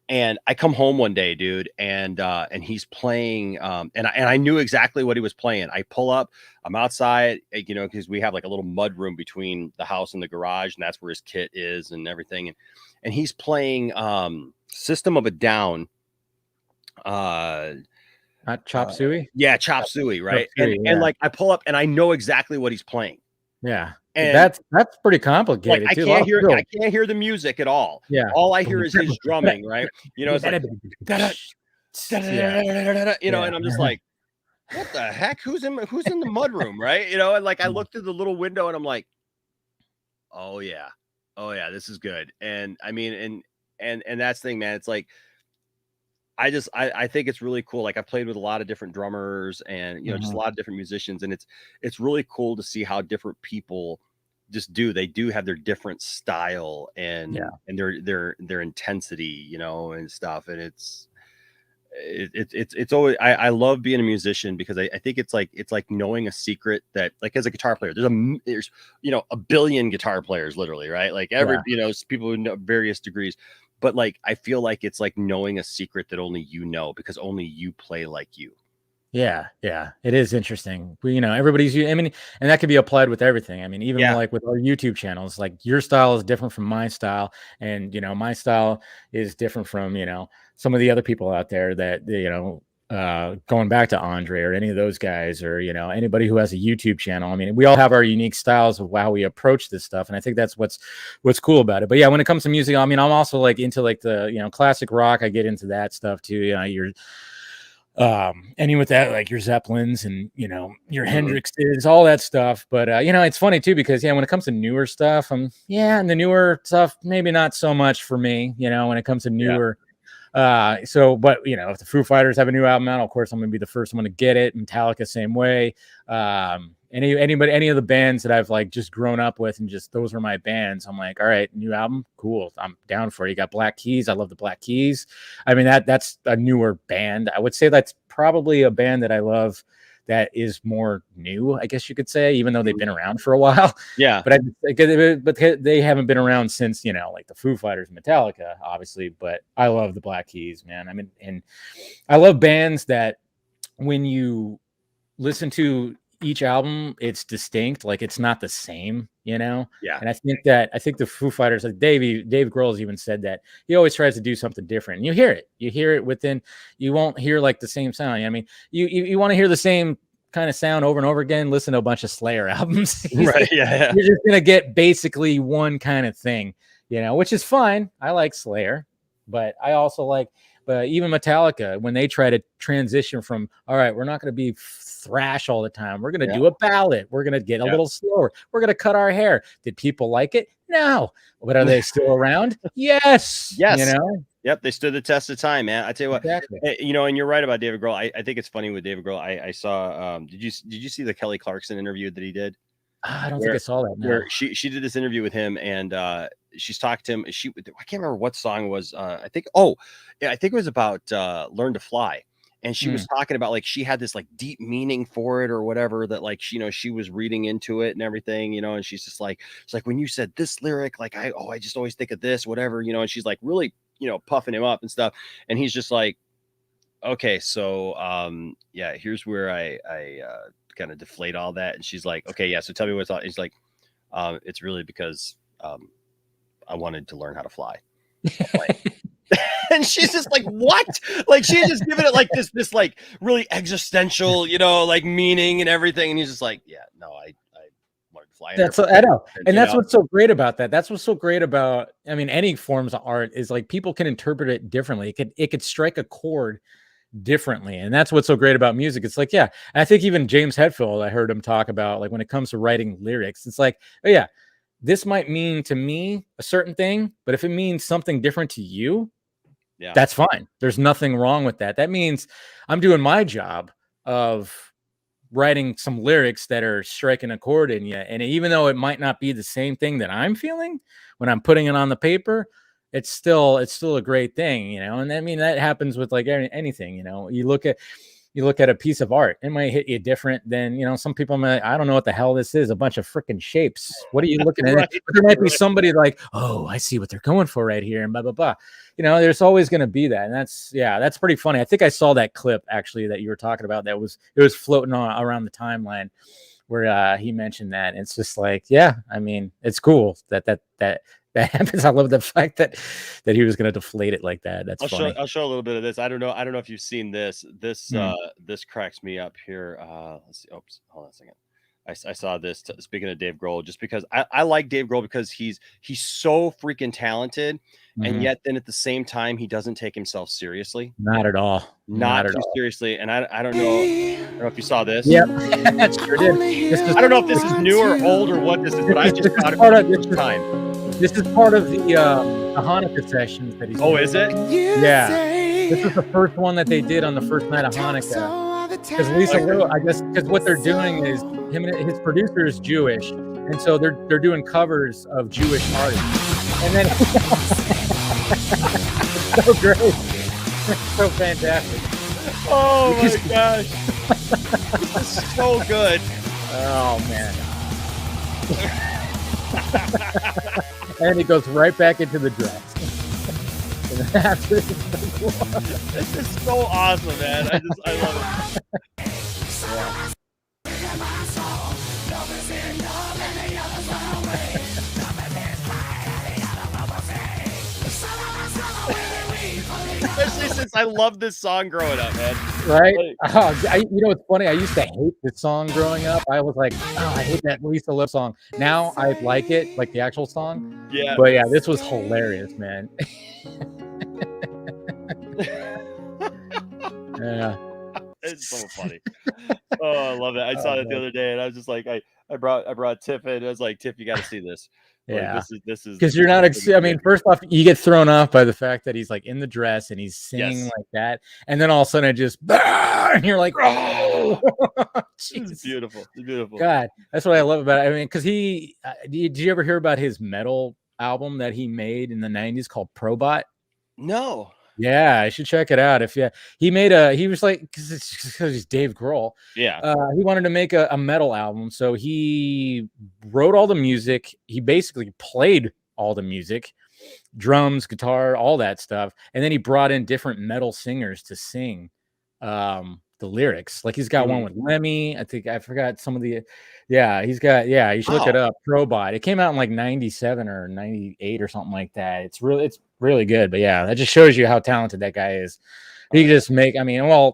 And I come home one day, dude, and he's playing, and I knew exactly what he was playing. I pull up, I'm outside, you know, because we have like a little mud room between the house and the garage, and that's where his kit is and everything. And he's playing System of a Down. Not Chop Suey? Yeah, Chop Suey, right? Chop Suey, and yeah. like I pull up and I know exactly what he's playing. Yeah. And that's pretty complicated. like I too. can't hear the music at all. Yeah. All I hear is his drumming, right? You know, it's like you know, and I'm just like, what the heck? Who's in the mudroom, right? You know, and like I look through the little window and I'm like, oh yeah, this is good. And I mean, and that's the thing, man. It's like I think it's really cool. Like I've played with a lot of different drummers and you know, just a lot of different musicians, and it's really cool to see how different people they do have their different style and their intensity, you know, and stuff. And it's always I love being a musician because I think it's like knowing a secret that, like, as a guitar player, there's you know a billion guitar players literally, right? Like you know, people who know various degrees, but like I feel like it's like knowing a secret that only you know because only you play like you. Yeah, it is interesting. You know, everybody's. I mean, and that could be applied with everything. I mean, even like with our YouTube channels, like your style is different from my style, and you know, my style is different from some of the other people out there that going back to Andre or any of those guys, or anybody who has a YouTube channel. I mean, we all have our unique styles of how we approach this stuff, and I think that's what's cool about it. But yeah, when it comes to music, I mean, I'm also like into like the classic rock. I get into that stuff too. You're any with that, like your Zeppelins and your Hendrixes, all that stuff. But it's funny too because when it comes to newer stuff, and the newer stuff maybe not so much for me. When it comes to newer. But if the Foo Fighters have a new album out, of course I'm gonna be the first one to get it. Metallica, same way. Any of the bands that I've like just grown up with and just those were my bands, I'm like, all right, new album, cool, I'm down for it. You got Black Keys, I love the Black Keys. I mean that's a newer band. I would say that's probably a band that I love that is more new, I guess you could say, even though they've been around for a while. Yeah. But they haven't been around since, like the Foo Fighters, Metallica, obviously. But I love the Black Keys, man. I mean, and I love bands that when you listen to each album, it's distinct. Like it's not the same, Yeah. And I think the Foo Fighters, like Dave Grohl's even said that he always tries to do something different. And you hear it within, you won't hear like the same sound. I mean, you want to hear the same kind of sound over and over again, listen to a bunch of Slayer albums. Right. Yeah. You're just going to get basically one kind of thing, which is fine. I like Slayer, but I also like, even Metallica, when they try to transition from, all right, we're not going to be thrash all the time. We're going to do a ballad. We're going to get a little slower. We're going to cut our hair. Did people like it? No. But are they still around? Yes. Yep. They stood the test of time, man. I tell you what, exactly. And you're right about David Grohl. I think it's funny with David Grohl. I saw, did you see the Kelly Clarkson interview that he did? I don't think I saw that. No. Where she did this interview with him, and she's talked to him. I can't remember what song it was. I think it was about Learn to Fly. And she was talking about like she had this like deep meaning for it or whatever, that like she was reading into it and everything, and she's just like, it's like when you said this lyric, like I just always think of this, whatever, and she's like really, puffing him up and stuff. And he's just like, okay, so here's where I kind of deflate all that. And she's like, okay, yeah, so tell me what's on. He's like, it's really because I wanted to learn how to fly. And she's just like, what? Like she's just giving it like this like really existential, like meaning and everything. And he's just like, yeah, no, I wanted to fly. I know. And that's what's so great about that. That's what's so great about, I mean, any forms of art is like people can interpret it differently. It could strike a chord differently. And that's what's so great about music. It's like, yeah. And I think even James Hetfield, I heard him talk about like when it comes to writing lyrics, it's like, oh yeah, this might mean to me a certain thing, but if it means something different to you, that's fine. There's nothing wrong with that. That means I'm doing my job of writing some lyrics that are striking a chord in you. And even though it might not be the same thing that I'm feeling when I'm putting it on the paper, it's still a great thing, And I mean, that happens with like anything, you look at, you look at a piece of art, it might hit you different than, you know, some people might, I don't know what the hell this is, a bunch of freaking shapes. What are you looking at? Right. But there might be somebody like, oh, I see what they're going for right here, and blah, blah, blah. You know, there's always going to be that. And that's pretty funny. I think I saw that clip actually that you were talking about. It was floating around the timeline where he mentioned that. And it's just like, yeah, I mean, it's cool that happens. I love the fact that he was going to deflate it like that. That's funny. I'll show a little bit of this. I don't know if you've seen this. This cracks me up here. Let's see. Oops, hold on a second. I saw this. Speaking of Dave Grohl, just because I like Dave Grohl because he's so freaking talented, and yet then at the same time he doesn't take himself seriously. Not at all. Not too seriously. And I don't know if you saw this. Yep. Sure did. I don't know if this is new or old or what this is, but I just got it for the first time. This is part of the Hanukkah sessions that he's doing. Is it? Yeah. This is the first one that they did on the first night of Hanukkah. Because Lisa Lou, I guess, because what they're doing is him and his producer is Jewish, and so they're doing covers of Jewish artists. And then it's so great. It's so fantastic. Oh my gosh. This is so good. Oh man. And it goes right back into the dress. This is so awesome, man. I love it. Especially since I love this song growing up, man. Right? You know, it's funny. I used to hate this song growing up. I was like, oh, I hate that Lisa Lip song. Now I like it, like the actual song. Yeah. But yeah, this was hilarious, man. Yeah. It's so funny. Oh, I love it. I saw it the other day, and I was just like, I brought Tiff in. I was like, Tiff, you got to see this. Yeah, like, this is because you're not. I mean, first off, you get thrown off by the fact that he's like in the dress and he's singing like that, and then all of a sudden it just, and you're like, oh, it's beautiful. It's beautiful. God, that's what I love about it. I mean, because did you ever hear about his metal album that he made in the '90s called Probot? No. Yeah, I should check it out. He was like, because he's Dave Grohl. Yeah. He wanted to make a metal album. So he wrote all the music. He basically played all the music, drums, guitar, all that stuff. And then he brought in different metal singers to sing the lyrics. Like he's got one with Lemmy. I think I forgot some of the, you should look it up. Probot. It came out in like 97 or 98 or something like that. It's really good. But yeah, that just shows you how talented that guy is. He just the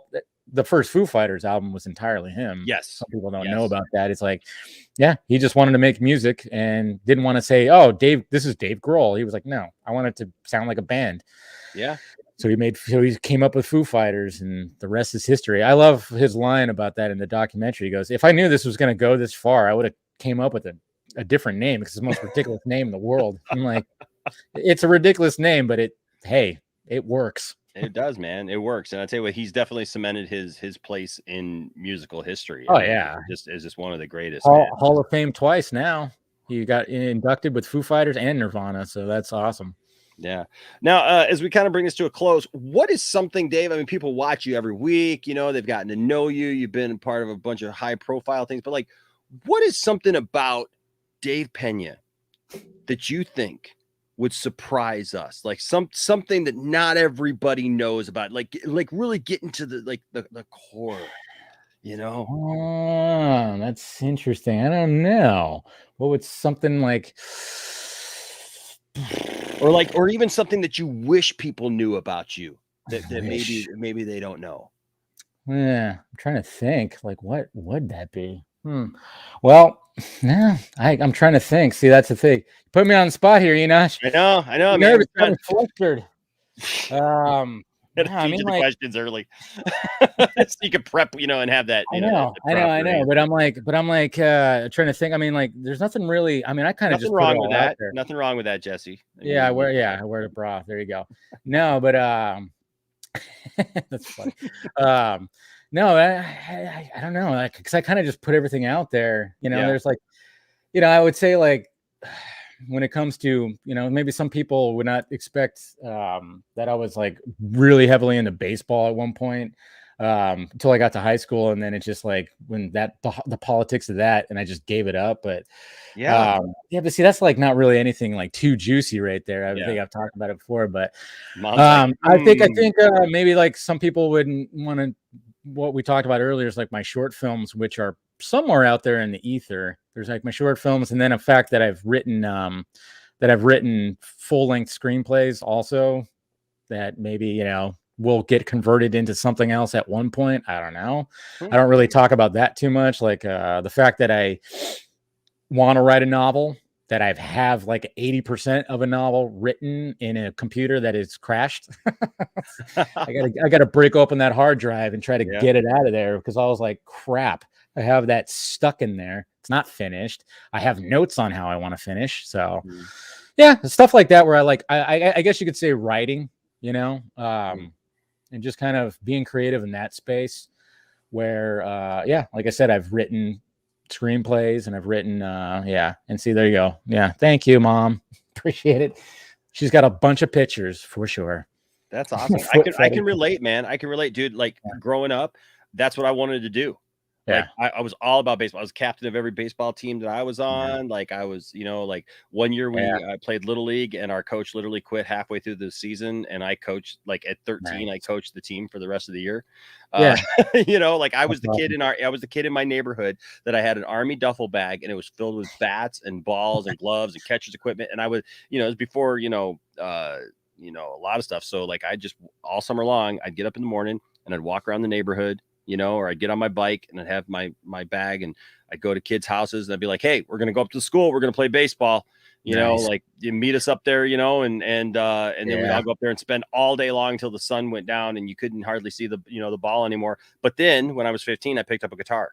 first Foo Fighters album was entirely him. Yes. Some people don't know about that. It's like, yeah, he just wanted to make music and didn't want to say, oh, Dave, this is Dave Grohl. He was like, no, I want it to sound like a band. Yeah. So he came up with Foo Fighters, and the rest is history. I love his line about that in the documentary. He goes, if I knew this was going to go this far, I would have came up with a different name because it's the most ridiculous name in the world. I'm like, it's a ridiculous name, but it works. It does, man. It works. And I tell you what, he's definitely cemented his place in musical history. Oh, yeah. Is just one of the greatest. Hall of Fame twice now. He got inducted with Foo Fighters and Nirvana, so that's awesome. Yeah. Now, as we kind of bring this to a close, what is something, Dave? I mean, people watch you every week. You know, they've gotten to know you. You've been part of a bunch of high profile things. But like, what is something about Dave Pena that you think would surprise us? Like something that not everybody knows about. Like really get into the core. You know? Oh, that's interesting. I don't know. What would something like, or even something that you wish people knew about you that maybe they don't know? Yeah, I'm trying to think. Like, what would that be? Well, yeah, I'm trying to think. See, that's the thing. Put me on the spot here, Enosh. I know. I'm nervous, I'm flustered. The questions early, so you can prep, and have that. I know. But I'm like, trying to think. I mean, like, there's nothing really. I mean, I kind of just wrong with that. Nothing wrong with that, Jesse. I wear the bra. There you go. No, but that's funny. No, I don't know, because I kind of just put everything out there. There's like, I would say like, when it comes to, maybe some people would not expect that I was like really heavily into baseball at one point. until I got to high school, and then it's just like when the politics of that, and I just gave it up. But but see, that's like not really anything like too juicy right there. I think I've talked about it before, but I think maybe like some people wouldn't want to. What we talked about earlier is like my short films, which are somewhere out there in the ether. There's like my short films, and then a fact that I've written full-length screenplays also that maybe will get converted into something else at one point. I don't know. I don't really talk about that too much. Like the fact that I want to write a novel, that I have like 80% of a novel written in a computer that is crashed. I gotta break open that hard drive and try to get it out of there, because I was like, crap, I have that stuck in there. It's not finished. I have notes on how I want to finish. So yeah, stuff like that where I guess you could say writing, and just kind of being creative in that space where, like I said, I've written screenplays and I've written and see, there you go. Thank you, Mom. Appreciate it. She's got a bunch of pictures for sure. That's awesome. I can relate, man. I can relate, dude. Like growing up, that's what I wanted to do. Like I was all about baseball. I was captain of every baseball team that I was on. Like I was, like 1 year I played Little League, and our coach literally quit halfway through the season. And I coached, like at 13, I coached the team for the rest of the year. Like I was the kid I was the kid in my neighborhood that I had an Army duffel bag, and it was filled with bats and balls and gloves and catcher's equipment. And I was, it was before, a lot of stuff. So like I just all summer long, I'd get up in the morning and I'd walk around the neighborhood, or I'd get on my bike and I'd have my bag, and I'd go to kids' houses and I'd be like, hey, we're going to go up to the school. We're going to play baseball, like you meet us up there, and then we'd all go up there and spend all day long until the sun went down and you couldn't hardly see the ball anymore. But then when I was 15, I picked up a guitar.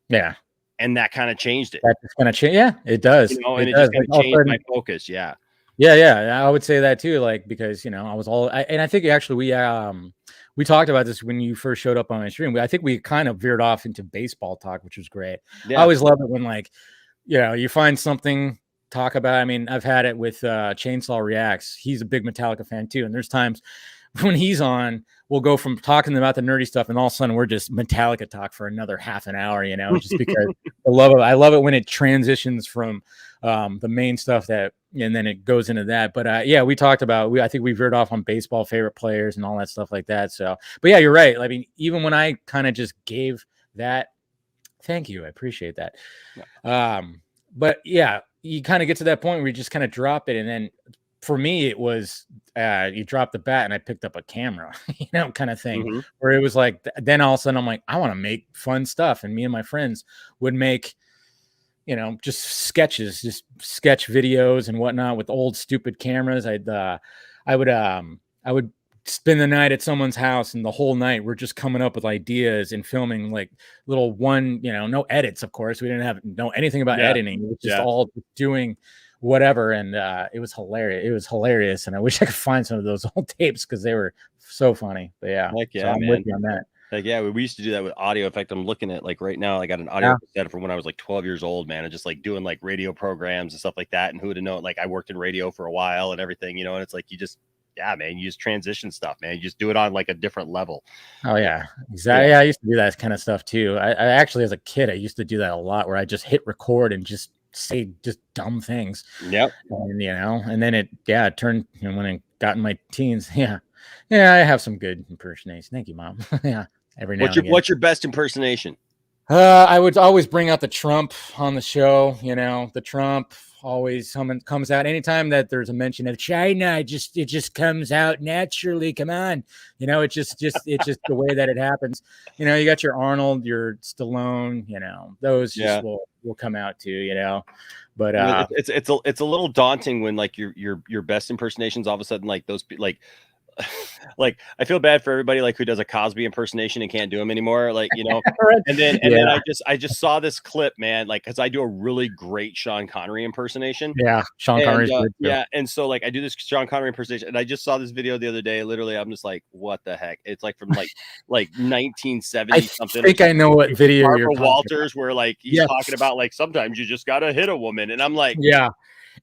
Yeah. And that kind of changed it. That's going to change. Yeah, it does. And it just kind of changed my focus. Yeah. Yeah. I would say that too. Like, because, I was and I think actually we talked about this when you first showed up on my stream. I think we kind of veered off into baseball talk, which was great. I always love it when you find something talk about. I mean, I've had it with Chainsaw Reacts. He's a big Metallica fan too. And there's times when he's on, we'll go from talking about the nerdy stuff, and all of a sudden we're just Metallica talk for another half an hour, just because I love it when it transitions from the main stuff and then it goes into that. But we talked about, I think we veered off on baseball favorite players and all that stuff like that. So, but yeah, you're right. I mean, even when I kind of just gave that, thank you, I appreciate that. But yeah, you kind of get to that point where you just kind of drop it. And then for me, it was, you drop the bat and I picked up a camera, kind of thing, where it was like, then all of a sudden I'm like, I want to make fun stuff. And me and my friends would make, just sketches, just sketch videos and whatnot with old stupid cameras. I would spend the night at someone's house, and the whole night we're just coming up with ideas and filming like little no edits. Of course, we didn't know anything about editing. It was just all doing whatever. And it was hilarious. It was hilarious. And I wish I could find some of those old tapes, because they were so funny. But yeah, so I'm with you on that. Like, we used to do that with audio. In fact, I'm looking at like right now, I got an audio cassette from when I was like 12 years old, man. And just like doing like radio programs and stuff like that. And who would have known? Like I worked in radio for a while and everything, and it's like, you just, man, you just transition stuff, man. You just do it on like a different level. Oh yeah, exactly. Yeah, I used to do that kind of stuff too. I actually, as a kid, I used to do that a lot, where I just hit record and just say just dumb things. Yep. And and then it turned, when I got in my teens, I have some good impersonation. Thank you, Mom. Every now and again. What's your best impersonation? I would always bring out the Trump on the show. The Trump always comes out anytime that there's a mention of China. It just comes out naturally. Come on, it's just the way that it happens. You got your Arnold, your Stallone. Those just will come out too. But it's a little daunting when like your best impersonations all of a sudden like those like. Like I feel bad for everybody like who does a Cosby impersonation and can't do them anymore, like and then I just saw this clip, man, like because I do a really great Sean Connery impersonation. Sean Connery's good, and so like I do this Sean Connery impersonation, and I just saw this video the other day. Literally, I'm just like, what the heck? It's like from like 1970 something. I think I know what video Barbara Walters, where like he's talking about like sometimes you just gotta hit a woman, and I'm like,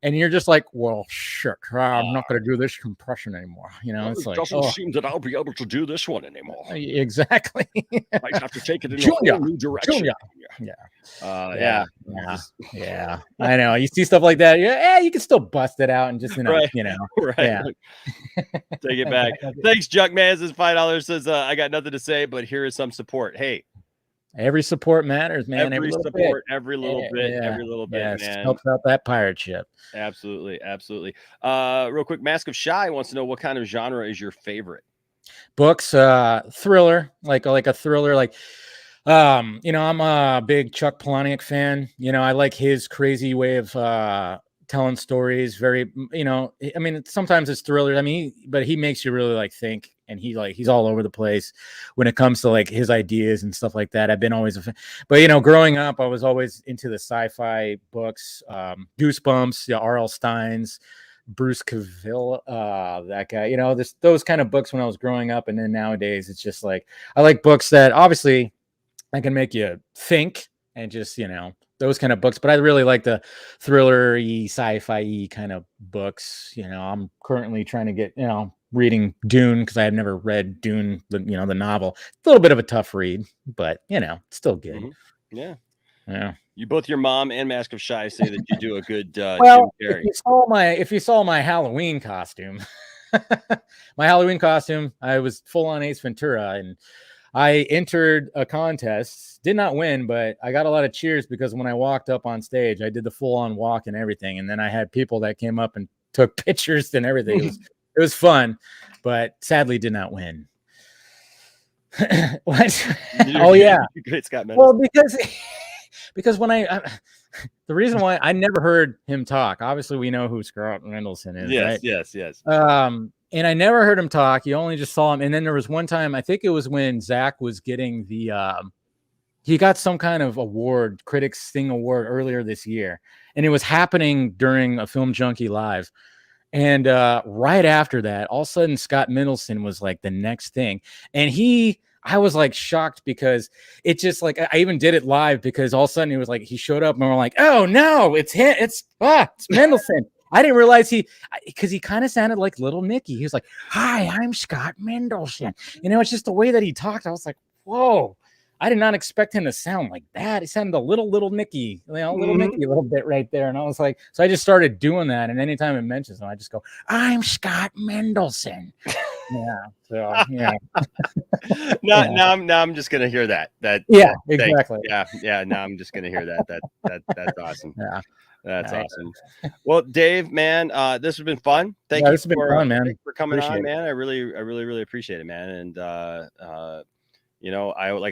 and you're just like, well, shit, I'm not going to do this compression anymore. It's it like, doesn't seem that I'll be able to do this one anymore. Exactly. I have to take it in a whole new direction. Yeah. I know. You see stuff like that. Yeah, you can still bust it out and just, right. Yeah. Take it back. Thanks, Junkman. This $5 says, I got nothing to say, but here is some support. Hey. Every support matters, man. Every little bit, man. Helps out that pirate ship. Absolutely. Real quick, Mask of Shy wants to know what kind of genre is your favorite? Books, thriller, like a thriller, like I'm a big Chuck Palahniuk fan. I like his crazy way of telling stories. Very, I mean, sometimes it's thriller. I mean, but he makes you really like think, and he's all over the place when it comes to like his ideas and stuff like that. I've been always a fan, but growing up, I was always into the sci-fi books, Goosebumps, R.L. Stein's, Bruce Cavill, that guy. Those kind of books when I was growing up, and then nowadays it's just like I like books that obviously I can make you think and just those kind of books, but I really like the thriller-y, sci-fi kind of books. I'm currently trying to get reading Dune because I have never read Dune, the novel. It's a little bit of a tough read, but still good. Mm-hmm. Yeah. You both, your mom and Mask of Shy, say that you do a good well, if you saw my Halloween costume, I was full on Ace Ventura, and I entered a contest, did not win, but I got a lot of cheers because when I walked up on stage, I did the full on walk and everything, and then I had people that came up and took pictures and everything. It was fun, but sadly did not win. What? Oh yeah. Great Scott Mendes. Well, because when the reason why I never heard him talk, obviously we know who Scott Mendelson is. Yes, right? yes. And I never heard him talk. You only just saw him. And then there was one time, I think it was when Zach was getting he got some kind of award, Critics Thing Award earlier this year. And it was happening during a Film Junkee Live. And right after that, all of a sudden, Scott Mendelson was like the next thing. And I was like shocked because it just like, I even did it live because all of a sudden he showed up and we're like, oh no, it's him. It's Mendelson. I didn't realize because he kind of sounded like Little Nicky. He was like, hi, I'm Scott Mendelson. It's just the way that he talked. I was like, whoa, I did not expect him to sound like that. He sounded a little Nicky, Little Nicky a little bit right there. And I was like, so I just started doing that. And anytime it mentions him, I just go, I'm Scott Mendelson. Yeah. So yeah. Now I'm just gonna hear that. Yeah, exactly. Yeah. Now I'm just gonna hear that. That's awesome. Yeah. That's awesome. Well, Dave, man, this has been fun. Thank you for coming on, man. I really appreciate it, man. And like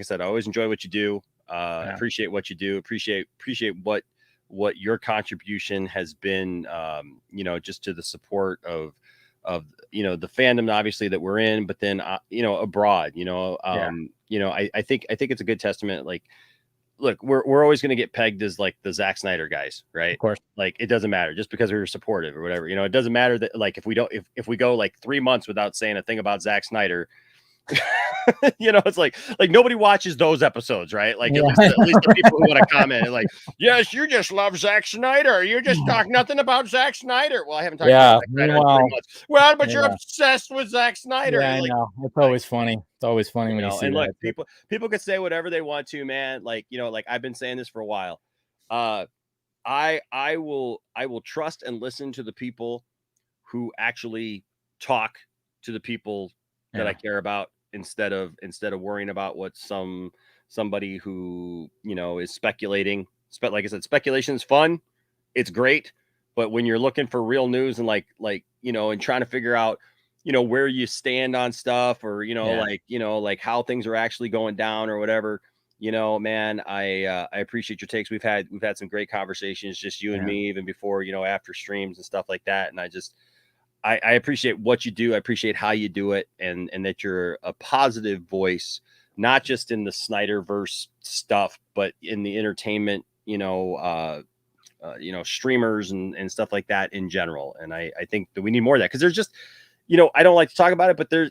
I said, I always enjoy what you do. Appreciate what you do. Appreciate what your contribution has been. Just to the support of the fandom, obviously, that we're in, but then abroad. I think it's a good testament. Like, look, we're always going to get pegged as like the Zack Snyder guys, right? Of course. Like, it doesn't matter just because we were supportive or whatever. It doesn't matter that like if we go like 3 months without saying a thing about Zack Snyder. It's like nobody watches those episodes, right? Like at least the people who want to comment and like, yes, you just love Zack Snyder. You just talk nothing about Zack Snyder. Well, I haven't talked about Zack Snyder in 3 months. Well, but you're obsessed with Zack Snyder. Yeah, I know. It's always funny. It's always funny when you see and that. Look, people can say whatever they want to, man. Like, like I've been saying this for a while. I will trust and listen to the people who actually talk to the people that I care about instead of worrying about what somebody who is speculating. Like I said, speculation is fun, it's great, but when you're looking for real news and and trying to figure out where you stand on stuff or like how things are actually going down or whatever, man, I appreciate your takes. We've had some great conversations, just you and me, even before after streams and stuff like that, and I appreciate what you do. I appreciate how you do it, and that you're a positive voice, not just in the Snyderverse stuff, but in the entertainment, streamers and stuff like that in general. And I think that we need more of that because there's just, I don't like to talk about it, but there's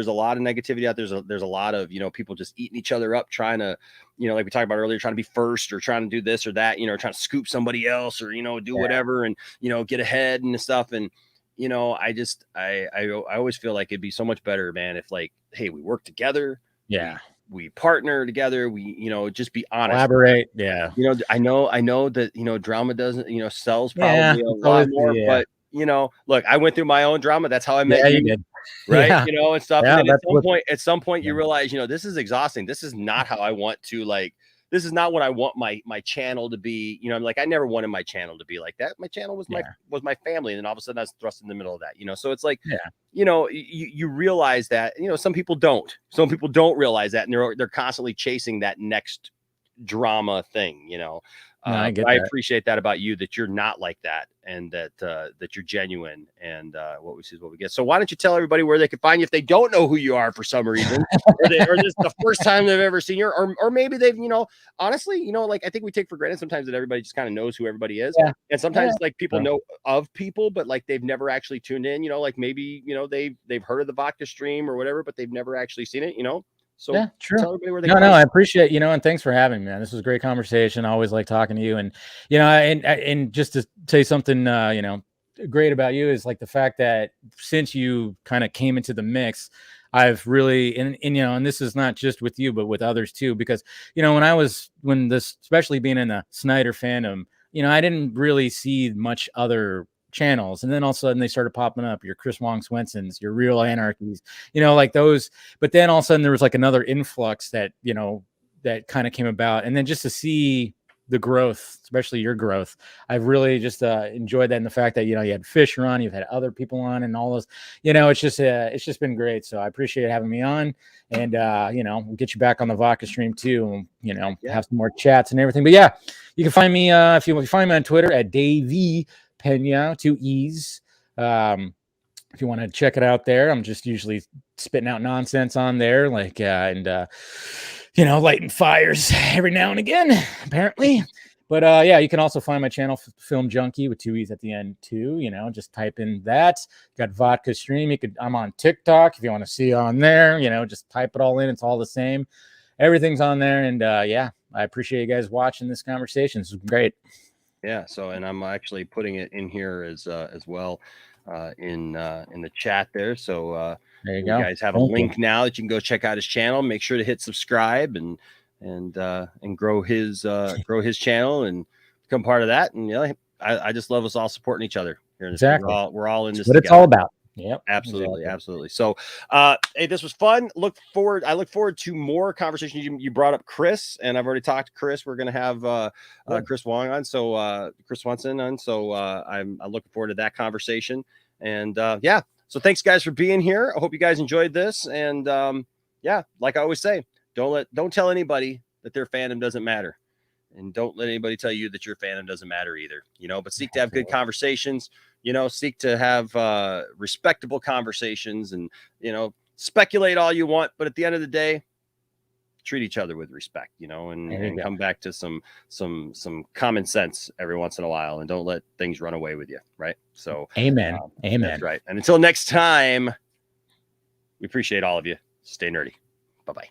a lot of negativity out there. There's a lot of, people just eating each other up, trying to, like we talked about earlier, trying to be first or trying to do this or that, trying to scoop somebody else or, do whatever and, get ahead and stuff. And, I always feel like it'd be so much better, man, if like, hey, we work together. Yeah. We partner together. We, just be honest. Collaborate. Yeah. I know that, drama doesn't, sells probably a lot more, but look, I went through my own drama. That's how I met you. Did. Right. Yeah. And stuff. Yeah, and then at some point you realize, this is exhausting. This is not how I want to this is not what I want my channel to be. I'm like, I never wanted my channel to be like that. My channel was my family. And then all of a sudden I was thrust in the middle of that, so it's like, you realize that, some people don't realize that. And they're constantly chasing that next drama thing, I appreciate that about you, that you're not like that, and that you're genuine, and what we see is what we get. So why don't you tell everybody where they can find you if they don't know who you are for some reason, or this is the first time they've ever seen you, or maybe they've, honestly, like I think we take for granted sometimes that everybody just kind of knows who everybody is. Yeah. And sometimes like people know of people, but like they've never actually tuned in, like maybe, they've heard of the vodka stream or whatever, but they've never actually seen it, So yeah, true. Tell everybody where they no, I appreciate, and thanks for having me, man. This was a great conversation. I always like talking to you, and, and just to say something, great about you is like the fact that since you kind of came into the mix, I've really, and this is not just with you, but with others too, because, especially being in the Snyder fandom, I didn't really see much other channels, and then all of a sudden they started popping up, your Chris Wong Swensons, your Real Anarchies, like those, but then all of a sudden there was like another influx that that kind of came about, and then just to see the growth, especially your growth, I've really just enjoyed that, in the fact that you had Fisher on, you've had other people on, and all those, it's just been great. So I appreciate having me on, and we'll get you back on the vodka stream too, and have some more chats and everything. But yeah, you can find me if you find me on Twitter at Davey Pena, 2 E's. If you want to check it out there, I'm just usually spitting out nonsense on there, like lighting fires every now and again, apparently. But yeah, you can also find my channel, Film Junkee, with 2 E's at the end too. Just type in that. Got vodka stream. I'm on TikTok if you want to see on there. Just type it all in. It's all the same. Everything's on there. And yeah, I appreciate you guys watching this conversation. This is great. Yeah. So, and I'm actually putting it in here as well in the chat there. So there you go. Guys have a link now that you can go check out his channel. Make sure to hit subscribe and grow his channel and become part of that. And I just love us all supporting each other here in this. Exactly. We're all in this. What it's all about. Yep. Absolutely. Exactly. Absolutely. So, hey, this was fun. I look forward to more conversations. You brought up Chris, and I've already talked to Chris. We're going to have Chris Wong on. So, Chris Swanson on. So, I'm looking forward to that conversation. And, yeah. So thanks guys for being here. I hope you guys enjoyed this. And, yeah, like I always say, don't tell anybody that their fandom doesn't matter, and don't let anybody tell you that your fandom doesn't matter either, but seek to have good conversations, seek to have respectable conversations, and, speculate all you want. But at the end of the day, treat each other with respect, and come back to some common sense every once in a while, and don't let things run away with you. Right. So amen. That's right. And until next time, we appreciate all of you. Stay nerdy. Bye-bye.